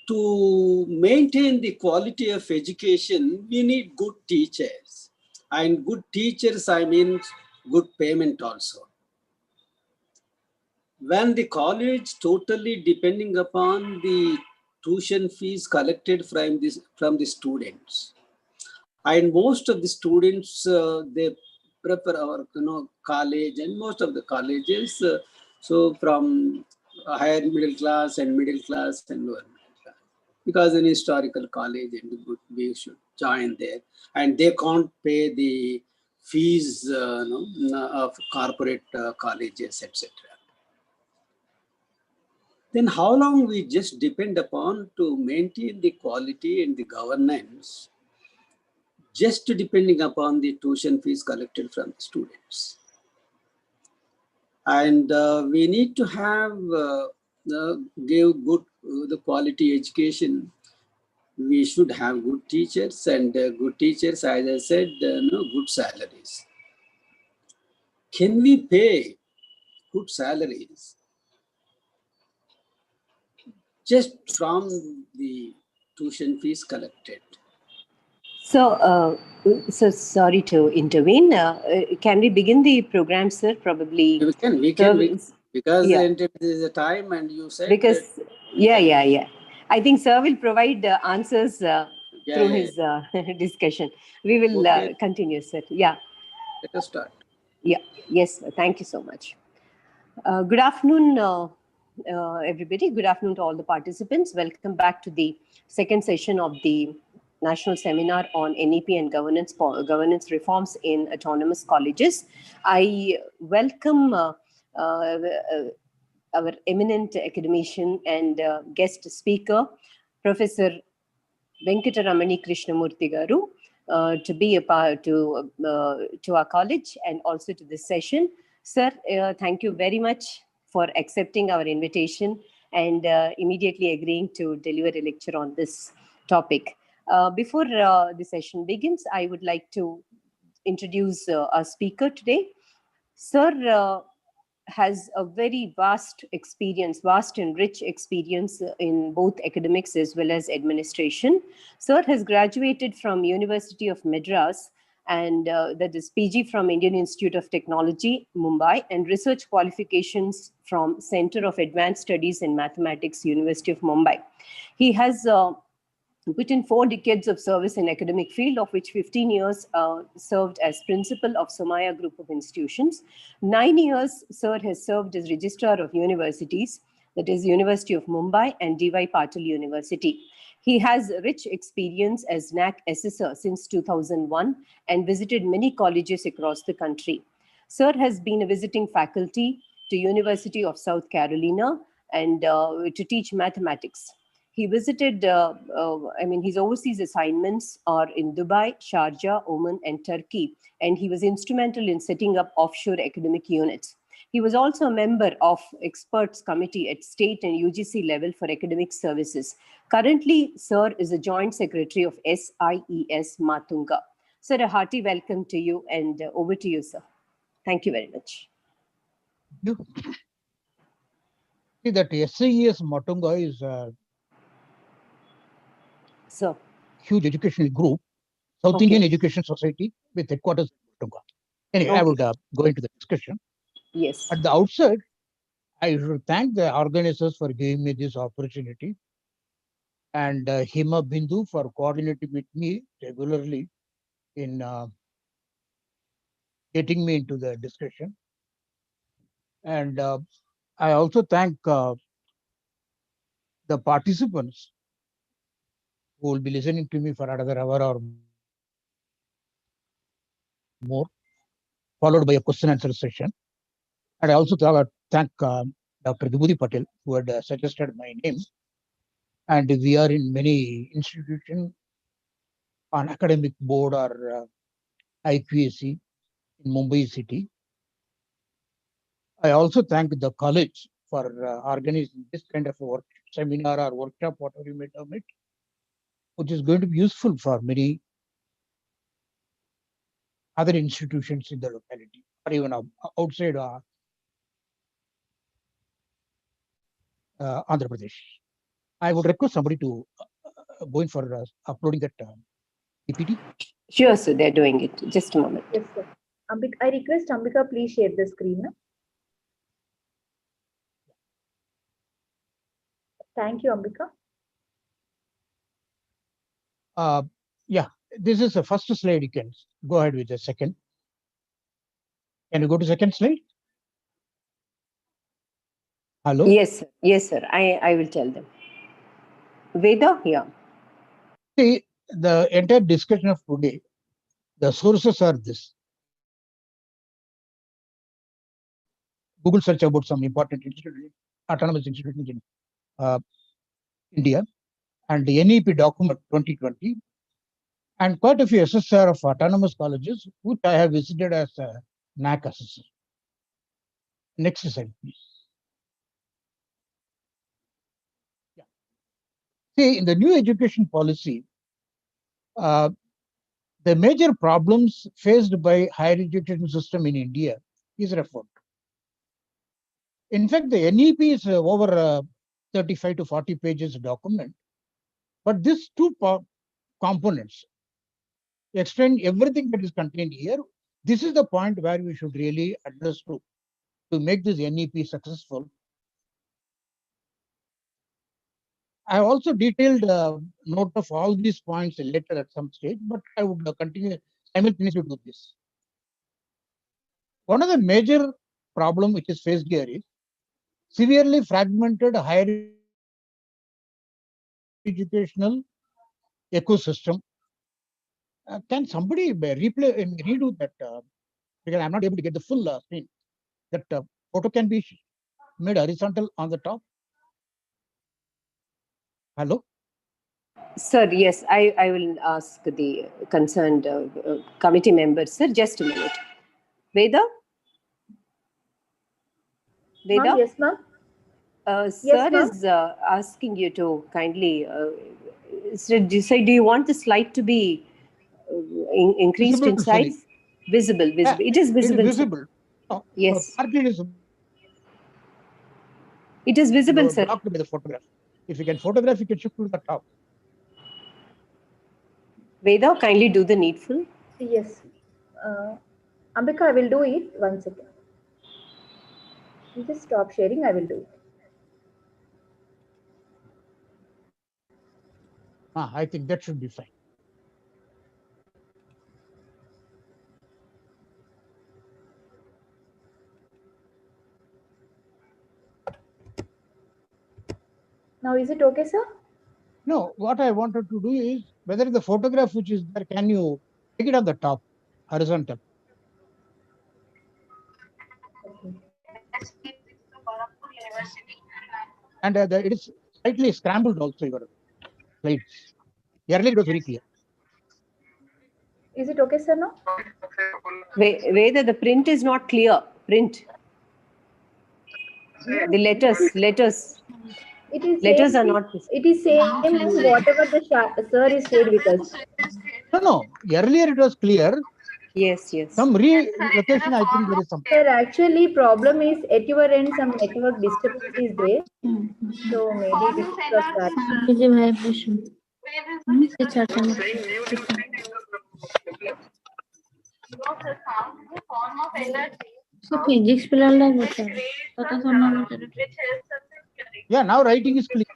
to maintain the quality of education, we need good teachers. And good teachers, I mean good payment also. When the college totally depending upon the tuition fees collected from the students, and most of the students they prefer our college, and most of the colleges so from higher middle class and middle class and lower middle class, because an historical college and we should join there, and they can't pay the fees of corporate colleges, etc. Then how long we just depend upon to maintain the quality and the governance, just depending upon the tuition fees collected from the students. And we need to have give good the quality education. We should have good teachers, and good teachers, as I said, good salaries. Can we pay good salaries just from the tuition fees collected? So, so sorry to intervene. Can we begin the program, sir? Probably. We can. Because Yeah. there is a time and you said Because, yeah. I think sir will provide answers Yeah, through yeah, his discussion. We will Okay. continue, sir. Yeah. Let us start. Yeah. Yes, sir. Thank you so much. Good afternoon, everybody. Good afternoon to all the participants. Welcome back to the second session of the National Seminar on NEP and governance reforms in autonomous colleges. I welcome uh, our eminent academician and guest speaker, Professor Venkataramani Krishnamurthy Garu, to be a part to our college and also to this session. Sir, thank you very much for accepting our invitation and immediately agreeing to deliver a lecture on this topic. Before the session begins, I would like to introduce our speaker today. Sir has a very vast experience, vast and rich experience in both academics as well as administration. Sir has graduated from University of Madras and that is PG from Indian Institute of Technology, Mumbai, and research qualifications from Center of Advanced Studies in Mathematics, University of Mumbai. He has put in 4 decades of service in academic field, of which 15 years served as principal of Somaya Group of Institutions. 9 years, sir has served as registrar of universities, that is University of Mumbai and D.Y. Patil University. He has rich experience as NAC assessor since 2001 and visited many colleges across the country. Sir has been a visiting faculty to University of South Carolina and to teach mathematics. He visited, his overseas assignments are in Dubai, Sharjah, Oman, and Turkey, and he was instrumental in setting up offshore academic units. He was also a member of experts committee at state and UGC level for academic services. Currently, Sir is a joint secretary of SIES Matunga. Sir, a hearty welcome to you, and over to you, sir. Thank you very much. You see that SIES Matunga is a huge educational group, South Indian Education Society with headquarters in Matunga. Anyway, I would go into the discussion. Yes. At the outset, I should thank the organizers for giving me this opportunity and Hima Bindu for coordinating with me regularly in getting me into the discussion. And I also thank the participants who will be listening to me for another hour or more, followed by a question answer session. And I also thank Dr. Vibhuti Patel, who had suggested my name. And we are in many institutions on academic board or IQAC in Mumbai city. I also thank the college for organizing this kind of a seminar or workshop, whatever you may term it, which is going to be useful for many other institutions in the locality or even outside Andhra Pradesh. I would request somebody to go in for uploading that PPT. Sure, sir, they're doing it. Just a moment. Yes, sir. Ambika, I request Ambika, please share the screen. Thank you, Ambika. Yeah, this is the first slide. You can go ahead with the second. Can you go to second slide? Hello? Yes, sir. I will tell them. Veda, yeah. See, the entire discussion of today, the sources are this. Google search about some important institution, autonomous institutions in India, and the NEP document 2020, and quite a few SSR of autonomous colleges, which I have visited as a NAC assessor. Next slide, please. Yeah. See, in the new education policy, the major problems faced by higher education system in India is referred. In fact, the NEP is over 35 to 40 pages document, but these two components explain everything that is contained here. This is the point where we should really address to to make this NEP successful. I have also detailed note of all these points later at some stage, but I would continue simultaneously to this. One of the major problem which is faced here is severely fragmented higher educational ecosystem. Can somebody replay and redo that? Because I'm not able to get the full screen. That photo can be made horizontal on the top. Hello? Sir, yes, I will ask the concerned committee members. Sir, just a minute. Veda? Ma'am, Veda? yes, ma'am. Sir ma'am. is asking you to kindly, so do you want the slide to be increased Visible in size? Visible. It is visible. It is Sir. visible. No, Yes. partly it is It is visible, sir. blocked by the photograph. If you can photograph, you can shift to the top. Veda, kindly do the needful. Yes. Ambika, I will do it. 1 second. You just stop sharing. I will do it. I think that should be fine. Now, is it okay, sir? No, what I wanted to do is whether the photograph which is there, can you take it on the top, horizontal? Okay. And it is slightly scrambled also, your slides. Earlier it was very clear. Is it okay, sir, now? Veda, the print is not clear. Print. The letters. It is Letters same are thing. not. It is same thing whatever the sir is shared with us. No. Earlier it was clear. Yes. Some relocation, I think there is some. Sir, actually, problem is at your end some network disturbance is there. So maybe this is the start. So physics పిల్లలే Yeah, now writing is clear.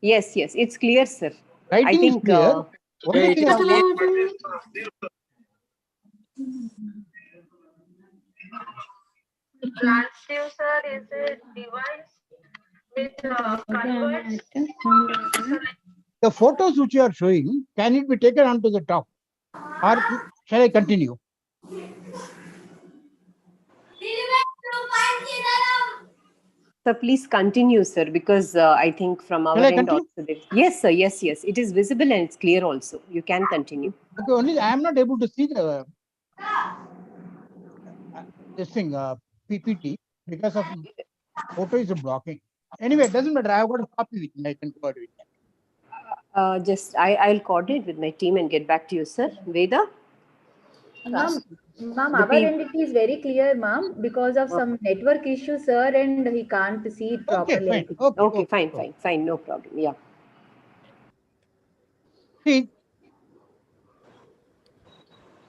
Yes, it's clear, sir. Writing is clear. Only thing I want. Transducer is a device which converts. The photos which you are showing, can it be taken onto the top? Or shall I continue? Sir, please continue, sir, because I think from our Shall I end continue? also. Yes, sir. Yes. It is visible and it's clear also. You can continue. Okay, only I am not able to see the this thing PPT because of photo is blocking. Anyway, it doesn't matter. I have got a copy with me. I can go ahead with that. I'll coordinate with my team and get back to you, sir. Veda? Ma'am, The our end it is very clear, ma'am, because of some network issue, sir, and he can't see it properly. Okay, fine. Okay, fine. No problem. Yeah. See,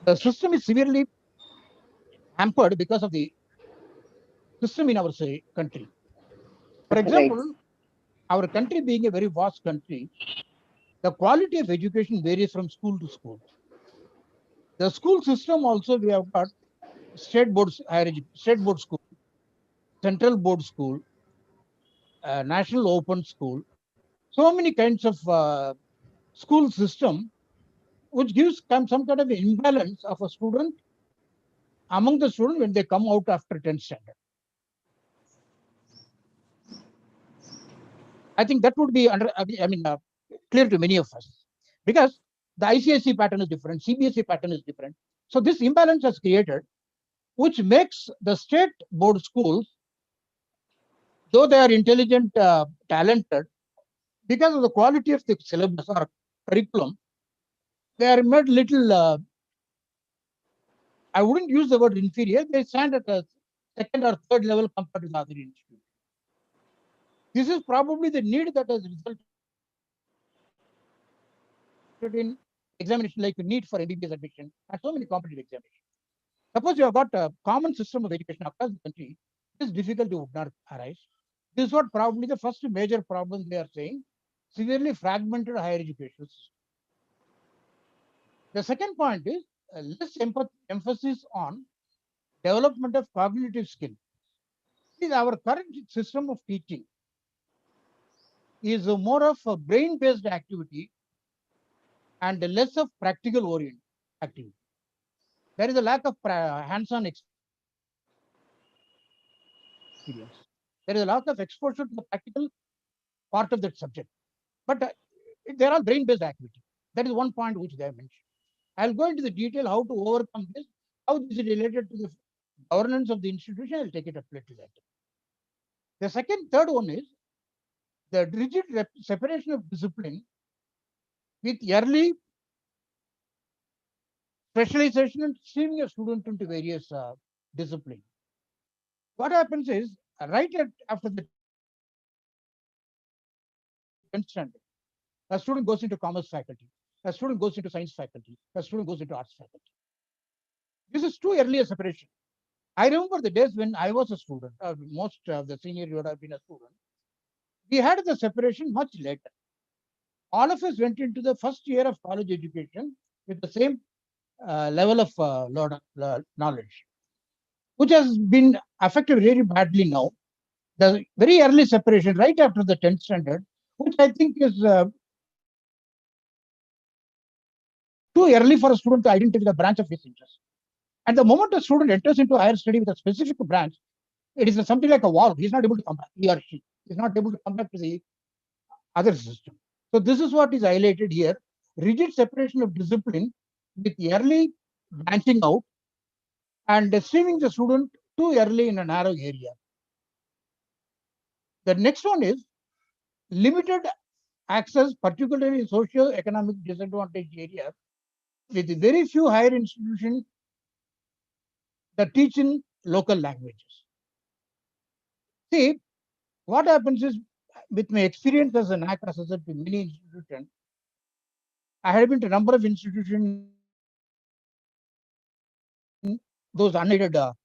the system is severely hampered because of the system in our country. For example, our country being a very vast country, the quality of education varies from school to school. The school system also, we have got state board school, central board school, national open school, so many kinds of school system, which gives some kind of imbalance of a student among the students when they come out after 10th standard. I think that would be clear to many of us, because the ICSE pattern is different, CBSE pattern is different. So this imbalance has created, which makes the state board schools, though they are intelligent, talented, because of the quality of the syllabus or curriculum, they are made little, I wouldn't use the word inferior, they stand at a second or third level compared to the other institutes. This is probably the need that has resulted in examination like NEET for MBBS admission and so many competitive examinations. Suppose you have got a common system of education across the country, this difficulty would not arise. This is what probably the first major problem they are saying, severely fragmented higher education system. The second point is less emphasis on development of cognitive skill. Our current system of teaching is more of a brain-based activity and less of practical oriented activity. There is a lack of hands-on experience. There is a lack of exposure to the practical part of that subject. But they are all brain-based activity. That is one point which they have mentioned. I'll go into the detail how to overcome this, how this is related to the governance of the institution. I'll take it up later. The third one is the rigid separation of discipline with early specialization and streaming a student into various disciplines. What happens is, after the 10th standard, a student goes into commerce faculty, a student goes into science faculty, a student goes into arts faculty. This is too early a separation. I remember the days when I was a student, most of the senior would have been a student. We had the separation much later. All of us went into the first year of college education with the same level of knowledge, which has been affected very badly now. The very early separation right after the 10th standard, which I think is too early for a student to identify the branch of his interest. And the moment a student enters into higher study with a specific branch, it is something like a wall. He's not able to come back, he or she is not able to come back to the other system. So this is what is highlighted here, rigid separation of discipline with early branching out and streaming the student too early in a narrow area. The next one is limited access, particularly in socio-economic disadvantaged areas, with very few higher institutions that teach in local languages. See, what happens is, with my experience as an NAC assessor to many institutions, I had been to a number of institutions, those unaided Andhra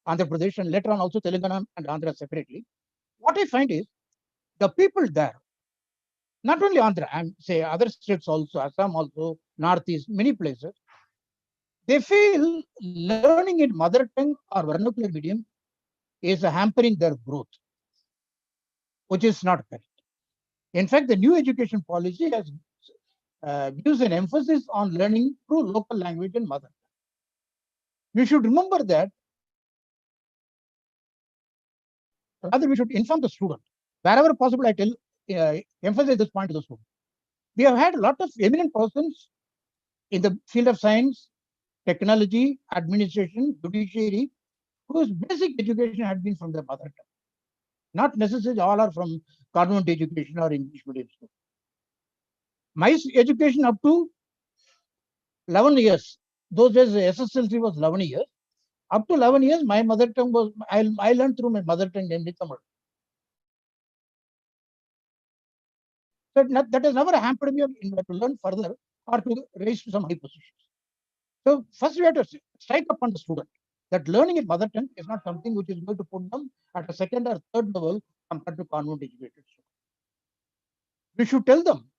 Pradesh, and later on also Telangana and Andhra separately. What I find is the people there, not only Andhra, and say other states also, Assam also, Northeast, many places, they feel learning in mother tongue or vernacular medium is hampering their growth, which is not correct. In fact, the new education policy has gives an emphasis on learning through local language and mother tongue. We should remember that, rather we should inform the student. Wherever possible, I tell, emphasize this point to the student. We have had a lot of eminent persons in the field of science, technology, administration, judiciary, whose basic education had been from their mother tongue. Not necessarily all are from convent education or English medium school. My education up to 11 years, those days SSLC was 11 years. Up to 11 years, my mother tongue was, I learned through my mother tongue, namely Tamil. So that has never hampered me to learn further or to raise to some high positions. So first we have to strike upon the student that learning in mother tongue is not something which is going to put them at a second or third level compared to convent educated students. We should tell them.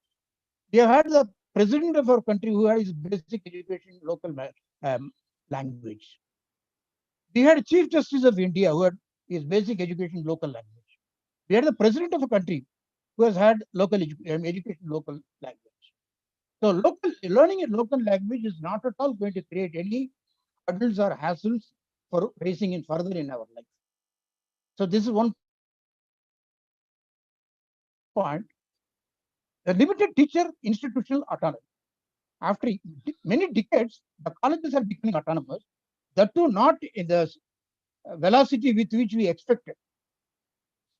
We have had the president of our country who had his basic education in local language. We had Chief Justice of India who had his basic education in local language. We had the president of a country who has had local education in local language. So local learning in local language is not at all going to create any hurdles or hassles for raising in further in our life. So this is one point. The limited teacher institutional autonomy. After many decades, the colleges are becoming autonomous. That too not in the velocity with which we expected.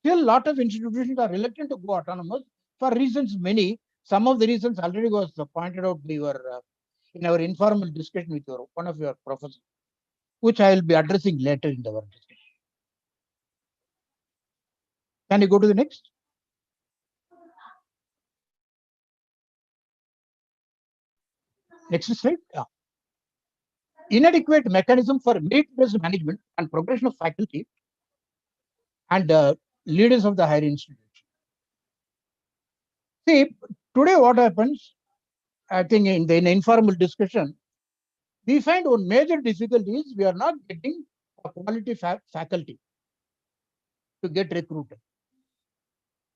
Still, a lot of institutions are reluctant to go autonomous for reasons many. Some of the reasons already was pointed out by your, in our informal discussion with one of your professors, which I will be addressing later in our discussion. Can you go to the next? Next slide. Yeah. inadequate mechanism for merit-based management and progression of faculty and leaders of the higher institution. See, today what happens, I think in the informal discussion, we find one major difficulty is we are not getting a quality faculty to get recruited.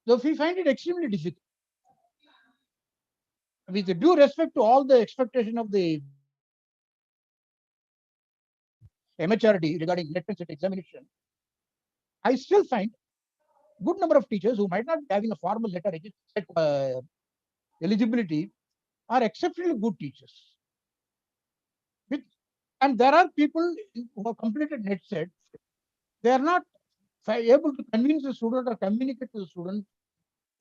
So we find it extremely difficult. With due respect to all the expectation of the MHRD regarding NEP and set examination, I still find good number of teachers who might not be having a formal letter eligibility are exceptionally good teachers. And there are people who have completed NET set, they are not able to convince the student or communicate to the student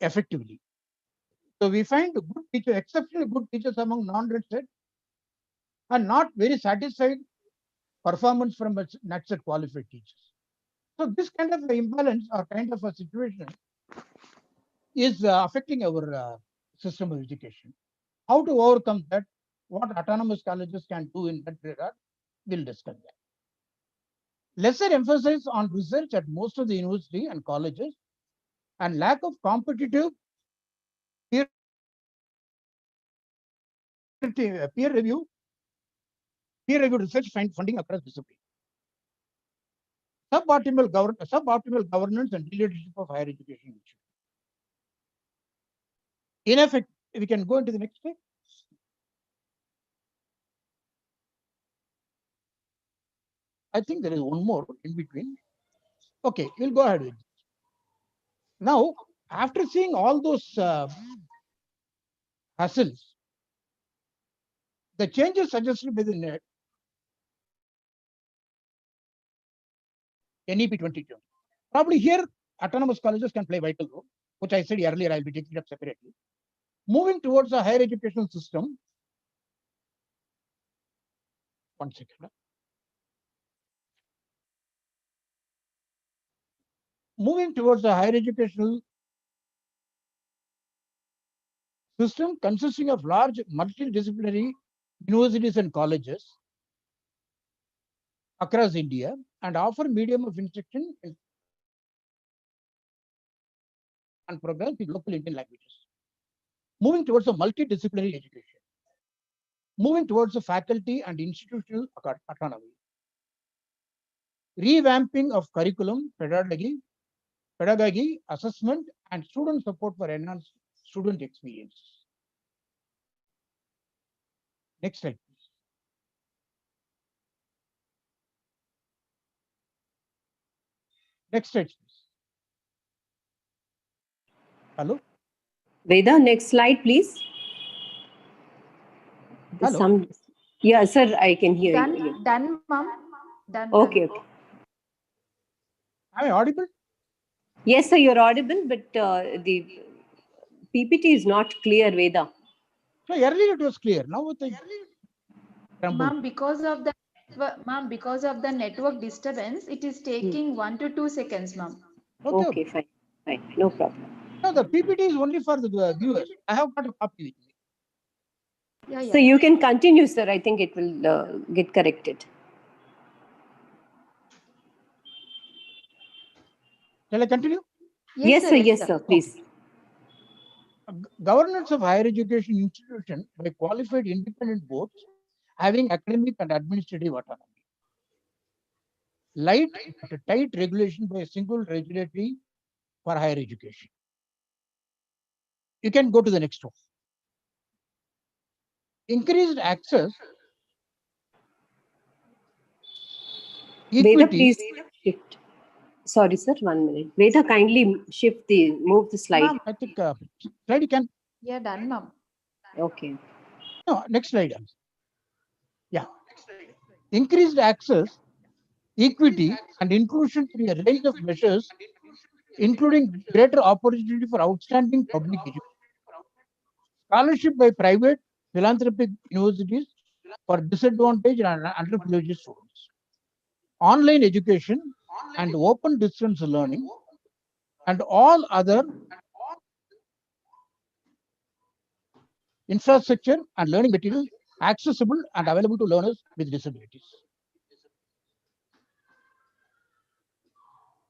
effectively. So we find good teachers, exceptionally good teachers among non-NET set, are not very satisfied performance from NET set qualified teachers. So this kind of imbalance or kind of a situation is affecting our system of education. How to overcome that, what autonomous colleges can do in that regard, we'll discuss that. Lesser emphasis on research at most of the university and colleges and lack of competitive peer review research funding across disciplines. Suboptimal governance and leadership of higher education. In effect, we can go into the next step. I think there is one more in between. Okay, we'll go ahead with it. Now, after seeing all those hassles, the changes suggested by the NEP 2020. Probably here, autonomous colleges can play vital role, which I said earlier, I'll be taking it up separately. Moving towards a higher educational system. One second. Moving towards a higher educational system consisting of large multidisciplinary universities and colleges across India and offer medium of instruction and programs in local Indian languages. Moving towards a multidisciplinary education. Moving towards a faculty and institutional autonomy. Revamping of curriculum, pedagogy, assessment, and student support for enhanced student experience. Next slide, please. Next slide, please. Hello? Veda, next slide, please. Hello? Yeah, sir, I can hear Done, you. done, ma'am. Done. Okay. Am I audible? Yes, sir, you're audible, but the PPT is not clear, Veda. So earlier it was clear. Now with the Ma'am, because of the network disturbance, it is taking 1 to 2 seconds, ma'am. Okay, fine, no problem. No, the PPT is only for the viewers. I have got a copy with me. Yeah. So you can continue, sir. I think it will get corrected. Shall I continue? Yes, sir, please. Governance of higher education institution by qualified independent boards having academic and administrative autonomy. Light but tight regulation by a single regulatory for higher education. You can go to the next one. Increased access. Veda, please shift. Sorry, sir, 1 minute. Veda, kindly move the slide. Ma'am, I think slide you can. Yeah, done, ma'am. Okay. No, next slide. Yeah. Increased access, equity, and inclusion through a range of measures, including greater opportunity for outstanding public education. Scholarship by private philanthropic universities for disadvantaged and underprivileged students. Online education and open distance learning and all other infrastructure and learning materials accessible and available to learners with disabilities.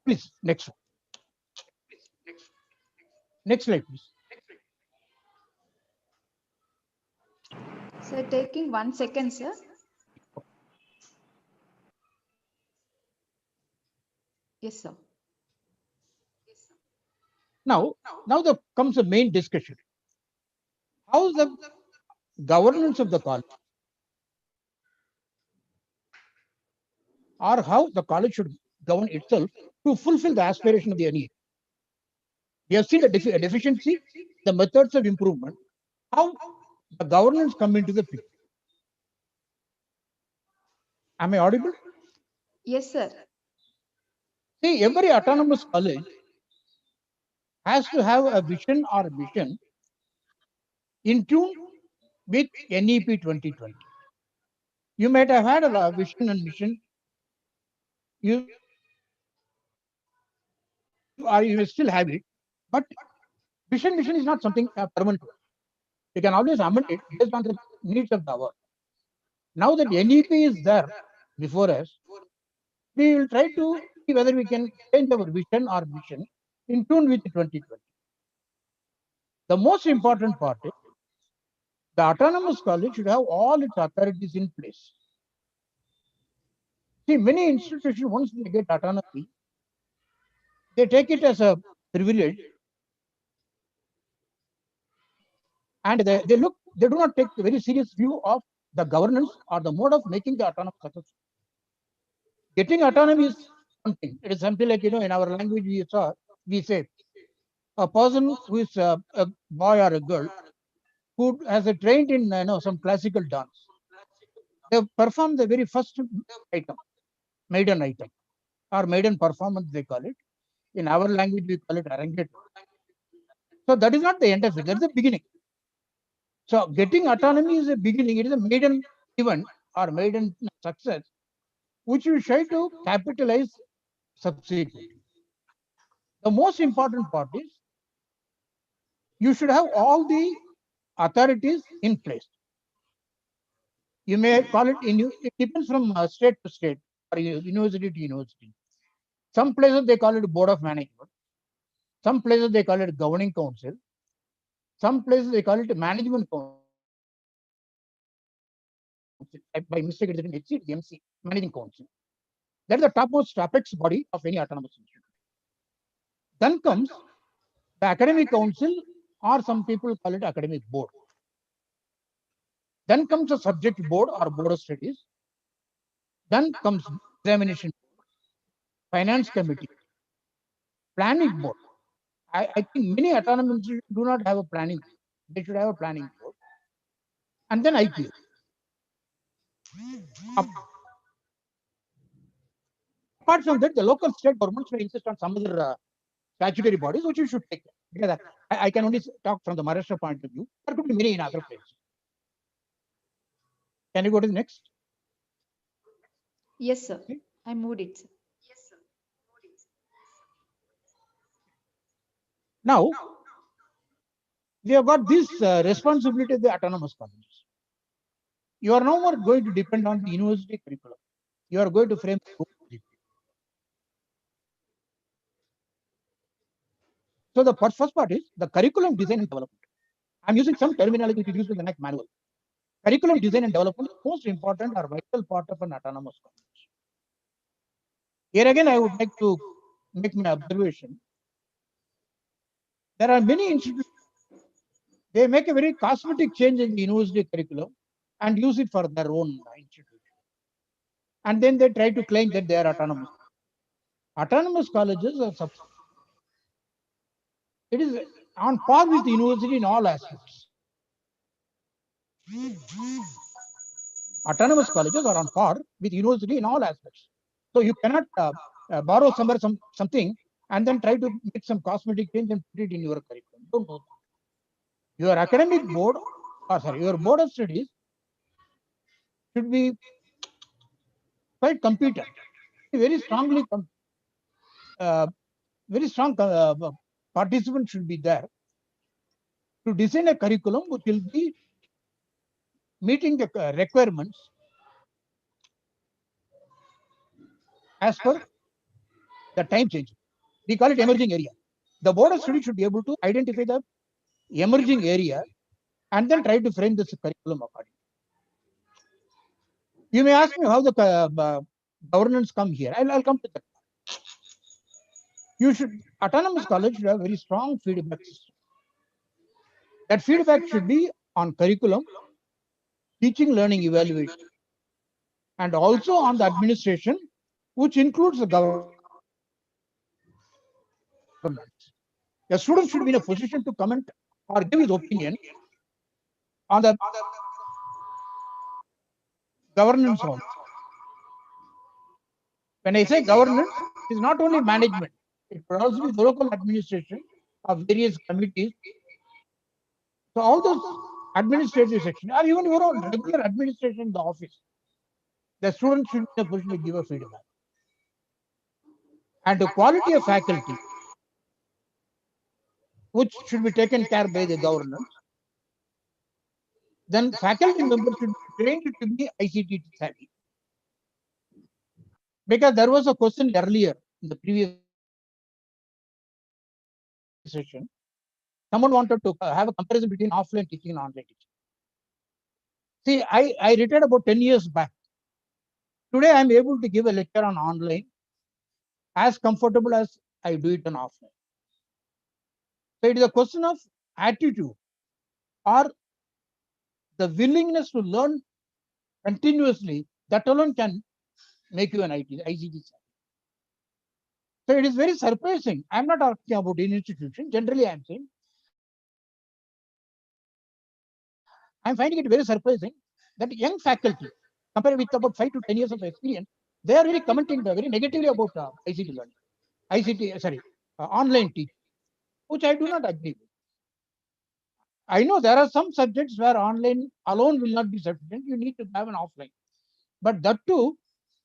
Please, next one. Next slide, please. Sir, taking 1 second, sir. Yes, sir. Now comes the main discussion. How is the governance of the college, or how the college should govern itself to fulfill the aspiration of the NEP? We have seen the deficiency, the methods of improvement, how the governance come into the picture. Am I audible? Yes, sir. See, every autonomous college has to have a vision or mission in tune with NEP 2020. You might have had a vision and mission. You may still have it, but mission is not something permanent. You can always amend it based on the needs of the hour. Now that NEP is there before us, we will try to see whether we can change our vision or mission in tune with 2020. The most important part is the autonomous college should have all its authorities in place. See, many institutions, once they get autonomy, they take it as a privilege, and they do not take a very serious view of the governance or the mode of making the autonomy successful. Getting autonomy is something. It is something like, in our language we say a person who is a boy or a girl who has trained in some classical dance. They perform the very first item, maiden item, or maiden performance they call it. In our language we call it arrangeto. So that is not the end of it. That's the beginning. So getting autonomy is a beginning. It is a maiden event or maiden success, which you try to capitalize subsequently. The most important part is you should have all the authorities in place. You may call it, it depends from state to state or university to university. Some places they call it board of management. Some places they call it governing council. Some places they call it management council. By mistake, it is in HCMC, managing council. That is the topmost apex body of any autonomous institute. Then comes the academic council, or some people call it academic board. Then comes the subject board or board of studies. Then comes examination, finance committee, planning board. I think many autonomous institutions do not have a planning. They should have a planning board. And then IPO. Apart from that, the local state governments may insist on some other statutory bodies, which you should take care. Because I can only talk from the Maharashtra point of view. There could be many in other places. Can you go to the next? Yes, sir. I moved it, sir. Now, we have got this responsibility of the autonomous colleges. You are no more going to depend on the university curriculum. You are going to frame your own curriculum. So the first part is the curriculum design and development. I'm using some terminology which is used in the next manual. Curriculum design and development is the most important or vital part of an autonomous college. Here again, I would like to make my observation. There are many institutions, they make a very cosmetic change in the university curriculum and use it for their own institution. And then they try to claim that they are autonomous. Autonomous colleges are it is on par with the university in all aspects. Autonomous colleges are on par with university in all aspects. So you cannot borrow somewhere something and then try to make some cosmetic change and put it in your curriculum. Don't do that. Your academic board, your board of studies should be quite competent. Very strongly, very strong participants should be there to design a curriculum which will be meeting the requirements as per the time change. We call it emerging area. The board of studies should be able to identify the emerging area and then try to frame this curriculum accordingly. You may ask me how the governance come here. I'll come to that. Autonomous college should have a very strong feedback system. That feedback should be on curriculum, teaching, learning, evaluation, and also on the administration, which includes the governance. The student should be in a position to comment or give his opinion on the governance also. When I say governance, it is not only management, it could also be the local administration of various committees. So all those administrative sections, or even your own regular administration in the office, the student should be in a position to give a feedback. And the quality of faculty, which should be taken care by the governance, then faculty members should be trained to be ICT savvy. Because there was a question earlier in the previous session, someone wanted to have a comparison between offline teaching and online teaching. See, I retired about 10 years back. Today, I'm able to give a lecture on online as comfortable as I do it on offline. So it is a question of attitude or the willingness to learn continuously. That alone can make you an ICT. So it is very surprising. I'm not talking about an institution. Generally, I'm saying I'm finding it very surprising that young faculty, compared with about 5 to 10 years of experience, they are really commenting very negatively about ICT learning, online teaching, which I do not agree with. I know there are some subjects where online alone will not be sufficient. You need to have an offline. But that too,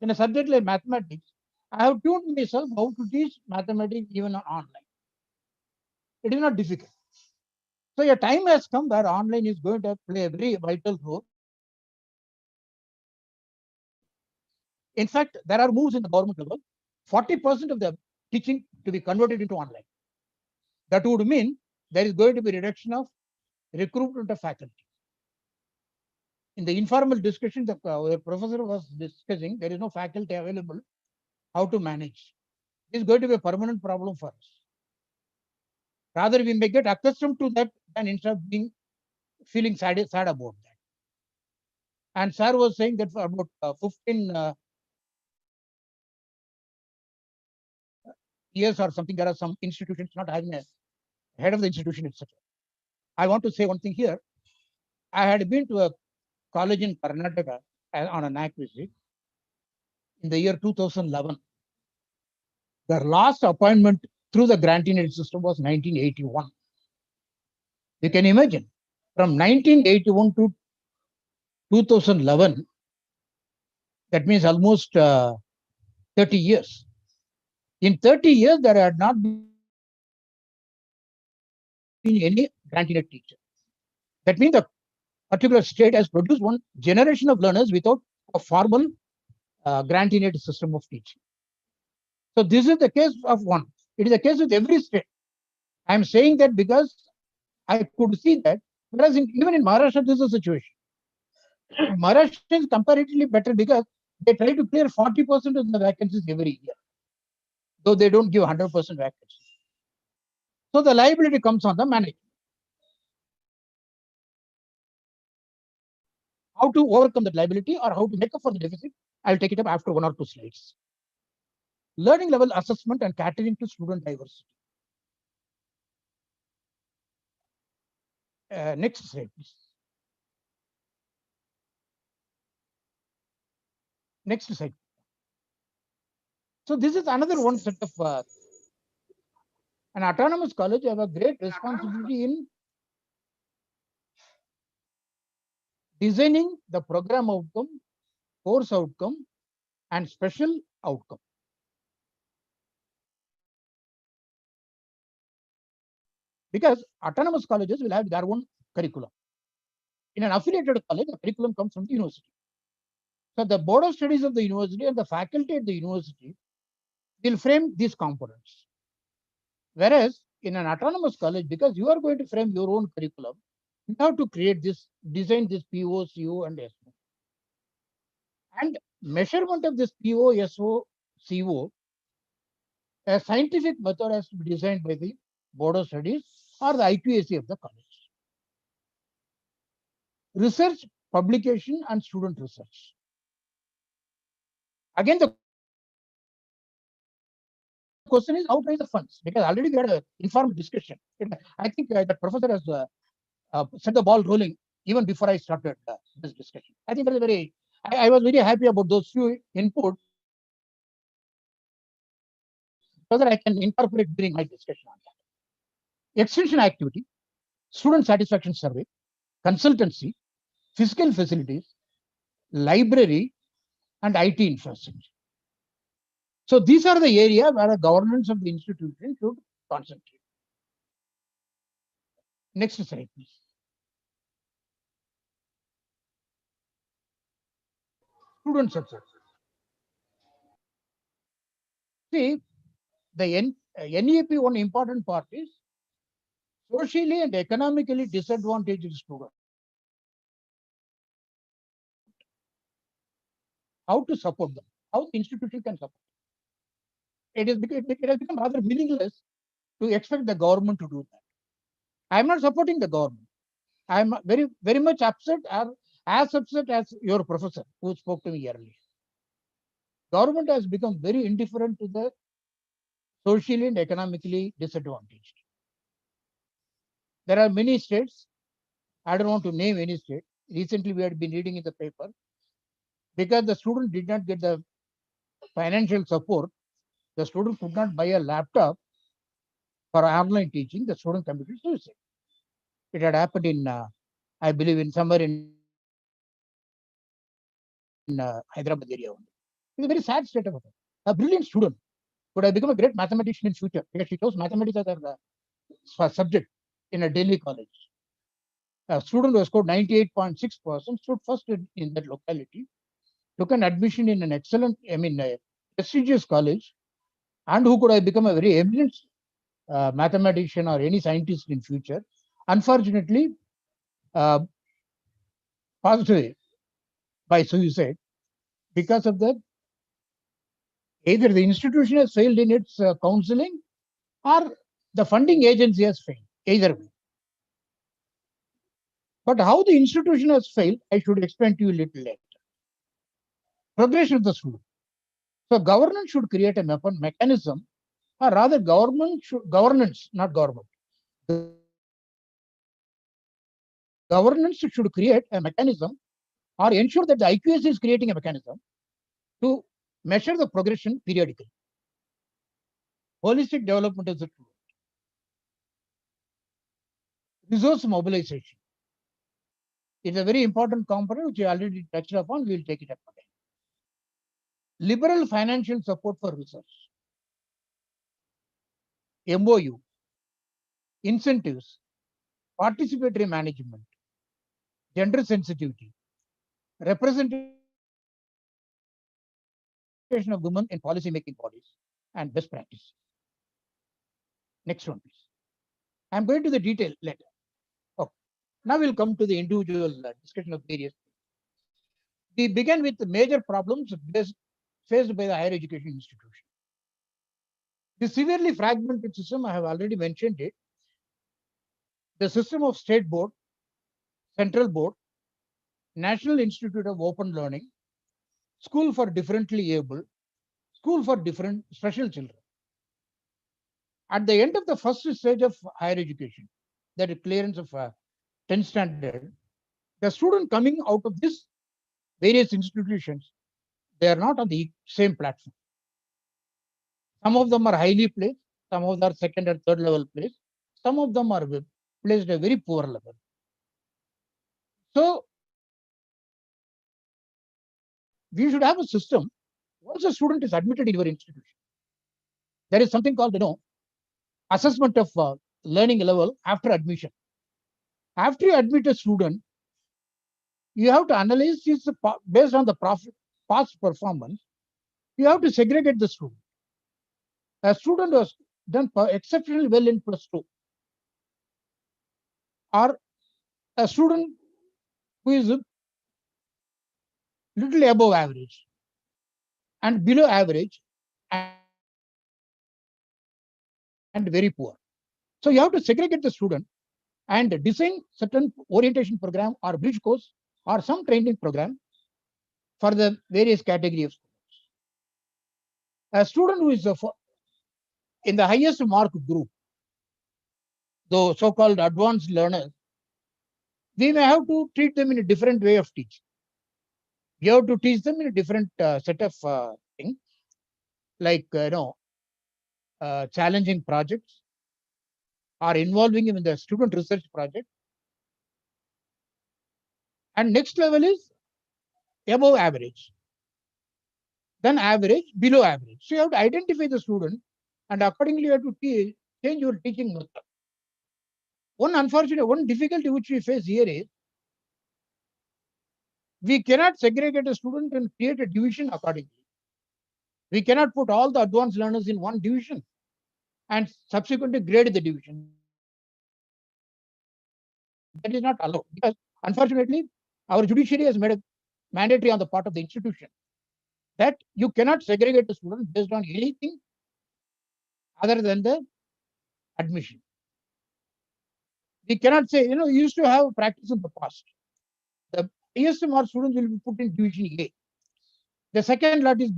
in a subject like mathematics, I have tuned myself how to teach mathematics even on online. It is not difficult. So a time has come where online is going to play a very vital role. In fact, there are moves in the government level, 40% of the teaching to be converted into online. That would mean there is going to be reduction of recruitment of faculty. In the informal discussion, the professor was discussing, there is no faculty available, how to manage. It is going to be a permanent problem for us. Rather, we may get accustomed to that than instead of feeling sad about that. And sir was saying that for about 15 years or something, there are some institutions not having a head of the institution, etc. I want to say one thing here. I had been to a college in Karnataka on a NAC visit in the year 2011. Their last appointment through the granting system was 1981. You can imagine, from 1981 to 2011, that means almost 30 years. In 30 years, there had not been any granting teacher. That means the particular state has produced one generation of learners without a formal granting system of teaching. So this is the case of one. It is the case with every state. I'm saying that because I could see that, whereas even in Maharashtra, this is a situation. Maharashtra is comparatively better because they try to clear 40% of the vacancies every year, though they don't give 100% vacancies. So the liability comes on the management. How to overcome that liability or how to make up for the deficit, I'll take it up after 1 or 2 slides. Learning level assessment and catering to student diversity. Next slide, please. Next slide. So this is another one set of an autonomous college have a great responsibility in designing the program outcome, course outcome, and special outcome. Because autonomous colleges will have their own curriculum. in an affiliated college, the curriculum comes from the university. So the board of studies of the university and the faculty at the university will frame these components. Whereas in an autonomous college, because you are going to frame your own curriculum, you have to create this, design this PO, CO, and SO. And measurement of this PO, SO, CO, a scientific method has to be designed by the board of studies or the IQAC of the college. Research, publication, and student research. Again, the question is how to raise the funds, because already we had an informal discussion. I think the professor has set the ball rolling even before I started this discussion. I think that is I was very happy about those few inputs so that I can incorporate during my discussion on that. Extension activity, student satisfaction survey, consultancy, physical facilities, library, and IT infrastructure. So these are the areas where the governance of the institution should concentrate. Next slide, please. Student success. See, the NEP, one important part is socially and economically disadvantaged students. How to support them? How the institution can support? It has become rather meaningless to expect the government to do that. I am not supporting the government. I am very much upset, as upset as your professor who spoke to me earlier. Government has become very indifferent to the socially and economically disadvantaged. There are many states. I don't want to name any state. Recently, we had been reading in the paper, because the student did not get the financial support, the student could not buy a laptop for online teaching, the student committed suicide. It had happened in, I believe, in somewhere in Hyderabad area only. It's a very sad state of affairs. A brilliant student could have become a great mathematician in future, because she chose mathematics as her subject in a Delhi college. A student who scored 98.6% stood first in that locality, took an admission in an excellent, prestigious college, and who could have become a very eminent mathematician or any scientist in future. Unfortunately, passed away by suicide because of that. Either the institution has failed in its counseling, or the funding agency has failed. Either way. But how the institution has failed, I should explain to you a little later. Progression of the student. So government should create a mechanism, or rather governance, not government. Governance should create a mechanism or ensure that the IQS is creating a mechanism to measure the progression periodically. Holistic development is the tool. Resource mobilization. It's a very important component which I already touched upon. We will take it up again. Liberal financial support for research. MOU. Incentives. Participatory management. Gender sensitivity. Representation of women in policy making bodies, and best practice. Next one, please. I'm going to the detail later. Okay. Now we'll come to the individual discussion of various. We began with the major problems faced by the higher education institution. The severely fragmented system, I have already mentioned it. The system of state board, central board, National Institute of Open Learning, school for differently able, school for different special children. At the end of the first stage of higher education, that is clearance of 10th standard, the student coming out of this various institutions, they are not on the same platform. Some of them are highly placed, some of them are second or third level placed, some of them are placed at a very poor level. So we should have a system. Once a student is admitted in your institution, there is something called assessment of learning level after admission. After you admit a student, you have to analyze this based on the past performance. You have to segregate the student. A student who has done exceptionally well in +2, or a student who is little above average and below average and very poor. So you have to segregate the student and design certain orientation program or bridge course or some training program for the various category of students. A student who is in the highest mark group, the so-called advanced learners, we may have to treat them in a different way of teaching. We have to teach them in a different set of things, like challenging projects or involving him in the student research project. And next level is above average, then average, below average. So you have to identify the student, and accordingly you have to change your teaching method. One difficulty which we face here is we cannot segregate a student and create a division accordingly. We cannot put all the advanced learners in one division and subsequently grade the division. That is not allowed, because unfortunately our judiciary has made a mandatory on the part of the institution that you cannot segregate the student based on anything other than the admission. We cannot say, you used to have practice in the past. The highest mark students will be put in division A. The second lot is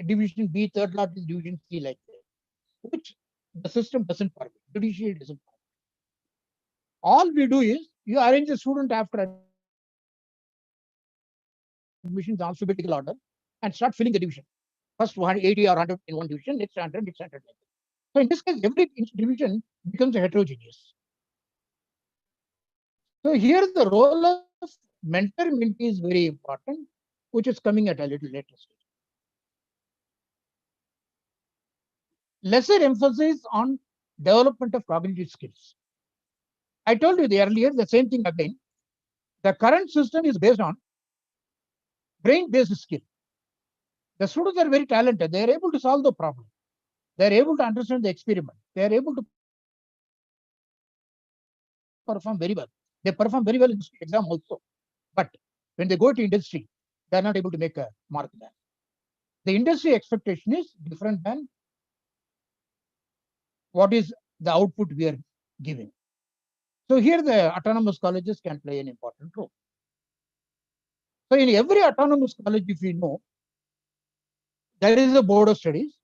division B, third lot is division C, like that, which the system doesn't permit, judiciary doesn't permit. All we do is you arrange the student after admission in alphabetical order and start filling the division. First 180 or 100 in one division, next 100, next 100. So in this case, every division becomes heterogeneous. So here the role of mentor-mentee is very important, which is coming at a little later stage. Lesser emphasis on development of cognitive skills. I told you earlier the same thing again. The current system is based on brain-based skill. The students are very talented. They are able to solve the problem. They are able to understand the experiment. They are able to perform very well. They perform very well in the exam also. But when they go to industry, they are not able to make a mark there. The industry expectation is different than what is the output we are giving. So here the autonomous colleges can play an important role. So in every autonomous college, if you know, there is a board of studies.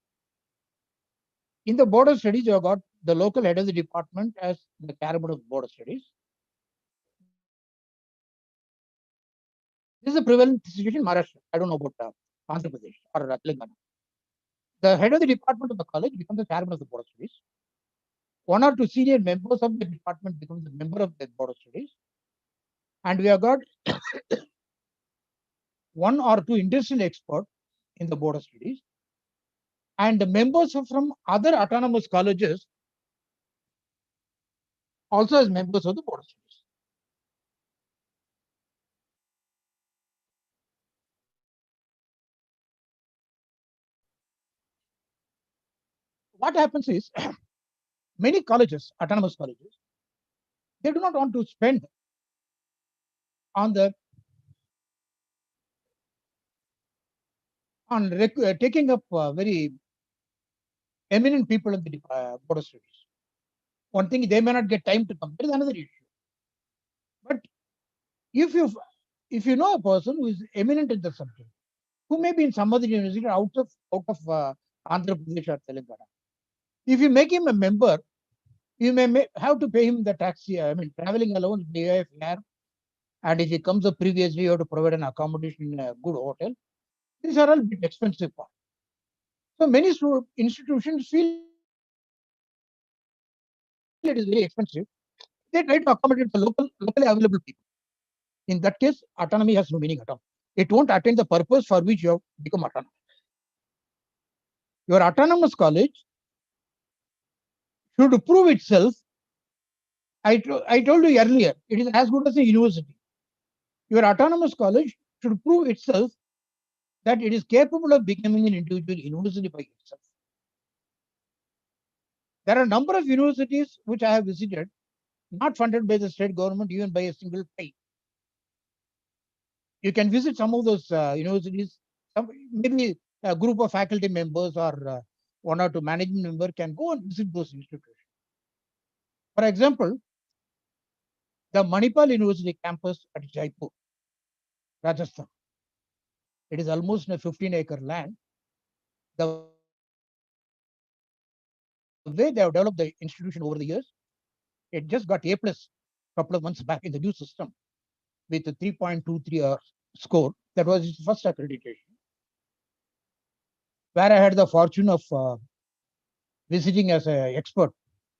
In the board of studies, you have got the local head of the department as the chairman of the board of studies. This is a prevalent situation in Maharashtra. I don't know about Andhra Pradesh or Telangana. The head of the department of the college becomes the chairman of the board of studies. One or two senior members of the department become the member of the board of studies. And we have got one or two industrial experts in the board of studies. And the members from other autonomous colleges also as members of the board of studies. What happens is many colleges, autonomous colleges, they do not want to spend on taking up very eminent people in the board of studies. One thing, they may not get time to come. There is another issue. But if you know a person who is eminent in the subject, who may be in some other university out of Andhra Pradesh or Telangana, if you make him a member, you may have to pay him the taxi, traveling allowance, DIF fare, and if he comes up previously, you have to provide an accommodation in a good hotel. These are all bit expensive parts. So many institutions feel it is very expensive. They try to accommodate the locally available people. In that case, autonomy has no meaning at all. It won't attain the purpose for which you have become autonomous. Your autonomous college should prove itself. I told you earlier, it is as good as a university. your autonomous college should prove itself that it is capable of becoming an individual university by itself. There are a number of universities which I have visited, not funded by the state government, even by a single pay. You can visit some of those universities, maybe a group of faculty members or one or two management members can go and visit those institutions. For example, the Manipal University campus at Jaipur, Rajasthan. It is almost a 15-acre land. The way they have developed the institution over the years, it just got A+ couple of months back in the new system with a 3.23 score. That was its first accreditation. Where I had the fortune of visiting as an expert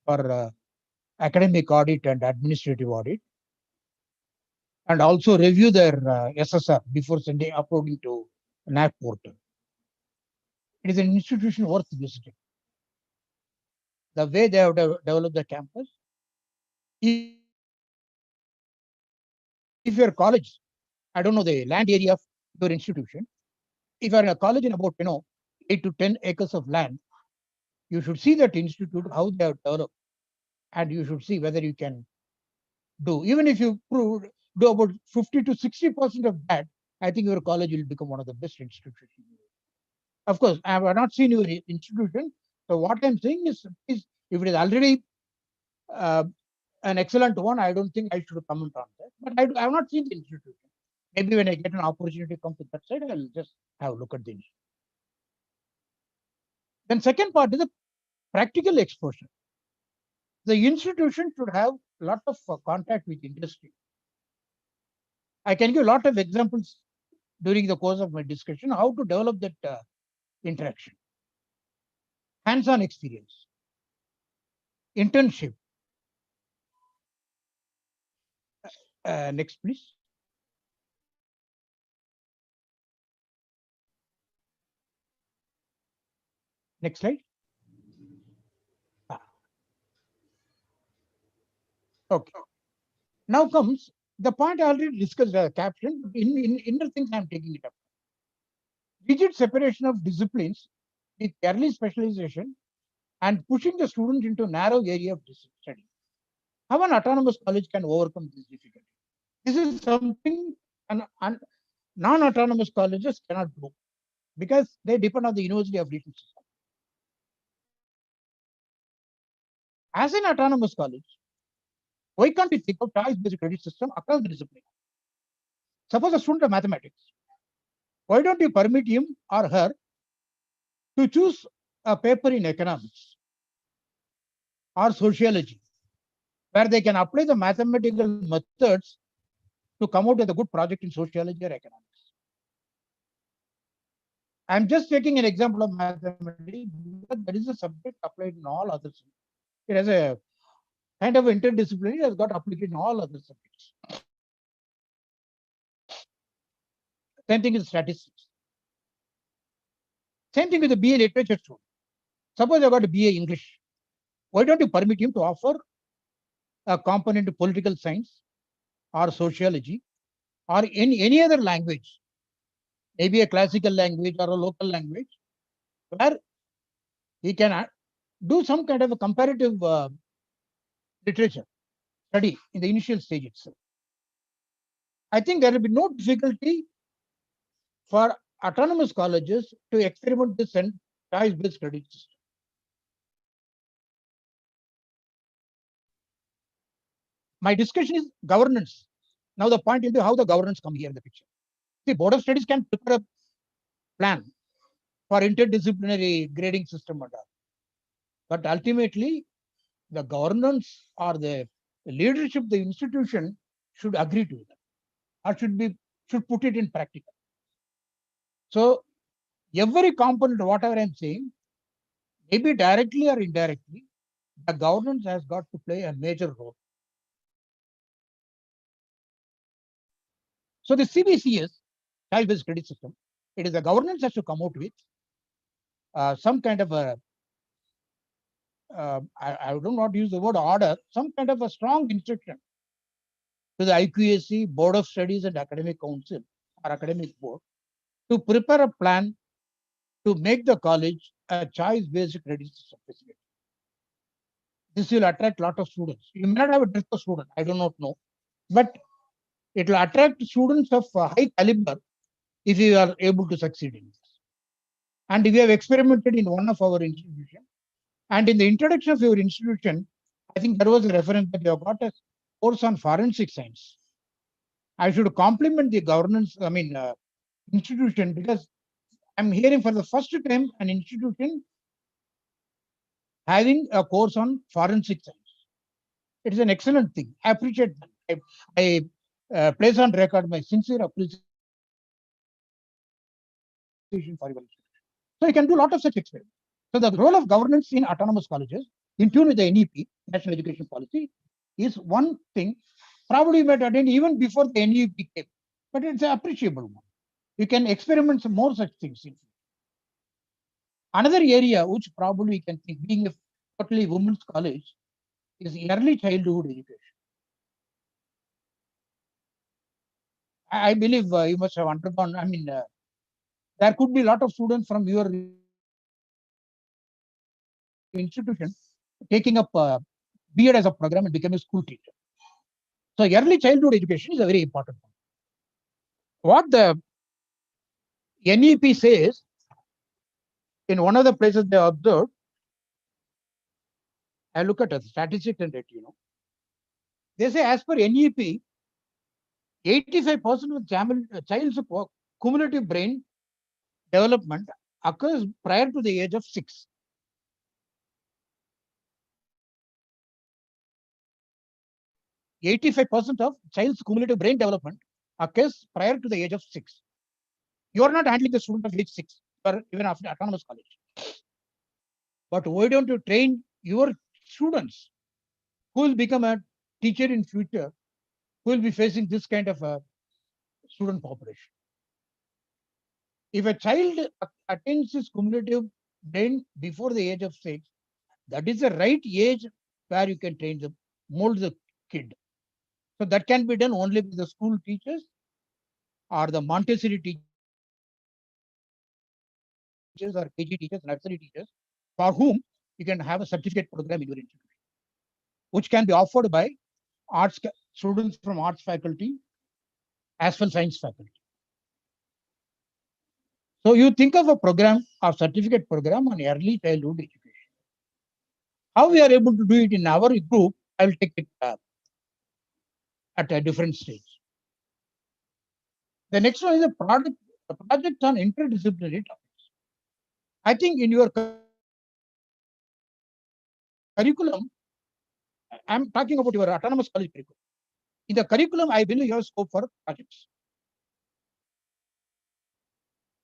for academic audit and administrative audit, and also review their SSR before uploading to NAP portal. It is an institution worth visiting. The way they have developed the campus. If your college, I don't know the land area of your institution, if you are in a college in about 8 to 10 acres of land, you should see that institute how they have developed, and you should see whether you can do. Even if you do about 50 to 60% of that, I think your college will become one of the best institutions. Of course, I have not seen your institution. So what I'm saying is if it is already an excellent one, I don't think I should comment on that. But I have not seen the institution. Maybe when I get an opportunity to come to that side, I'll just have a look at the institution. Then second part is the practical exposure. The institution should have a lot of contact with industry. I can give a lot of examples during the course of my discussion how to develop that interaction. Hands-on experience, internship. Next, please. Next slide. Okay. Now comes the point I already discussed as a caption, but in inner things I'm taking it up. Rigid separation of disciplines with early specialization and pushing the student into a narrow area of study. How an autonomous college can overcome this difficulty? This is something non-autonomous colleges cannot do because they depend on the University of Region system. As an autonomous college, why can't we think of choice-based credit system across the discipline? Suppose a student of mathematics, why don't you permit him or her to choose a paper in economics or sociology, where they can apply the mathematical methods to come out with a good project in sociology or economics? I'm just taking an example of mathematics because that is a subject applied in all other subjects. It has a kind of interdisciplinary, it has got application in all other subjects. Same thing is statistics. Same thing with the BA literature student. Suppose I got a BA English. Why don't you permit him to offer a component of political science or sociology or in any other language, maybe a classical language or a local language, where he can do some kind of a comparative literature study in the initial stage itself. I think there will be no difficulty for autonomous colleges to experiment this and choice-based credit system. My discussion is governance. Now the point will be how the governance come here in the picture. See, Board of Studies can prepare a plan for interdisciplinary grading system and all. But ultimately, the governance or the leadership of the institution should agree to that, or should put it in practical. So every component, whatever I'm saying, maybe directly or indirectly, the governance has got to play a major role. So the CBCS, child-based credit system, it is the governance has to come out with some kind of a, I do not use the word order, some kind of a strong instruction to the IQAC, Board of Studies and Academic Council or Academic Board to prepare a plan to make the college a choice-based credit system facility. This will attract a lot of students. You may not have a dearth of students, I do not know, but it will attract students of high caliber if you are able to succeed in this. And we have experimented in one of our institutions. And in the introduction of your institution, I think there was a reference that you have got a course on forensic science. I should compliment the governance, institution, because I'm hearing for the first time an institution having a course on forensic science. It is an excellent thing. I appreciate that. I place on record my sincere appreciation for your institution. So you can do a lot of such experiments. So the role of governance in autonomous colleges, in tune with the NEP, National Education Policy, is one thing. Probably you might attend even before the NEP came, but it's an appreciable one. You can experiment some more such things. Another area which probably you can think, being a totally women's college, is early childhood education. I believe you must have undergone, there could be a lot of students from your institution taking up B.Ed as a program and becoming a school teacher. So early childhood education is a very important one. What the NEP says, in one of the places they observed, I look at the statistics and it, they say as per NEP, 85% of child's cumulative brain development occurs prior to the age of 6. 85% of child's cumulative brain development occurs prior to the age of 6. You are not handling the student of age 6, or even after autonomous college. But why don't you train your students who will become a teacher in future, who will be facing this kind of a student population? If a child attains his cumulative brain before the age of 6, that is the right age where you can train them, mold the kid. So that can be done only with the school teachers or the Montessori teachers or KG teachers, nursery teachers, for whom you can have a certificate program in your institution, which can be offered by arts students from arts faculty as well science faculty. So you think of a program or certificate program on early childhood education. How we are able to do it in our group, I will take it at a different stage. The next one is a project on interdisciplinary topics. I think in your curriculum, I'm talking about your autonomous college curriculum. In the curriculum, I believe you have scope for projects.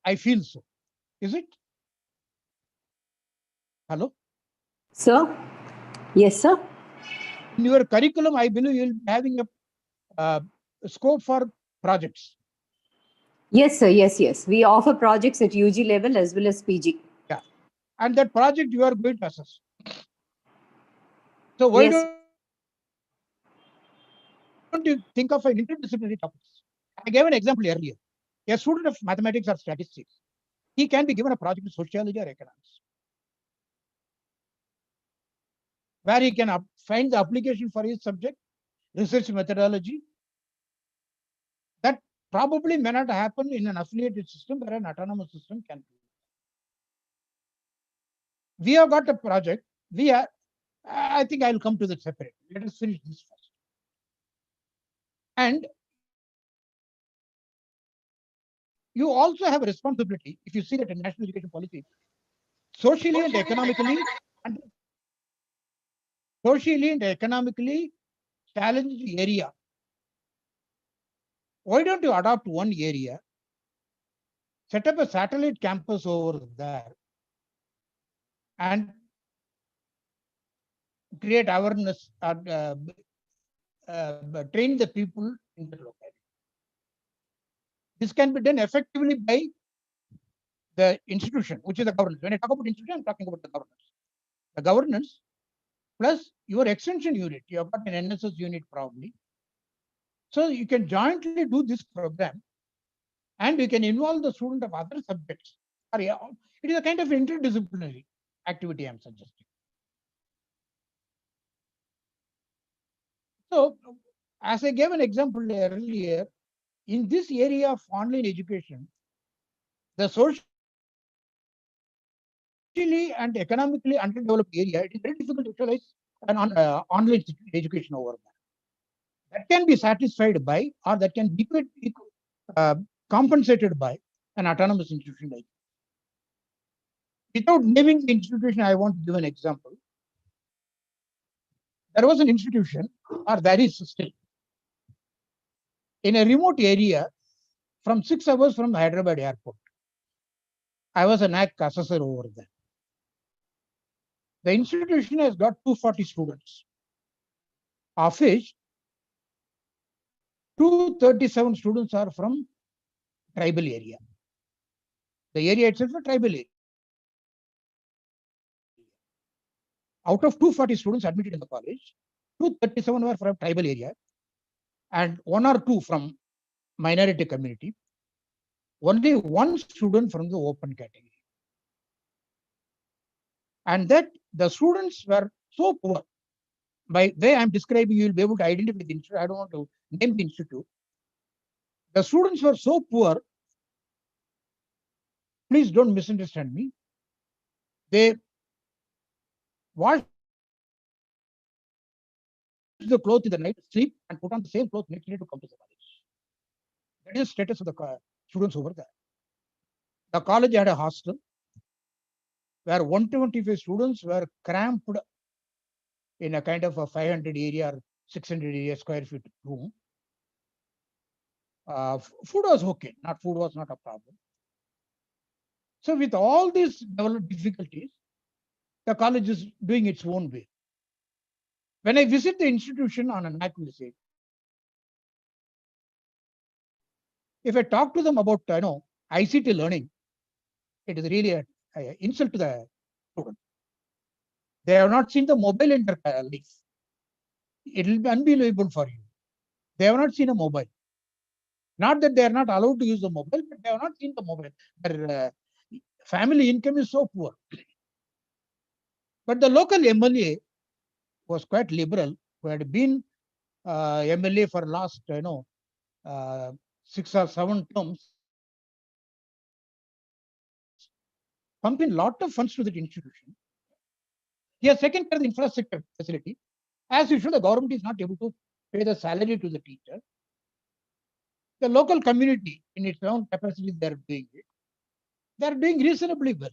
I feel so. Is it? Hello? Sir? Yes, sir. In your curriculum, I believe you'll be having a scope for projects. Yes, sir. Yes. We offer projects at UG level as well as PG. Yeah. And that project you are going to assess. So why don't you think of an interdisciplinary topics? I gave an example earlier. A student of mathematics or statistics, he can be given a project in sociology or economics, where he can find the application for his subject, research methodology. That probably may not happen in an affiliated system, where an autonomous system can do. We have got a project. I think I'll come to that separate. Let us finish this first. And you also have a responsibility, if you see that in national education policy, socially and economically challenged area. Why don't you adopt one area, set up a satellite campus over there, and create awareness and train the people in the locality? This can be done effectively by the institution, which is the governance. When I talk about institution, I'm talking about the governance. The governance plus your extension unit. You have got an NSS unit probably. So you can jointly do this program, and you can involve the student of other subjects. It is a kind of interdisciplinary activity I'm suggesting. So, as I gave an example earlier, in this area of online education, the socially and economically underdeveloped area, it is very difficult to utilize an online education over there. That can be satisfied by, or that can be compensated by an autonomous institution like. Without naming the institution, I want to give an example. There was an institution, or there is still, in a remote area from 6 hours from Hyderabad airport. I was an NEP assessor over there. The institution has got 240 students, of which 237 students are from tribal area. The area itself is a tribal area. Out of 240 students admitted in the college, 237 were from tribal area and 1 or 2 from minority community. Only 1 student from the open category. And that the students were so poor. By the way I'm describing, you will be able to identify the institute. I don't want to name the institute. The students were so poor. Please don't misunderstand me. They washed the clothes in the night, sleep, and put on the same clothes next day to come to the college. That is the status of the students over there. The college had a hostel where 125 students were cramped in a kind of a 500 area or 600 area square feet room. Food was okay. Food was not a problem. So with all these developed difficulties, the college is doing its own way. When I visit the institution on a NAC visit, if I talk to them about ICT learning, it is really an insult to the student. They have not seen the mobile in their life. It will be unbelievable for you. They have not seen a mobile. Not that they are not allowed to use the mobile, but they have not seen the mobile. Their family income is so poor. But the local MLA was quite liberal, who had been MLA for last 6 or 7 terms, pumping lot of funds to that institution. He has taken care of the infrastructure facility. As usual, the government is not able to pay the salary to the teacher. The local community, in its own capacity, they are doing it. They are doing reasonably well.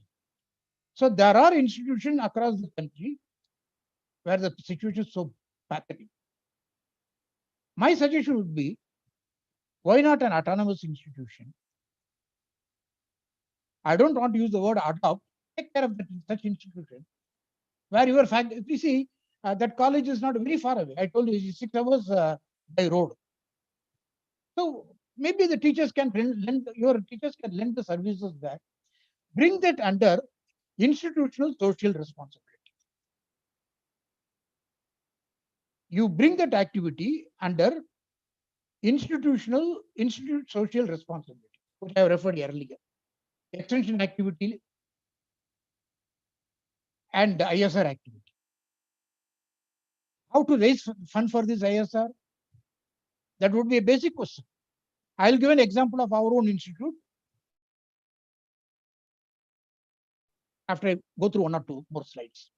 So there are institutions across the country where the situation is so pathetic. My suggestion would be, why not an autonomous institution? I don't want to use the word adopt. Take care of such institution where your fact. You see, that college is not very far away. I told you it's 6 hours by road. So maybe the teachers can your teachers can lend the services there. Bring that under institutional social responsibility. You bring that activity under institute social responsibility, which I have referred earlier. Extension activity and ISR activity. How to raise fund for this ISR? That would be a basic question. I'll give an example of our own institute after I go through 1 or 2 more slides.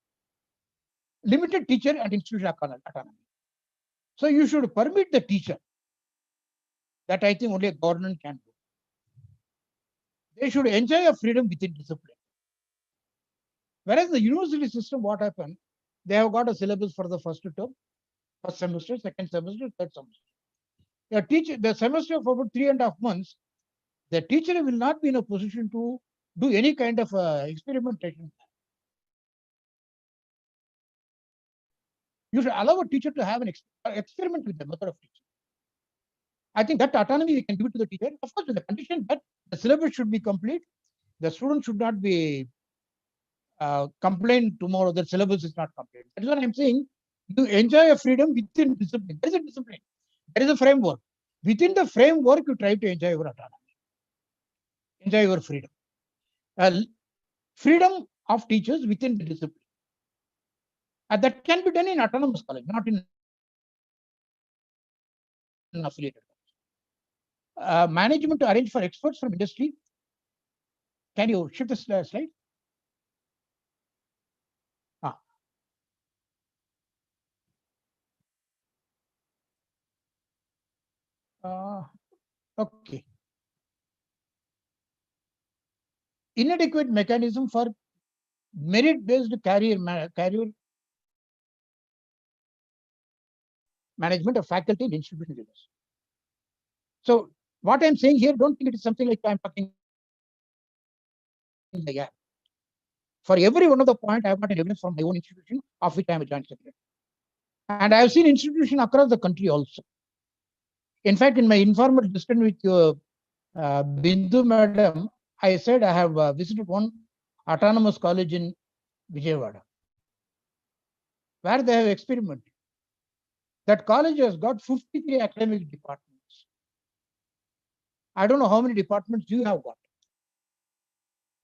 Limited teacher and institutional autonomy. So you should permit the teacher. That I think only a government can do. They should enjoy a freedom within discipline. Whereas the university system, what happened? They have got a syllabus for the first term, first semester, second semester, third semester. The semester of about 3.5 months, the teacher will not be in a position to do any kind of experimentation. You should allow a teacher to have an experiment with the method of teaching. I think that autonomy we can give it to the teacher. Of course, with the condition that the syllabus should be complete. The student should not be complain tomorrow that syllabus is not complete. That is what I'm saying. You enjoy a freedom within discipline. There is a discipline. There is a framework. within the framework, you try to enjoy your autonomy, enjoy your freedom. Freedom of teachers within the discipline. That can be done in autonomous college, not in affiliated college. Management to arrange for experts from industry. Can you shift the slide? Okay. Inadequate mechanism for merit-based career management of faculty and institution leaders. So what I'm saying here, don't think it is something like I'm talking in the air. For every one of the point, I have got an evidence from my own institution, of which I am a joint secretary. And I have seen institutions across the country also. In fact, in my informal discussion with Bindu Madam, I said I have visited one autonomous college in Vijayawada, where they have experimented. That college has got 53 academic departments. I don't know how many departments you have got.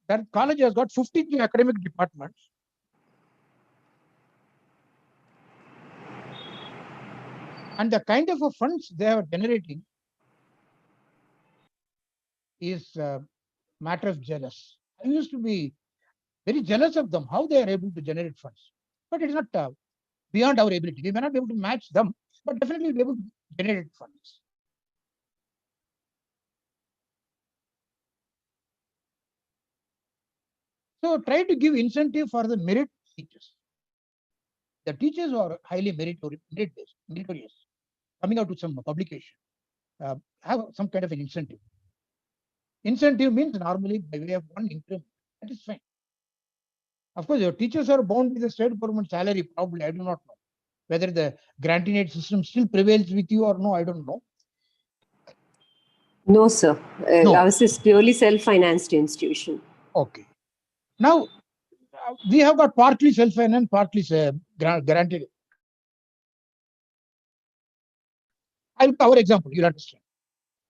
That college has got 53 academic departments. And the kind of funds they are generating is a matter of jealous. I used to be very jealous of them, how they are able to generate funds. But it is not beyond our ability. We may not be able to match them, but definitely be able to generate funds. So try to give incentive for the merit teachers. The teachers who are highly meritorious, coming out with some publication, have some kind of an incentive. Incentive means normally by way of one increment. That is fine. Of course, your teachers are bound with the state government salary, probably. I do not know whether the granting aid system still prevails with you or no. I don't know. No, sir. No. Ours is purely self-financed institution. Okay. Now, we have got partly self-financed, partly granted. I'll give our example, you'll understand.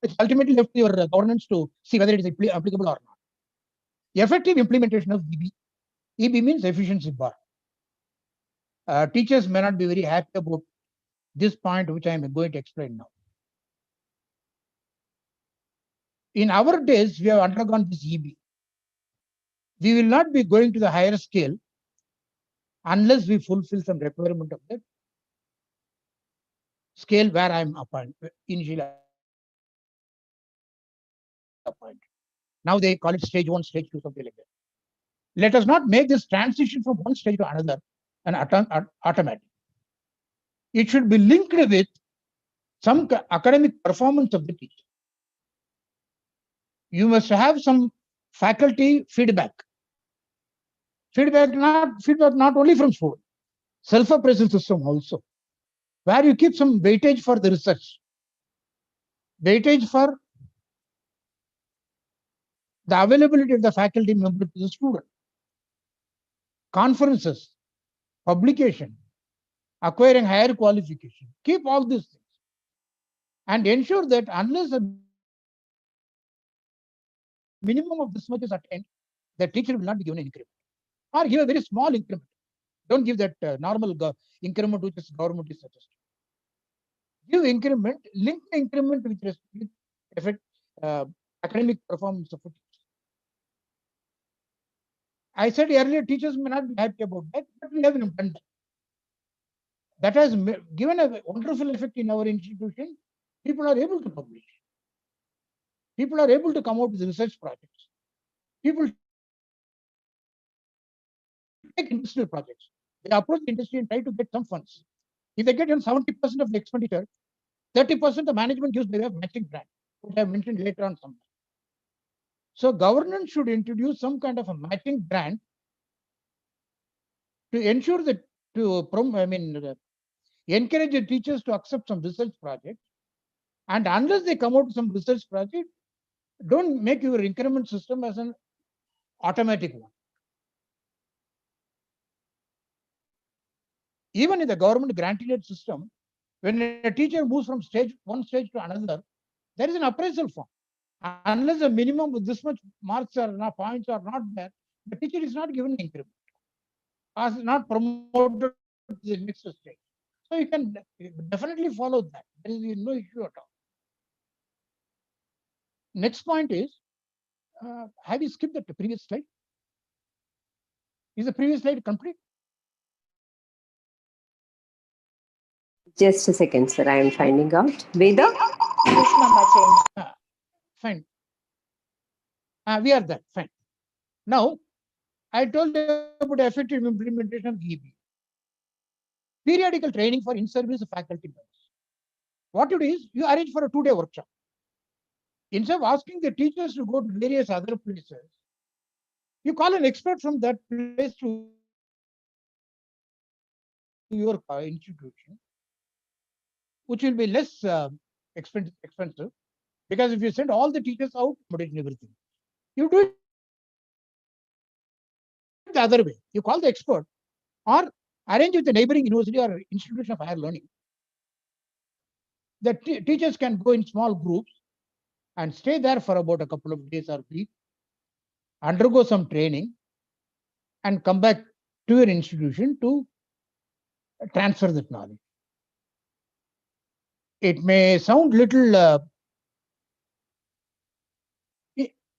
It's ultimately left to your governance to see whether it is applicable or not. Effective implementation of EB. EB means efficiency bar. Teachers may not be very happy about this point, which I am going to explain now. In our days, we have undergone this EB. We will not be going to the higher scale unless we fulfill some requirement of that scale where I am initially appointed. Now they call it stage 1, stage 2, something like that. Let us not make this transition from one stage to another and automatic. It should be linked with some academic performance of the teacher. You must have some faculty feedback. Feedback not only from school, self-appraisal system also, where you keep some weightage for the research, weightage for the availability of the faculty member to the student, conferences, publication, acquiring higher qualification. Keep all these things and ensure that unless a minimum of this much is attained, the teacher will not be given an increment, or give a very small increment. Don't give that normal increment which is government is suggesting. Give increment, link the increment with effect academic performance of a teacher. I said earlier, teachers may not be happy about that, but we have done that. That has given a wonderful effect in our institution. People are able to publish. People are able to come out with research projects. People take industrial projects. They approach the industry and try to get some funds. If they get 70% of the expenditure, 30% the management gives by way of matching grant, which I have mentioned later on somewhere. So governance should introduce some kind of a matching grant to ensure that encourage the teachers to accept some research project. And unless they come out with some research project, don't make your increment system as an automatic one. Even in the government granted aid system, when a teacher moves from stage 1 stage to another, There is an appraisal form. Unless the minimum of this much marks or not, points are not there, the teacher is not given increment, or is not promoted to the next stage. So you can definitely follow that. There is no issue at all. Next point is, have you skipped the previous slide? Is the previous slide complete? Just a second, sir. I am finding out. Veda? Yes, Mama, change. Fine. We are there. Fine. Now, I told you about effective implementation of NEP. Periodical training for in-service faculty members. What you do is, you arrange for a 2-day workshop. Instead of asking the teachers to go to various other places, you call an expert from that place to your institution, which will be less expensive, because if you send all the teachers out, accommodation everything, you do it the other way. You call the expert or arrange with the neighboring university or institution of higher learning. The teachers can go in small groups and stay there for about a couple of days or week, undergo some training, and come back to your institution to transfer that knowledge. It may sound little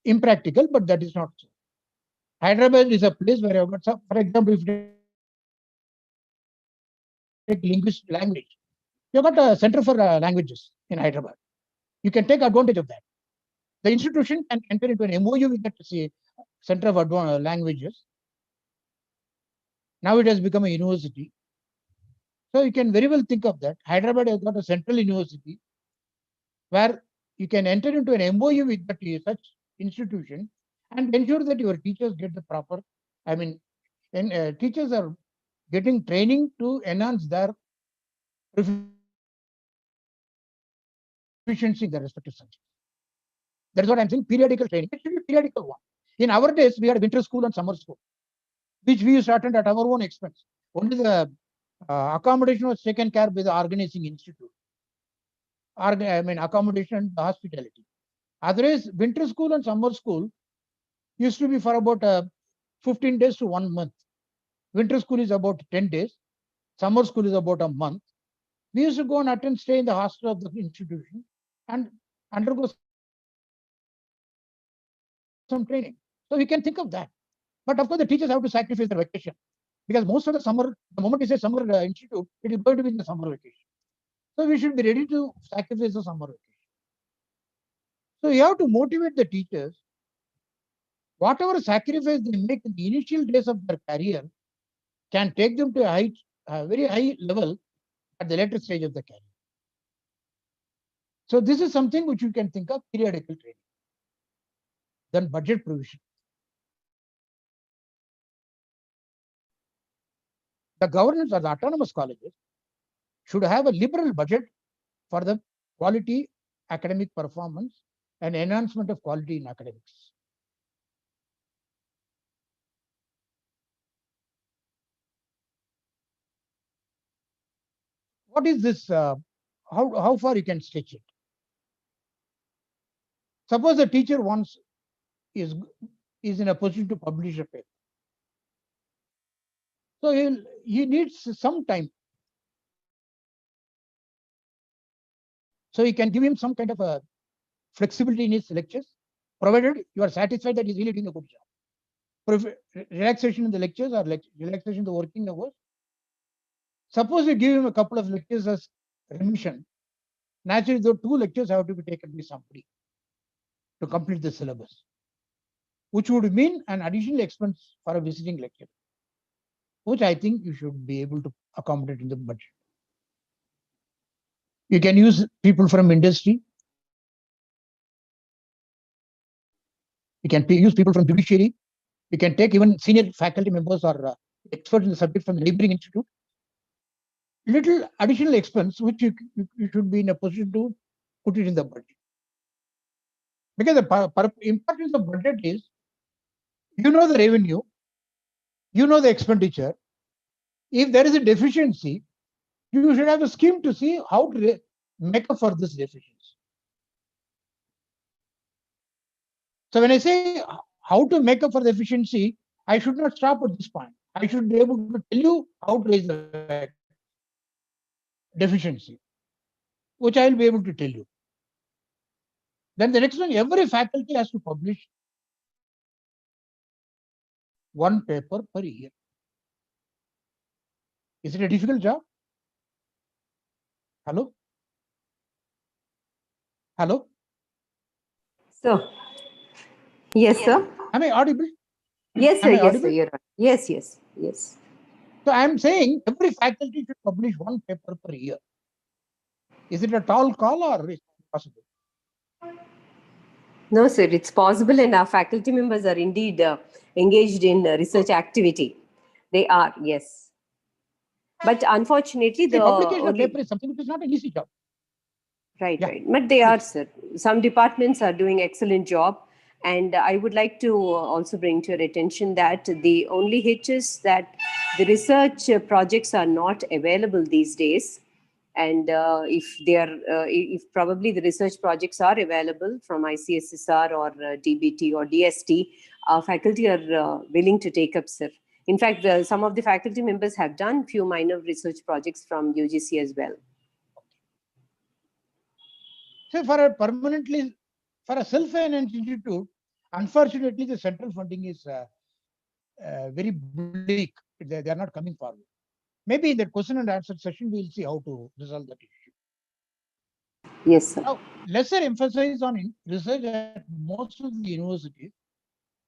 impractical, but that is not so. Hyderabad is a place where I've got some, for example, if you take linguistic language, you've got a center for languages in Hyderabad. You can take advantage of that. The institution can enter into an MOU with that center of languages. Now it has become a university. So you can very well think of that. Hyderabad has got a central university where you can enter into an MOU with that such institution and ensure that your teachers get the proper, teachers are getting training to enhance their proficiency in their respective subjects. That's what I'm saying, periodical training. It should be periodical one. In our days, we had winter school and summer school, which we started at our own expense. Only the accommodation was taken care by the organizing institute. Accommodation and hospitality. Otherwise, winter school and summer school used to be for about 15 days to 1 month. Winter school is about 10 days. Summer school is about a month. We used to go and attend, stay in the hostel of the institution and undergo some training. So we can think of that. But of course, the teachers have to sacrifice their vacation, because most of the summer, the moment you say summer institute, it is going to be in the summer vacation. So we should be ready to sacrifice the summer vacation. So you have to motivate the teachers. Whatever sacrifice they make in the initial days of their career can take them to a very high level at the later stage of the career. So this is something which you can think of, periodical training. Then budget provision. The governance or the autonomous colleges should have a liberal budget for the quality academic performance and enhancement of quality in academics. What is this? How far you can stretch it? Suppose the teacher is in a position to publish a paper. So he needs some time. So you can give him some kind of a flexibility in his lectures, provided you are satisfied that he's really doing a good job. Relaxation in the lectures or relaxation in the working hours. Suppose you give him a couple of lectures as remission. Naturally, those 2 lectures have to be taken by somebody to complete the syllabus, which would mean an additional expense for a visiting lecture, which I think you should be able to accommodate in the budget. You can use people from industry. You can use people from judiciary. You can take even senior faculty members or experts in the subject from the neighboring institute. Little additional expense, which you should be in a position to put it in the budget. Because the importance of budget is, you know the revenue, you know the expenditure. If there is a deficiency, you should have a scheme to see how to make up for this deficiency. So when I say how to make up for the efficiency, I should not stop at this point. I should be able to tell you how to raise the deficiency, which I will be able to tell you. Then the next one, every faculty has to publish one paper per year. Is it a difficult job? Hello? Hello? Sir. Yes, sir. Am I audible? Yes, sir. Am I Yes, sir. audible? You're right. Yes, yes, yes. So I'm saying every faculty should publish one paper per year. Is it a tall call or is it possible? No, sir, it's possible, and our faculty members are indeed engaged in research activity. They are, yes. But unfortunately, See, the publication of only paper is something which is not an easy job. right, Yeah. right. But they are, sir. Some departments are doing excellent job, and I would like to also bring to your attention that the only hitch is that the research projects are not available these days. And if they are, if probably the research projects are available from ICSSR or DBT or DST, our faculty are willing to take up, sir. In fact, some of the faculty members have done few minor research projects from UGC as well. So for a permanently, for a self-financed institute, unfortunately, the central funding is very bleak. They are not coming forward. Maybe in the question and answer session, we will see how to resolve that issue. Yes, sir. Now, lesser emphasis on research at most of the universities.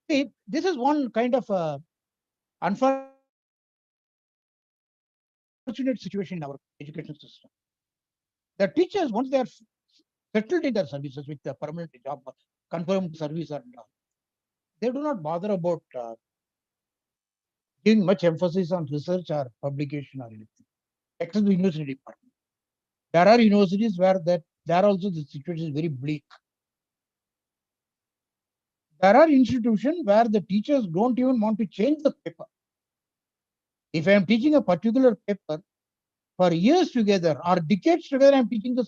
See, this is one kind of unfortunate situation in our education system. The teachers, once they are settled in their services with a permanent job, confirmed service and all, they do not bother about giving much emphasis on research or publication or anything, except the university department. There are universities where there also the situation is very bleak. There are institutions where the teachers don't even want to change the paper. If I am teaching a particular paper for years together or decades together, I am teaching the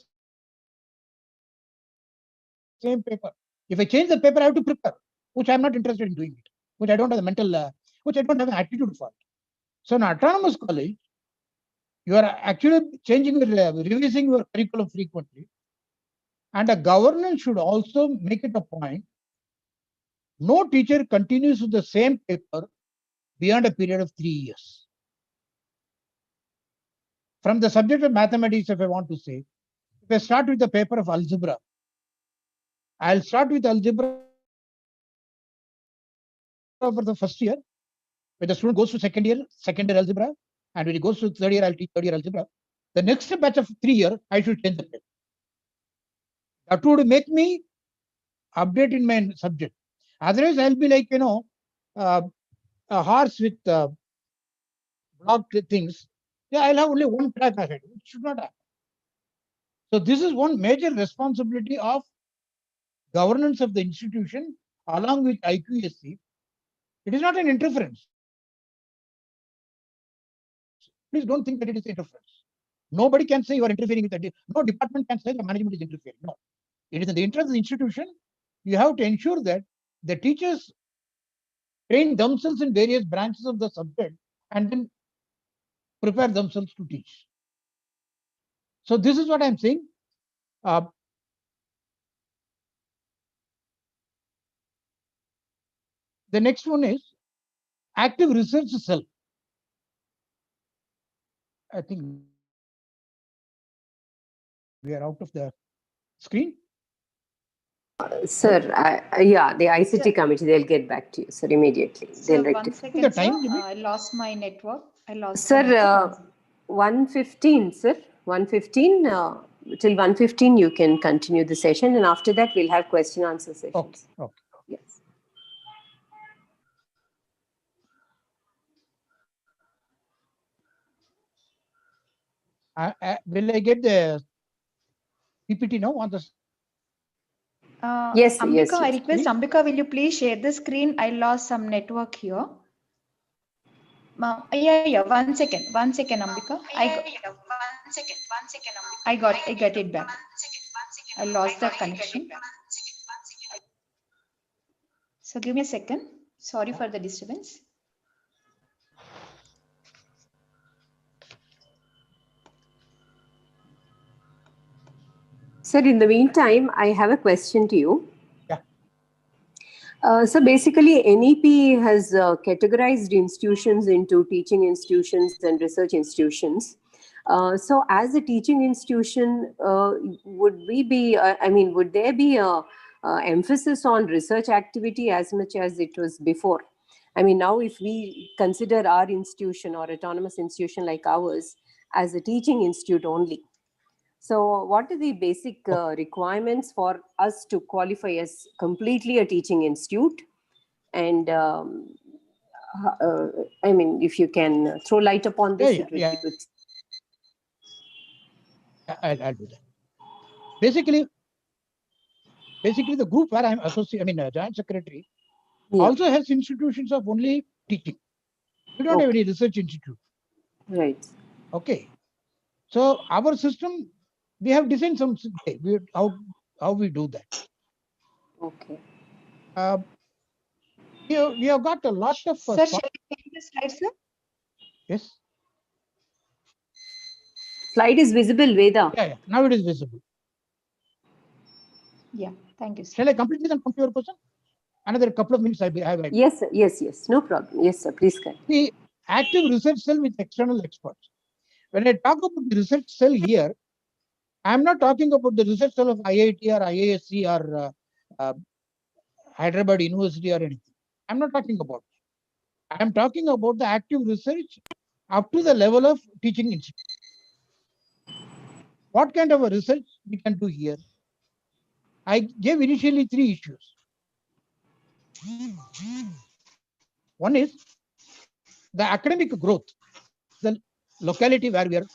same paper. If I change the paper, I have to prepare, which I am not interested in doing it, which I don't have the mental, which I don't have an attitude for it. So in autonomous college, you are actually changing, revising your curriculum frequently. And a governance should also make it a point. No teacher continues with the same paper beyond a period of 3 years. From the subject of mathematics, if I want to say, if I start with the paper of algebra, I'll start with algebra for the first year. When the student goes to second year algebra, and when he goes to third year, I'll teach third year algebra. The next batch of 3 years, I should change the paper. That would make me update in my subject. Otherwise, I'll be like, a horse with blocked things. Yeah, I'll have only one track ahead. It should not happen. So this is one major responsibility of governance of the institution along with IQSC. It is not an interference. Please don't think that it is interference. Nobody can say you are interfering with that. No department can say the management is interfering. No. It is in the interest of the institution. You have to ensure that the teachers train themselves in various branches of the subject and then prepare themselves to teach. So this is what I'm saying. The next one is active research cell. I think we are out of the screen. Sir, yeah, the ICT committee, they'll get back to you, sir, immediately. Sir, They'll 1 second, the sir. time limit? I lost my network. Sir, 1:15, sir. 1:15, till 1:15, you can continue the session. And after that, we'll have question answer sessions. Okay. Okay. Yes. Will I get the PPT now on the? Yes, Ambika, yes, I yes. request Ambika, will you please share the screen? I lost some network here. Yeah. 1 second, Ambika. I got it back. I lost the connection. So give me a second. Sorry for the disturbance. Sir, in the meantime, I have a question to you. Yeah. So basically, NEP has categorized institutions into teaching institutions and research institutions. So as a teaching institution, would we be, would there be a emphasis on research activity as much as it was before? I mean, now if we consider our institution or autonomous institution like ours as a teaching institute only, so what are the basic requirements for us to qualify as completely a teaching institute? And if you can throw light upon this, it would be good. I'll do that. Basically, the group where I'm joint secretary, also has institutions of only teaching. We don't have any research institute. Right. Okay. So our system, we have designed some how we do that. Okay. We have got a lot of. Sir, shall I take the slide, sir? Yes. Slide is visible, Veda. Yeah. Now it is visible. Yeah. Thank you, sir. Shall I complete this and come to your question? Another couple of minutes I have. Yes, sir. Yes. No problem. Yes, sir. Please go. The active research cell with external experts. When I talk about the research cell here, I am not talking about the research cell of IIT or IISc or Hyderabad University or anything. I'm not talking about it. I am talking about the active research up to the level of teaching institute. What kind of a research we can do here? I gave initially 3 issues. One is the academic growth, the locality where we are.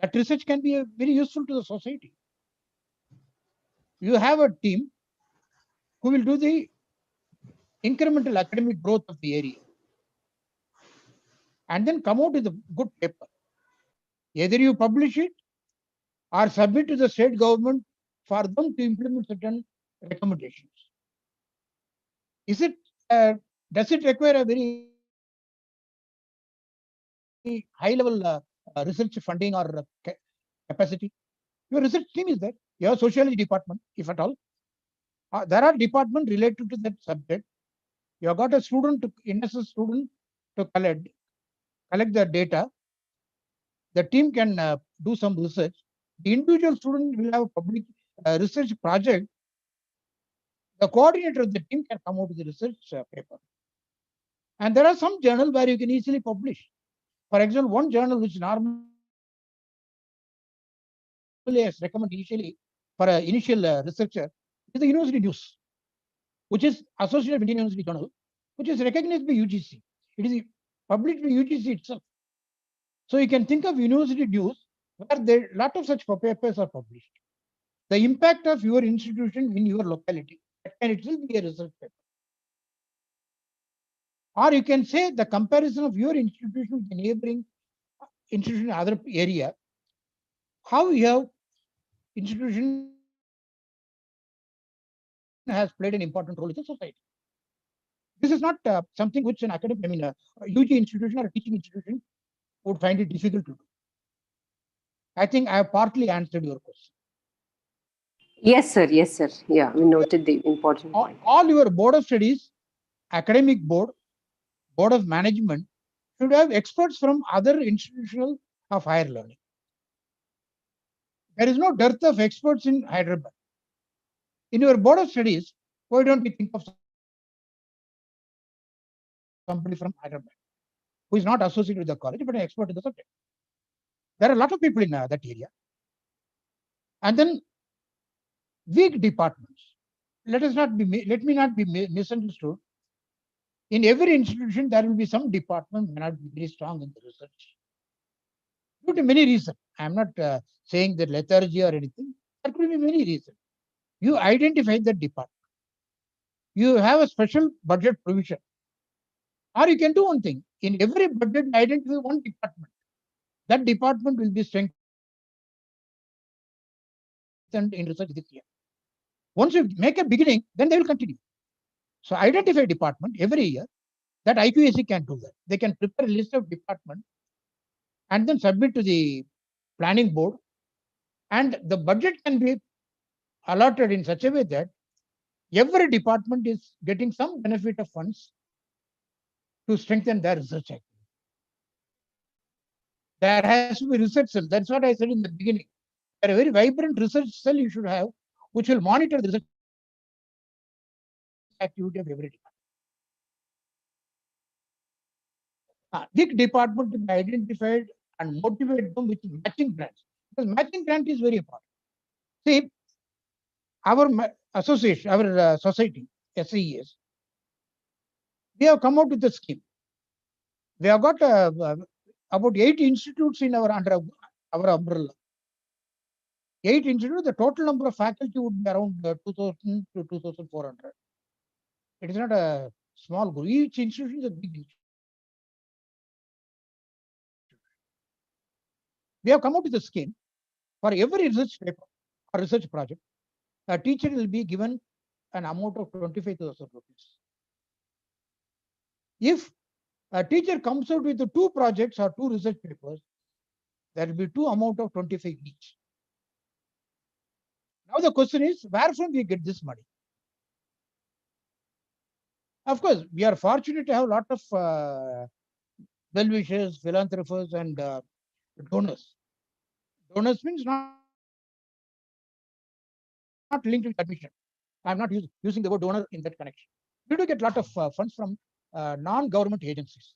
That research can be very useful to the society. You have a team who will do the incremental academic growth of the area and then come out with a good paper. Either you publish it or submit to the state government for them to implement certain recommendations. Is it does it require a very high level research funding or capacity? Your research team is there. Your sociology department, if at all. There are departments related to that subject. You have got a student, innocent student, to collect the data. The team can do some research. The individual student will have a public research project. The coordinator of the team can come out with the research paper. And there are some journals where you can easily publish. For example, one journal which normally is recommended initially for an initial researcher is the University News, which is associated with Indian University Journal, which is recognized by UGC. It is published by UGC itself. So you can think of University News where there a lot of such papers are published. The impact of your institution in your locality, that can itself be a research paper. Or you can say the comparison of your institution with the neighboring institution in other area, how your institution has played an important role in the society. This is not something which an academic, a UG institution or a teaching institution would find it difficult to do. I think I have partly answered your question. Yes, sir. Yeah, we noted the important point. All your board of studies, academic board, board of management should have experts from other institutional of higher learning. There is no dearth of experts in Hyderabad. In your board of studies, why don't we think of somebody from Hyderabad who is not associated with the college but an expert in the subject? There are a lot of people in that area. And then weak departments. Let me not be misunderstood. In every institution, there will be some department may not be very strong in the research. Due to many reasons. I am not saying that lethargy or anything. There could be many reasons. You identify that department. You have a special budget provision. Or you can do one thing. In every budget, identify one department. That department will be strengthened in research this year. Once you make a beginning, then they will continue. So identify a department every year that IQAC can do that. They can prepare a list of departments and then submit to the planning board, and the budget can be allotted in such a way that every department is getting some benefit of funds to strengthen their research activity. There has to be research cell. That's what I said in the beginning. A very vibrant research cell you should have, which will monitor the research activity of every department. Big department to be identified and motivate them with matching grants. Because matching grant is very important. See, our association, our society, SES, we have come out with a scheme. We have got about 8 institutes in our under our umbrella. 8 institutes, the total number of faculty would be around 2,000 to 2,400. It is not a small group. Each institution is a big institution. We have come out with a scheme for every research paper or research project. A teacher will be given an amount of 25,000 rupees. If a teacher comes out with 2 projects or 2 research papers, there will be 2 amount of 25 each. Now the question is, where from we get this money? Of course, we are fortunate to have a lot of well-wishers, philanthropists, and donors. Donors means not linked with admission. I'm not using the word donor in that connection. We do get a lot of funds from non-government agencies.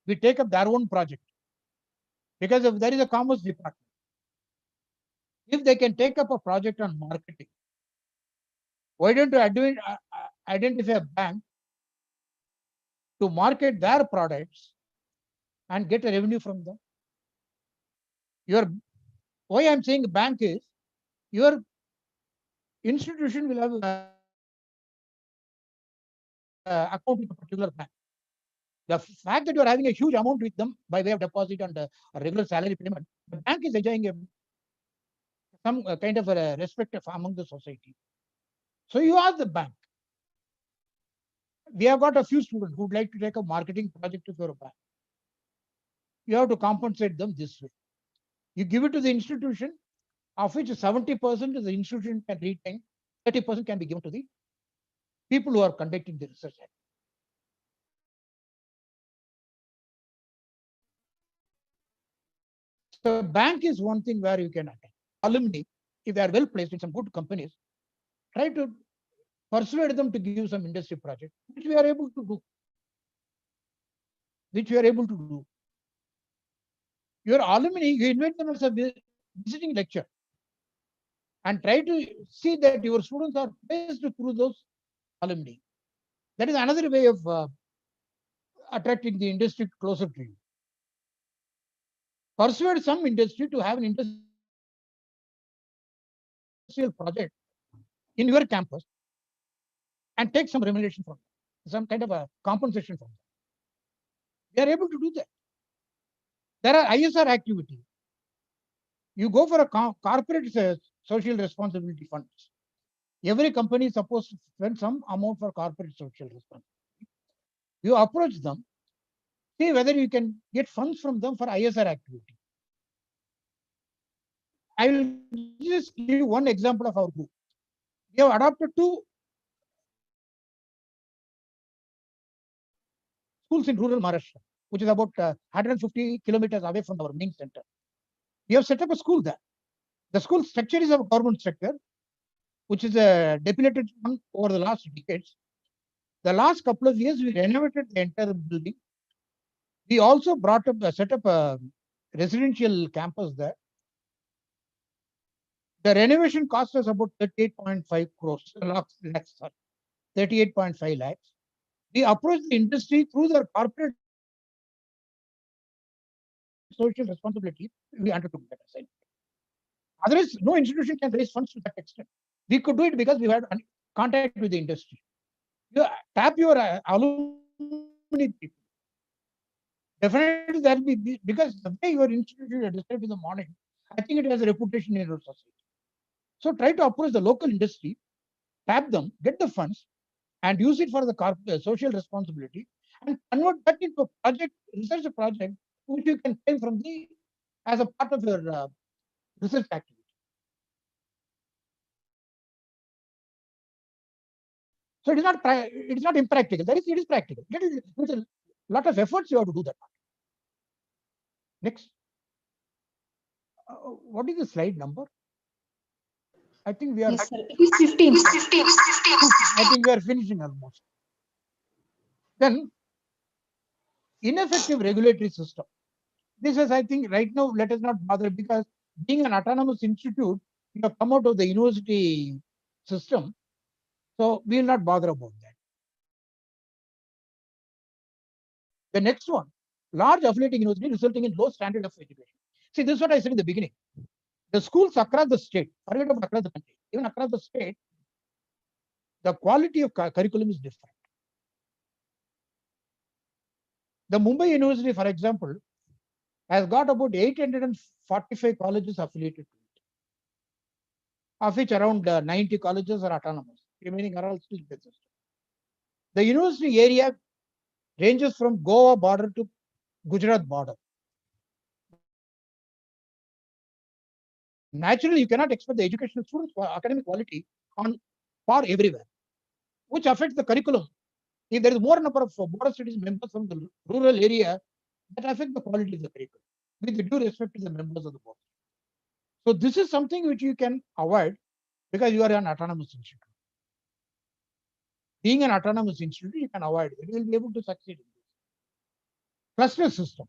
We take up their own project because if there is a commerce department. If they can take up a project on marketing, why don't you identify a bank to market their products and get a revenue from them? Why I'm saying bank is, your institution will have account with a particular bank. The fact that you are having a huge amount with them by way of deposit and a regular salary payment, the bank is enjoying some kind of a respect among the society. So you ask the bank. We have got a few students who would like to take a marketing project to your bank. You have to compensate them this way. You give it to the institution, of which 70% the institution can retain, 30% can be given to the people who are conducting the research. So bank is one thing where you can attend. Alumni, if they are well placed in some good companies, try to persuade them to give some industry project, which we are able to do. Your alumni, you invite them as a visiting lecture and try to see that your students are placed through those alumni. That is another way of attracting the industry closer to you. Persuade some industry to have an industrial project in your campus and take some remuneration from them, some kind of a compensation from them. They are able to do that. There are ISR activities. You go for a corporate social responsibility funds. Every company is supposed to spend some amount for corporate social responsibility. You approach them, see whether you can get funds from them for ISR activity. I will just give you one example of our group. We have adopted 2 schools in rural Maharashtra, which is about 150 kilometers away from our main center. We have set up a school there. The school structure is a government structure, which is a depleted one over the last decades. The last couple of years, we renovated the entire building. We also set up a residential campus there. The renovation cost us about 38.5 crores, 38.5 lakhs. We approached the industry through their corporate social responsibility. We undertook that assignment. Otherwise, no institution can raise funds to that extent. We could do it because we had contact with the industry. You tap your alumni people. Definitely, that will be because the way your institution is described in the morning, I think it has a reputation in your society. So try to approach the local industry, tap them, get the funds, and use it for the social responsibility and convert that into a project, research project, which you can claim from the as a part of your research activity. So it is not impractical. It is practical. With a lot of efforts, you have to do that. Next. What is the slide number? I think we are. Yes, sir. It is 15. I think we are finishing almost. Then, ineffective regulatory system. This is, I think, right now, let us not bother, because being an autonomous institute, you have come out of the university system. So we will not bother about that. The next one, large affiliating university resulting in low standard of education. See, this is what I said in the beginning. The schools across the state, forget about across the country, even across the state, the quality of curriculum is different. The Mumbai University, for example, has got about 845 colleges affiliated to it, of which around 90 colleges are autonomous, remaining are all still the system. The university area ranges from Goa border to Gujarat border. Naturally, you cannot expect the educational students for academic quality on par everywhere, which affects the curriculum. If there is more number of border studies members from the rural area, that affects the quality of the curriculum, with due respect to the members of the board. So this is something which you can avoid because you are an autonomous institute. Being an autonomous institute, you can avoid it. You will be able to succeed in this. Cluster system.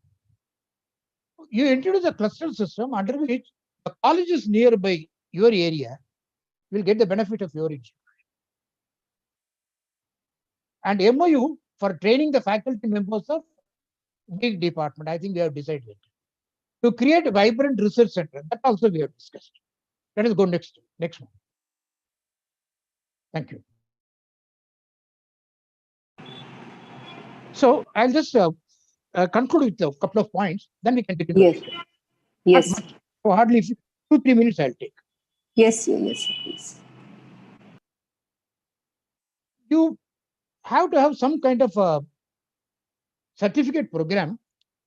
You introduce a cluster system under which the colleges nearby your area will get the benefit of your institute. And MOU for training the faculty members of big department. I think we have decided to create a vibrant research center. That also we have discussed. Let us go next one. Thank you. So I'll just conclude with a couple of points. Then we can get into Yes. Yes. So hardly 2-3 minutes I'll take. Yes. Yes. You have to have some kind of a certificate program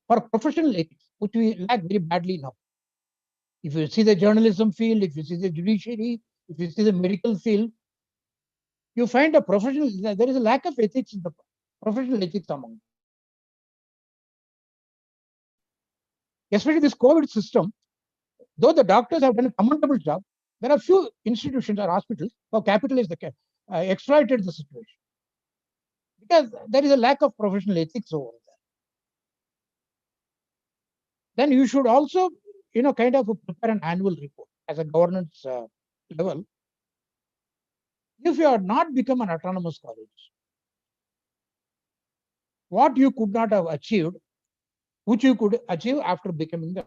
for professional ethics, which we lack very badly now. If you see the journalism field, if you see the judiciary, if you see the medical field, you find there is a lack of ethics in the professional ethics among. Especially this COVID system, though the doctors have done a commendable job, there are few institutions or hospitals who have capitalized exploited the situation. Because there is a lack of professional ethics over there. Then you should also, kind of prepare an annual report as a governance level. If you are not become an autonomous college, what you could not have achieved, which you could achieve after becoming the.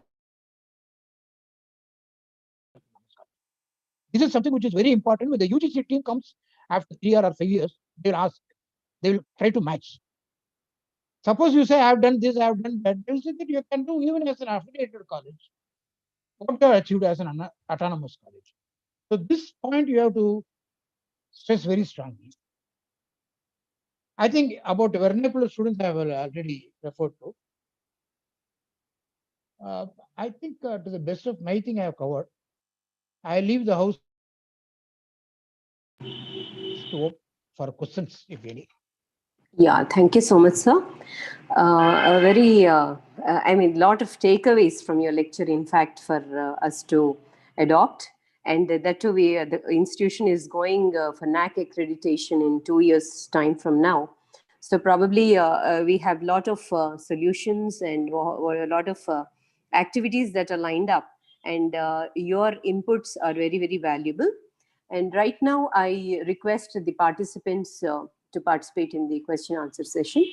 This is something which is very important. When the UGC team comes after 3 or 5 years, they will try to match. Suppose you say, I have done this, I have done that, they will say that you can do even as an affiliated college what you have achieved as an autonomous college. So this point you have to stress very strongly. I think about vernacular students I have already referred to. I think to the best of my thing I have covered. I leave the house for questions, if any. Yeah, thank you so much, sir. A very, lot of takeaways from your lecture, in fact, for us to adopt. And that too, the institution is going for NAC accreditation in 2 years' time from now. So probably we have a lot of solutions and a lot of activities that are lined up. And your inputs are very, very valuable. And right now, I request the participants to participate in the question answer session.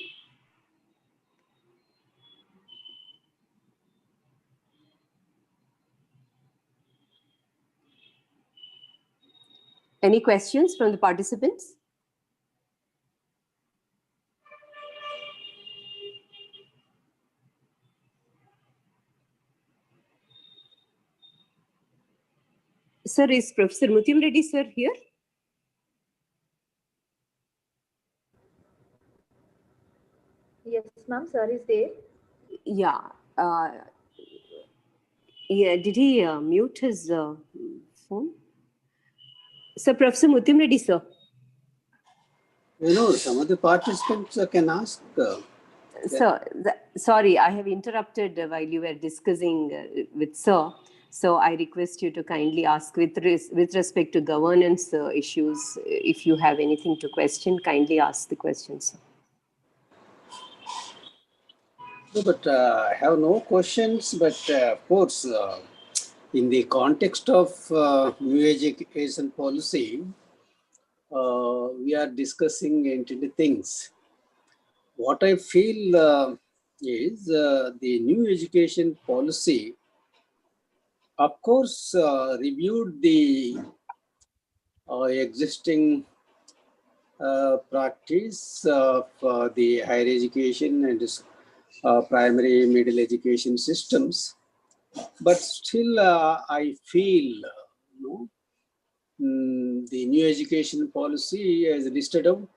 Any questions from the participants? Sir, is Professor Mutyam Reddy sir here? Yes, ma'am, sir is there. Yeah. Yeah. Did he mute his phone? So, Professor Mutim Reddy, sir. Some of the participants can ask. So, sorry, I have interrupted while you were discussing with Sir. So, I request you to kindly ask with respect to governance issues. If you have anything to question, kindly ask the questions. No, but I have no questions. But of course, in the context of new education policy, we are discussing entity things. What I feel is the new education policy, of course, reviewed the existing practice of the higher education and primary middle education systems. But still, I feel the new education policy has listed out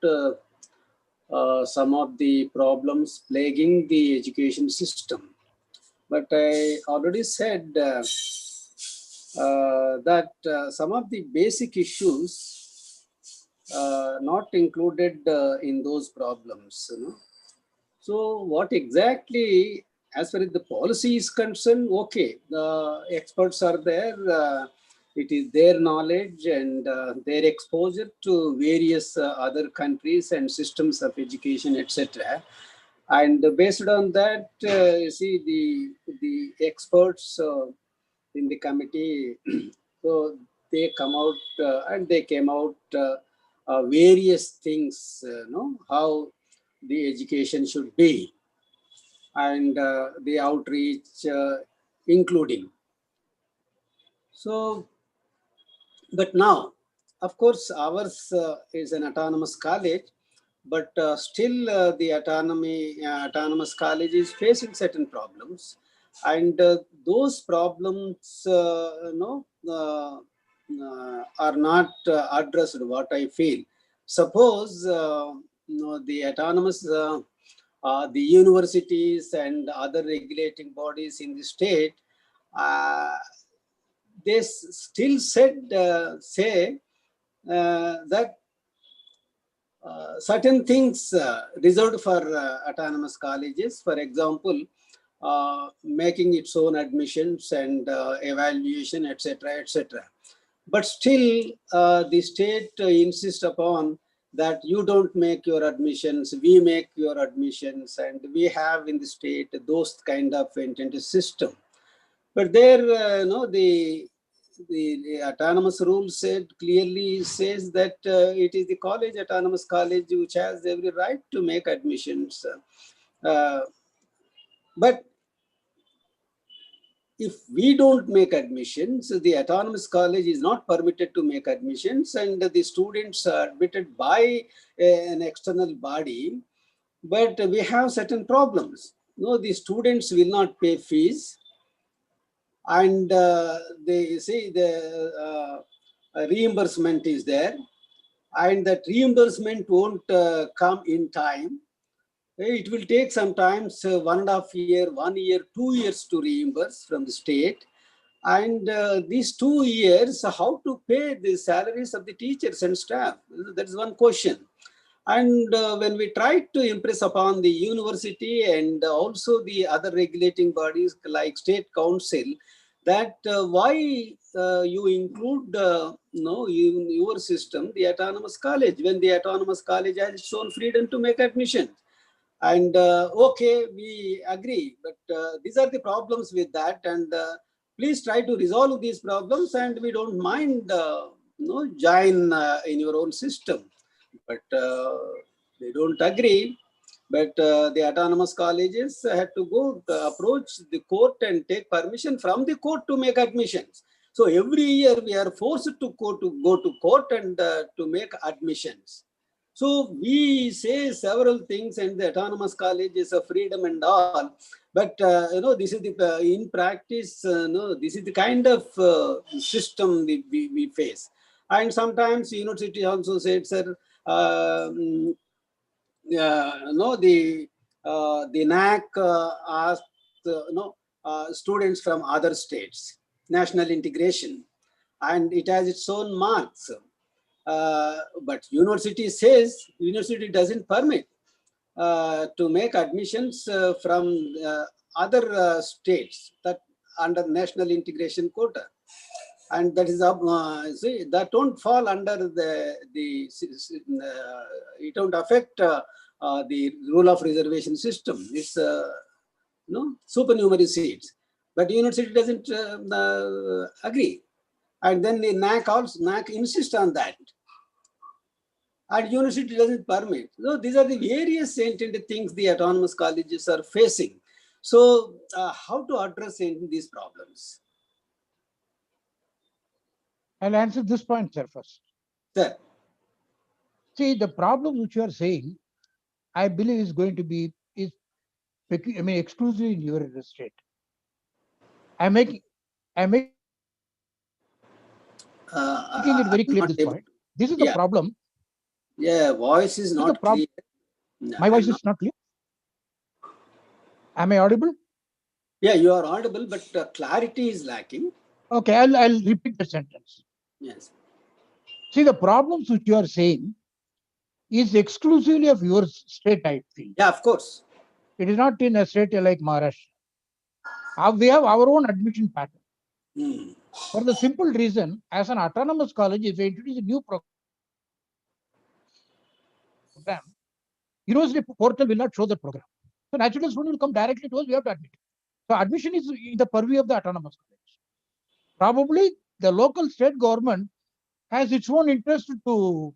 some of the problems plaguing the education system. But I already said that some of the basic issues not included in those problems. So what exactly, as far as the policy is concerned, okay, the experts are there. It is their knowledge and their exposure to various other countries and systems of education, etc. And based on that, you see the experts in the committee, so they come out and they came out various things, how the education should be, and the outreach including. So, but now, of course, ours is an autonomous college, but still the autonomous college is facing certain problems, and those problems, are not addressed. What I feel, suppose the autonomous, the universities and other regulating bodies in the state, uh, they still say that certain things reserved for autonomous colleges, for example, making its own admissions and evaluation, etc., etc. But still, the state insists upon that you don't make your admissions, we make your admissions, and we have in the state those kind of entity system. But there, the autonomous rule said clearly says that it is the college, autonomous college, which has every right to make admissions. Uh, but if we don't make admissions, the autonomous college is not permitted to make admissions, and the students are admitted by an external body. But we have certain problems. No, the students will not pay fees, and they see the reimbursement is there, and that reimbursement won't come in time. It will take sometimes 1.5 year, 1 year, 2 years to reimburse from the state. And these 2 years, how to pay the salaries of the teachers and staff? That is one question. And when we try to impress upon the university and also the other regulating bodies like state council, that why you include in your system the autonomous college, when the autonomous college has its own freedom to make admissions. And okay, we agree, but these are the problems with that, and please try to resolve these problems, and we don't mind join in your own system. But they don't agree. But the autonomous colleges had to go approach the court and take permission from the court to make admissions. So every year we are forced to go to court and to make admissions. So we say several things, and the autonomous college is a freedom and all. But this is the in practice. This is the kind of system we face. And sometimes university also said, sir, the the NAC asked students from other states, national integration, and it has its own marks. But university doesn't permit to make admissions from other states that under national integration quota. And that is see, that don't fall under it don't affect the rule of reservation system. It's supernumerary seats, but university doesn't agree, and then the NAC insists on that, and university doesn't permit. So these are the various intended things the autonomous colleges are facing. So how to address these problems? I'll answer this point, sir, first. Sir. See, the problem which you are saying, I believe is going to be exclusively in your state. I'm making it very clear at this point. This is the problem. Yeah, voice is not clear. No, my voice is not clear. Am I audible? Yeah, you are audible, but clarity is lacking. Okay, I'll repeat the sentence. Yes. See, the problems which you are saying is exclusively of your state, I feel. Yeah, of course. It is not in a state like Maharashtra. We have our own admission pattern. For the simple reason, as an autonomous college, if we introduce a new program, university portal will not show the program. So naturally, student will come directly to us, we have to admit. So admission is in the purview of the autonomous college. Probably the local state government has its own interest to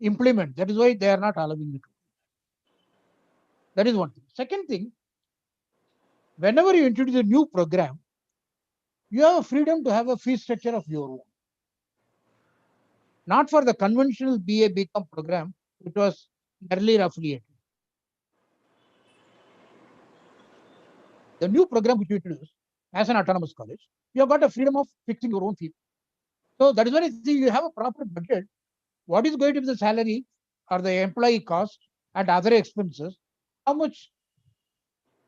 implement. That is why they are not allowing it. That is one thing. Second thing, whenever you introduce a new program, you have freedom to have a fee structure of your own. Not for the conventional BA BCom program, which was earlier affiliated. The new program which you introduce as an autonomous college, you have got a freedom of fixing your own fee. So that is why you have a proper budget. What is going to be the salary or the employee cost and other expenses? How much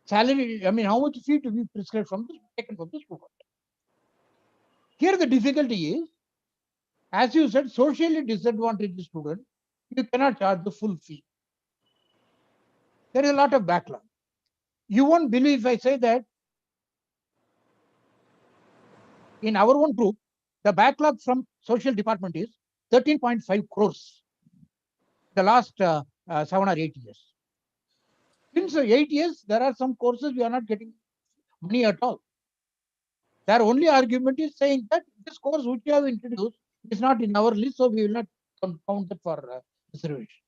salary, how much fee to be prescribed taken from the student? Here the difficulty is, as you said, socially disadvantaged student, you cannot charge the full fee. There is a lot of backlog. You won't believe if I say that in our own group, the backlog from social department is 13.5 crores the last 7 or 8 years. Since 8 years, there are some courses we are not getting money at all. Their only argument is saying that this course which you have introduced is not in our list, so we will not count it for reservation.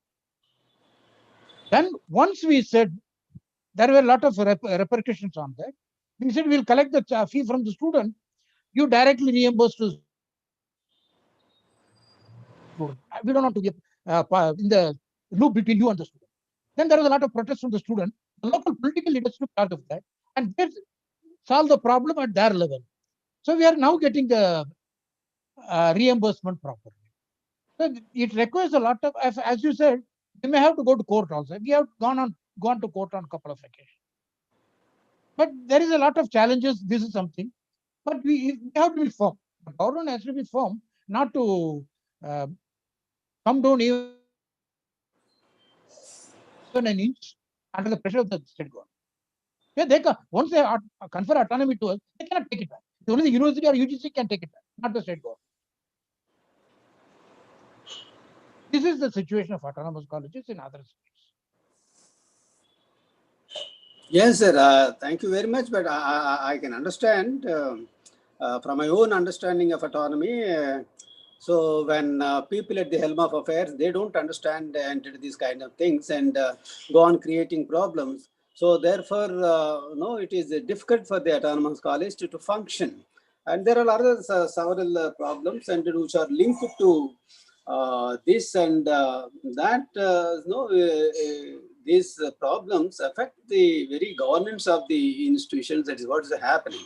Then once we said, there were a lot of repercussions on that. We said we'll collect the fee from the student, you directly reimburse to student. We don't want to be in the loop between you and the student. Then there was a lot of protest from the student. The local political leaders took charge of that and they solved the problem at their level. So we are now getting the reimbursement properly. So it requires a lot of, as you said, we may have to go to court also. We have gone to court on a couple of occasions. But there is a lot of challenges. This is something. But we have to be firm. The government has to be firm, not to come down even an inch under the pressure of the state government. Yeah, once they confer autonomy to us, they cannot take it back. Only the university or UGC can take it back, not the state government. This is the situation of autonomous colleges in other states. Yes, sir. Thank you very much. But I can understand from my own understanding of autonomy. So when people at the helm of affairs, they don't understand and these kind of things and go on creating problems. So therefore, no, it is difficult for the autonomous college to function. And there are other several problems and which are linked to this and that. These problems affect the very governance of the institutions. That is what is happening.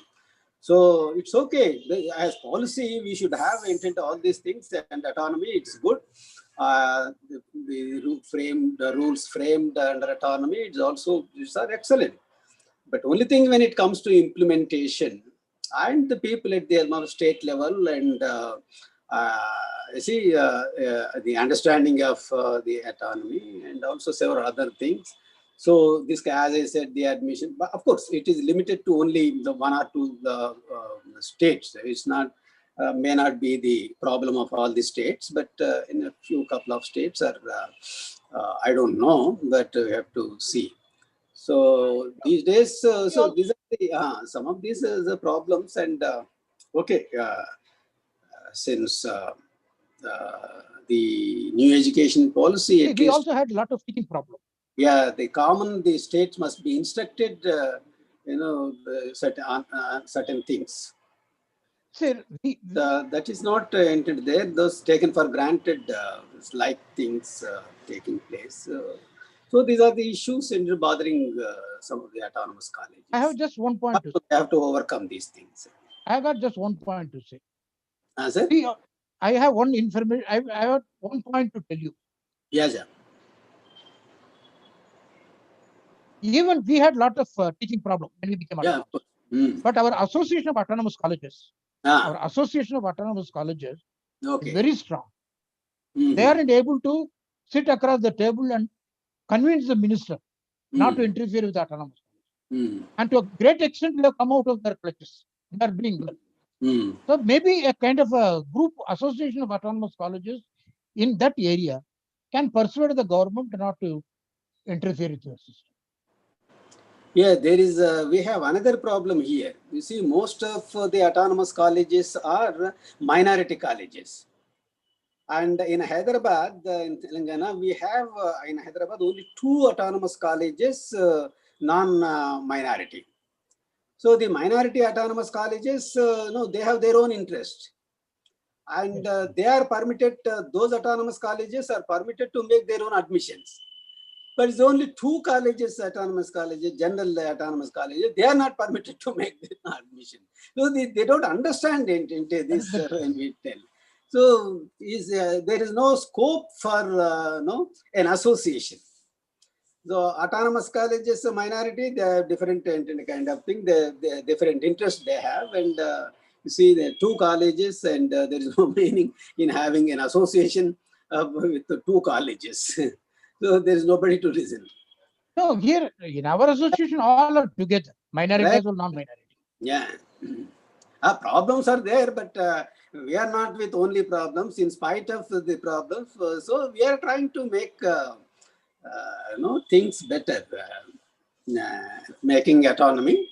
So it's okay. As policy, we should have intent all these things and autonomy. It's good. the rules framed under autonomy, these are excellent. But only thing when it comes to implementation and the people at the state level and the understanding of the autonomy and also several other things. So this, as I said, the admission, but of course, it is limited to only the one or two states. It's not may not be the problem of all the states, but in a couple of states, I don't know, but we have to see. So these days, so these are the, some of these are the problems, and okay, since the new education policy, at we least, also had a lot of teaching problems. yeah, the states must be instructed, certain things. Sir, that is not entered there. Those taken for granted, like things taking place. So these are the issues and bothering some of the autonomous colleges. I have just one point to say. They have to overcome these things. I have got just one point to say. Sir? I have one information. I have one point to tell you. Yes, sir. Even we had a lot of teaching problems when we became autonomous. But our Association of Autonomous Colleges, our Association of Autonomous Colleges is very strong. They aren't able to sit across the table and convince the minister not to interfere with autonomous colleges. And to a great extent, they have come out of their clutches. They are doing well. So maybe a kind of a group association of autonomous colleges in that area can persuade the government not to interfere with your system. Yeah, there is. We have another problem here. You see, most of the autonomous colleges are minority colleges. And in Hyderabad, in Telangana, we have in Hyderabad only 2 autonomous colleges, non-minority. So the minority autonomous colleges, no, they have their own interest. And they are permitted, those autonomous colleges are permitted to make their own admissions. But it's only 2 colleges, autonomous colleges, general autonomous colleges, they are not permitted to make their admission. So they don't understand into this when we tell. So there is no scope for an association. So autonomous colleges, minority, they have different kind of thing, the different interests they have, and you see the 2 colleges, and there is no meaning in having an association with the 2 colleges. So there is nobody to listen. No, here in our association, all are together, minority as well, non-minority. Yeah. Problems are there, but we are not with only problems. In spite of the problems, so we are trying to make things better, making autonomy.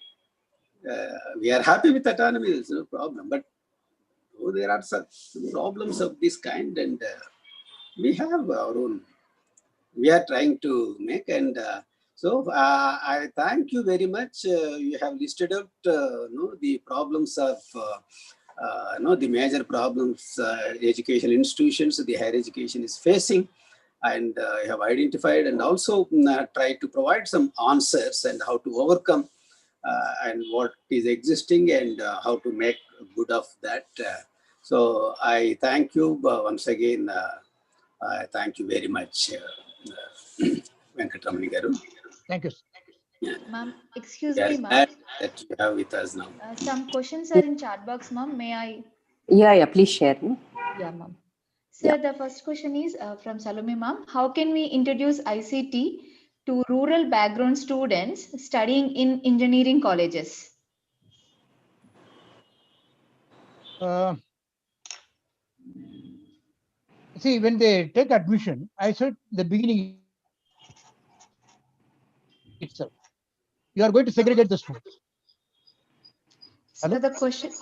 We are happy with autonomy. There's no problem, but there are such problems of this kind, and we have our own. We are trying to make, and so I thank you very much. You have listed out the problems of the major problems educational institutions, the higher education is facing, and I have identified and also tried to provide some answers and how to overcome and what is existing and how to make good of that. So I thank you once again. Thank you very much, Venkatramani Garu. Thank you. Yeah. Ma'am, excuse We are me, ma'am. glad that you have with us now. Some questions are in chat box, ma'am. May I? Yeah, please share. Yeah, ma'am. Sir, the first question is from Salome, ma'am. How can we introduce ICT to rural background students studying in engineering colleges? See, when they take admission, I said the beginning itself, you are going to segregate the students. Hello? So the question.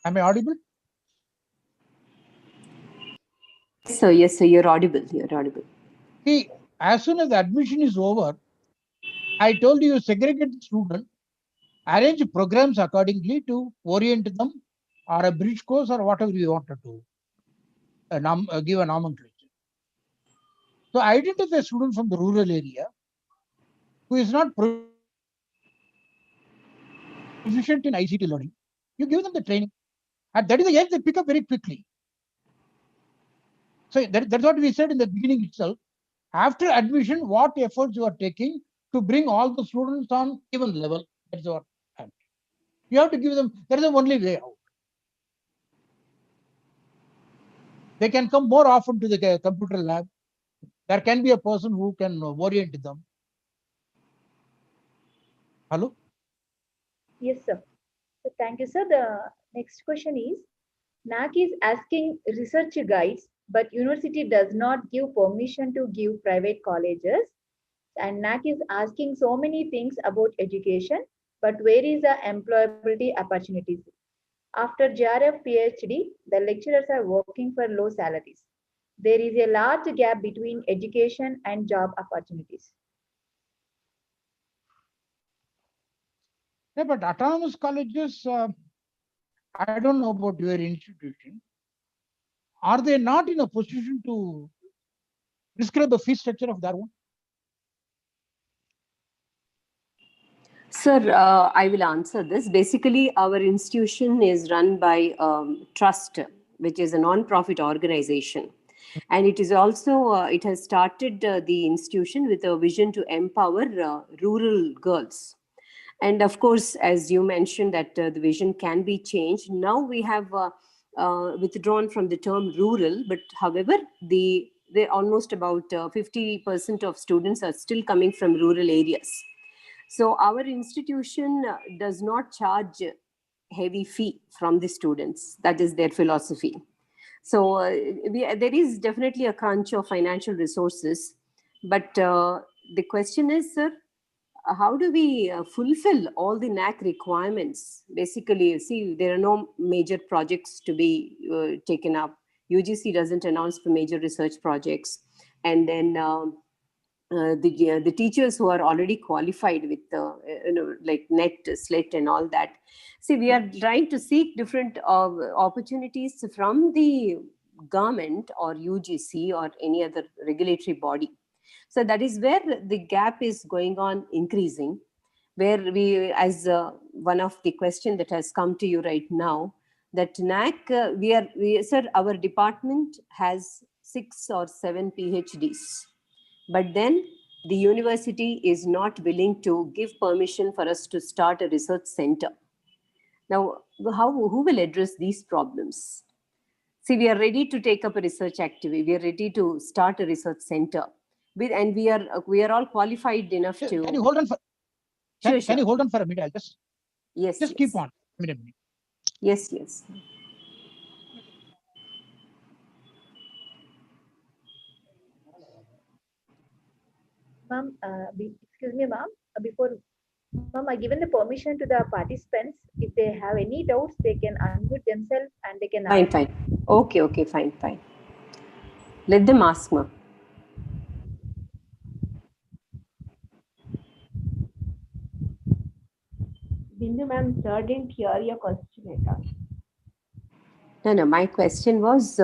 Am I audible? Yes, sir, you're audible. You're audible. See, as soon as the admission is over, I told you segregate the student, arrange programs accordingly to orient them, or a bridge course or whatever you wanted to give a nomenclature. So identify a student from the rural area who is not proficient in ICT learning. You give them the training, and that is the age they pick up very quickly. So that's what we said in the beginning itself. After admission, what efforts you are taking to bring all the students on even level? That's what you have to give them. That is the only way out. They can come more often to the computer lab. There can be a person who can orient them. Hello? Yes, sir. So thank you, sir. The next question is, NAC is asking research guides, but university does not give permission to give private colleges. And NAC is asking so many things about education, but where is the employability opportunities? After JRF PhD, the lecturers are working for low salaries. There is a large gap between education and job opportunities. Yeah, but autonomous colleges, I don't know about your institution. Are they not in a position to describe the fee structure of their own? Sir, I will answer this. Basically, our institution is run by Trust, which is a non-profit organization. And it is also, it has started the institution with a vision to empower rural girls. And of course, as you mentioned, that the vision can be changed. Now we have withdrawn from the term rural, but however, they almost about 50% of students are still coming from rural areas. So our institution does not charge heavy fee from the students. That is their philosophy. So there is definitely a crunch of financial resources. But the question is, sir, how do we fulfill all the NAC requirements? Basically, see, there are no major projects to be taken up. UGC doesn't announce for major research projects. And then the teachers who are already qualified with like NET, SLET and all that. See, we are trying to seek different opportunities from the government or UGC or any other regulatory body. So that is where the gap is going on increasing, where we, as one of the question that has come to you right now, that NAC, sir, our department has 6 or 7 PhDs. But then the university is not willing to give permission for us to start a research center. Now, who will address these problems? See, we are ready to take up a research activity. We are ready to start a research center. And we are all qualified enough to... Can you hold on for... Can you hold on for a minute? I'll just... Yes, just keep on. A minute. Yes, yes. Ma'am, excuse me, ma'am. Ma'am, I given the permission to the participants. If they have any doubts, they can unmute themselves and they can ask. Fine. Okay, fine. Let them ask, ma'am. Bindu ma'am, sir didn't hear your question at all. No, my question was,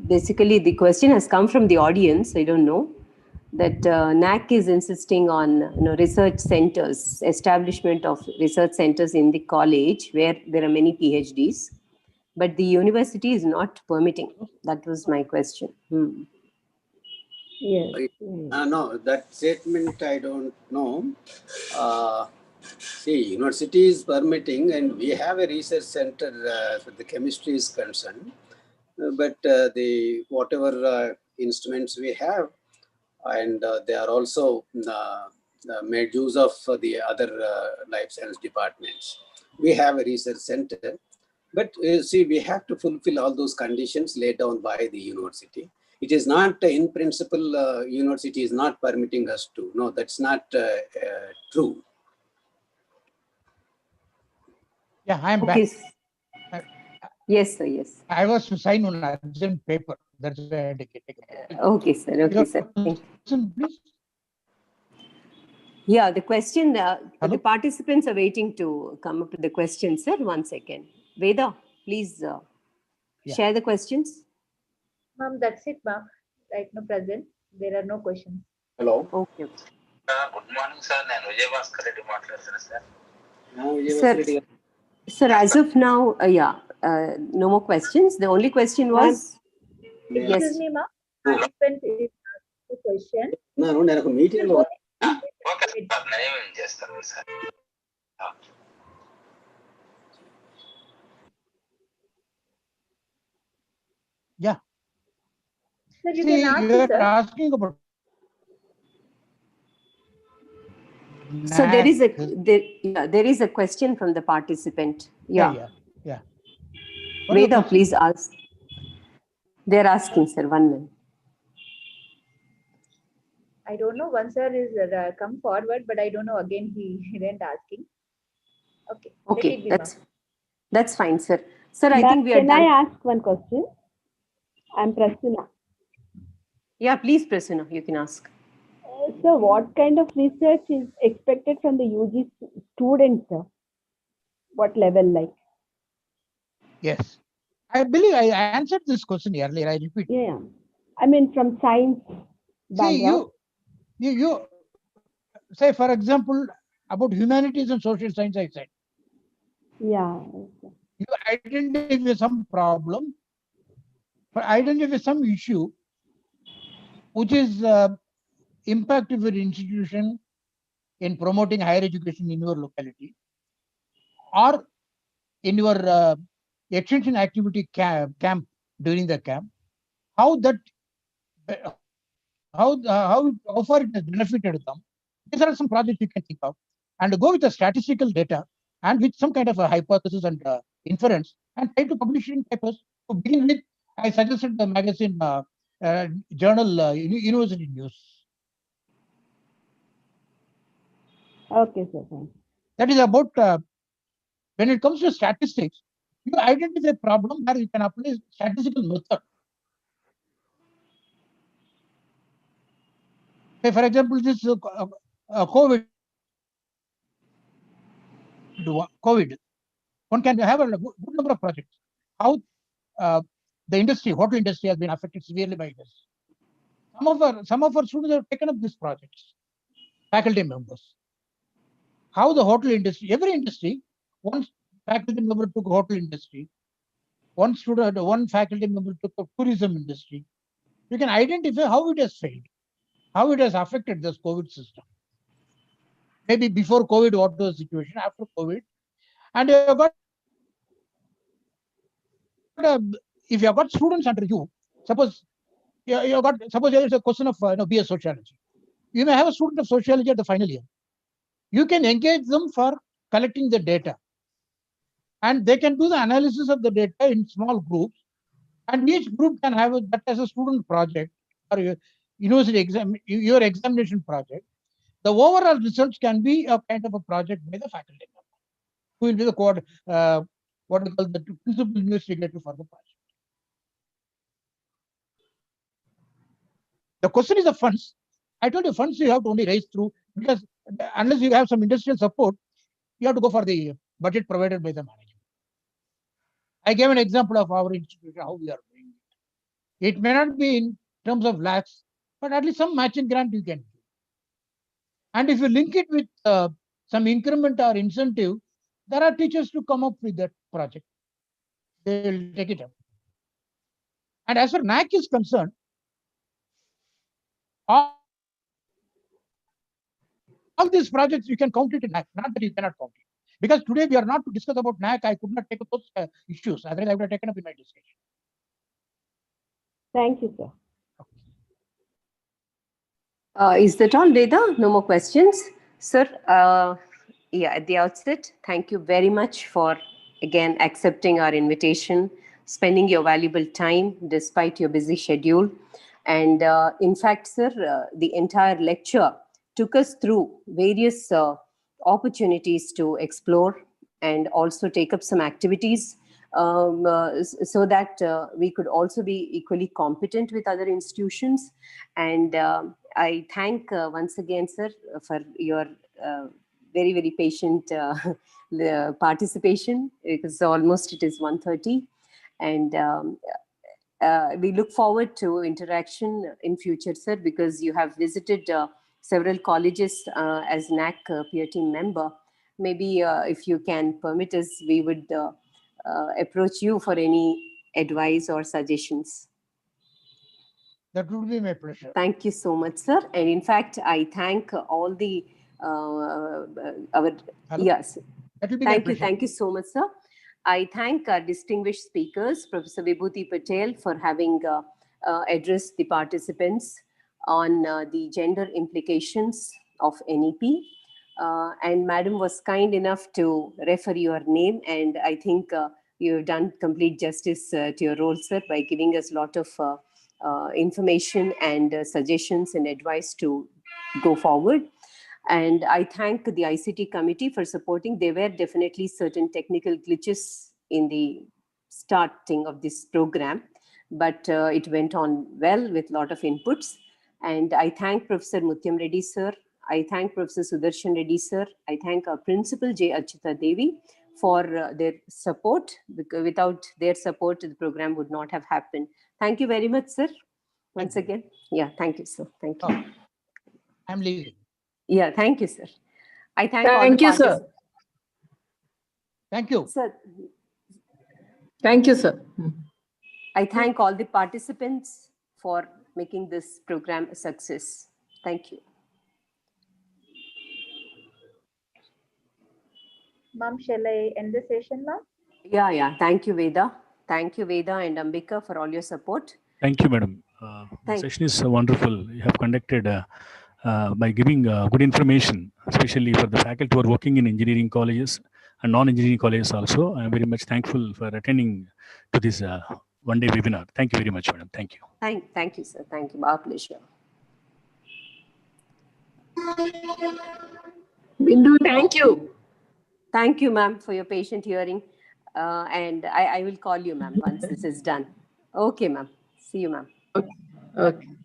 basically the question has come from the audience, I don't know, that NAC is insisting on research centers, establishment of research centers in the college where there are many PhDs, but the university is not permitting. That was my question. Yes. No, that statement I don't know. See, university is permitting, and we have a research center for the chemistry is concerned. But the whatever instruments we have, and they are also made use of the other life science departments. We have a research center, but see, we have to fulfill all those conditions laid down by the university. It is not in principle, university is not permitting us to. No, that's not true. Yeah, I am back. Yes, sir, yes. I was to sign on an urgent paper. That's why I had to take a... Okay, sir. Please. Yeah, the question, the participants are waiting to come up with the question, sir. 1 second. Veda, please share the questions. Ma'am, that's it, ma'am. Right now present, there are no questions. Hello. Okay. Good morning, sir. Sir, as of now, no more questions. The only question was... Yes. Excuse me, ma'am. Participant is asking the question. నేను ఒక meeting లో okay sir నేనేం చేస్తాను sir. Yeah. Sir, you See, can ask, you are sir. asking about. So there is a NAC. there is a question from the participant. Yeah. What is the Veda, question? please ask. They're asking, sir. 1 minute. I don't know. One sir is come forward, but I don't know. Again, he didn't asking. Okay. Let Okay, it be, that's fine, sir. Sir, I Ma'am, think we are can done. I ask one question? I'm Prasanna. Yeah, please, Prasanna, you can ask. So, what kind of research is expected from the UG students, sir? What level, like? Yes. I believe I answered this question earlier. I repeat. Yeah. I mean, from science background. See, you say, for example, about humanities and social science, I said. Yeah. You identify some problem, identify some issue, which is impact of your institution in promoting higher education in your locality, or in your extension activity camp during the camp, how far it has benefited them. These are some projects you can think of, and go with the statistical data and with some kind of a hypothesis and inference, and try to publish in papers. To begin with, I suggested the magazine journal University News. Okay, sir. Thanks. That is about when it comes to statistics, you identify a problem where you can apply statistical method. Say, for example, this COVID. One can have a good number of projects. How the industry, hotel industry, has been affected severely by this. Some of our students have taken up these projects, faculty members. How the hotel industry, every industry, one faculty member took hotel industry, one faculty member took the tourism industry. You can identify how it has failed, how it has affected this COVID system. Maybe before COVID, what was the situation, after COVID, and you have got if you have got students under you, suppose there is a question of BS sociology. You may have a student of sociology at the final year. You can engage them for collecting the data, and they can do the analysis of the data in small groups, and each group can have that as a student project or your university your examination project. The overall results can be a kind of a project by the faculty member, who will be the what we call the principal investigator for the project. The question is the funds. I told you funds you have to only raise through, because unless you have some industrial support, you have to go for the budget provided by the management. I gave an example of our institution, how we are doing it. It may not be in terms of lakhs, but at least some matching grant you can do. And if you link it with some increment or incentive, there are teachers to come up with that project. They will take it up. And as far as NAC is concerned, all these projects you can count it in NAC, not that you cannot count it. Because today we are not to discuss about NAC, I could not take up those issues. Otherwise, I would have taken up in my discussion. Thank you, sir. Is that all, Veda? No more questions? Sir, at the outset, thank you very much for, again, accepting our invitation, spending your valuable time despite your busy schedule. And in fact, sir, the entire lecture took us through various opportunities to explore and also take up some activities so that we could also be equally competent with other institutions. And I thank once again, sir, for your very, very patient participation, because almost it is 1:30. And we look forward to interaction in future, sir, because you have visited several colleges as NAC peer team member. Maybe if you can permit us, we would approach you for any advice or suggestions. That would be my pleasure. Thank you so much, sir. And in fact, I thank all the our Hello? yes. That will be my pleasure. Thank you so much, sir. I thank our distinguished speakers, Professor Vibhuti Patel, for having addressed the participants on the gender implications of NEP. And Madam was kind enough to refer your name, and I think you have done complete justice to your role, sir, by giving us a lot of information and suggestions and advice to go forward. And I thank the ICT committee for supporting. There were definitely certain technical glitches in the starting of this program, but it went on well with a lot of inputs. And I thank Professor Mutyam Reddy, sir. I thank Professor Sudarshan Reddy, sir. I thank our principal, J. Achita Devi, for their support. Because without their support, the program would not have happened. Thank you very much, sir. Once again. Yeah, thank you, sir. Thank you. Oh, I'm leaving. Yeah, thank you, sir. I thank all the Thank you, sir. participants. Thank you. Sir, Thank you, sir. I thank all the participants for making this program a success. Thank you. Ma'am, shall I end the session, ma'am? Yeah. Thank you, Veda. Thank you, Veda and Ambika, for all your support. Thank you, madam. The Thank session is wonderful. You have conducted by giving good information, especially for the faculty who are working in engineering colleges and non-engineering colleges also. I am very much thankful for attending to this one-day webinar. Thank you very much, madam. Thank you. Thank you, sir. Thank you. Our pleasure. Bindu, thank you. Thank you, ma'am, for your patient hearing. And I will call you, ma'am, once this is done. Okay, ma'am. See you, ma'am. Okay.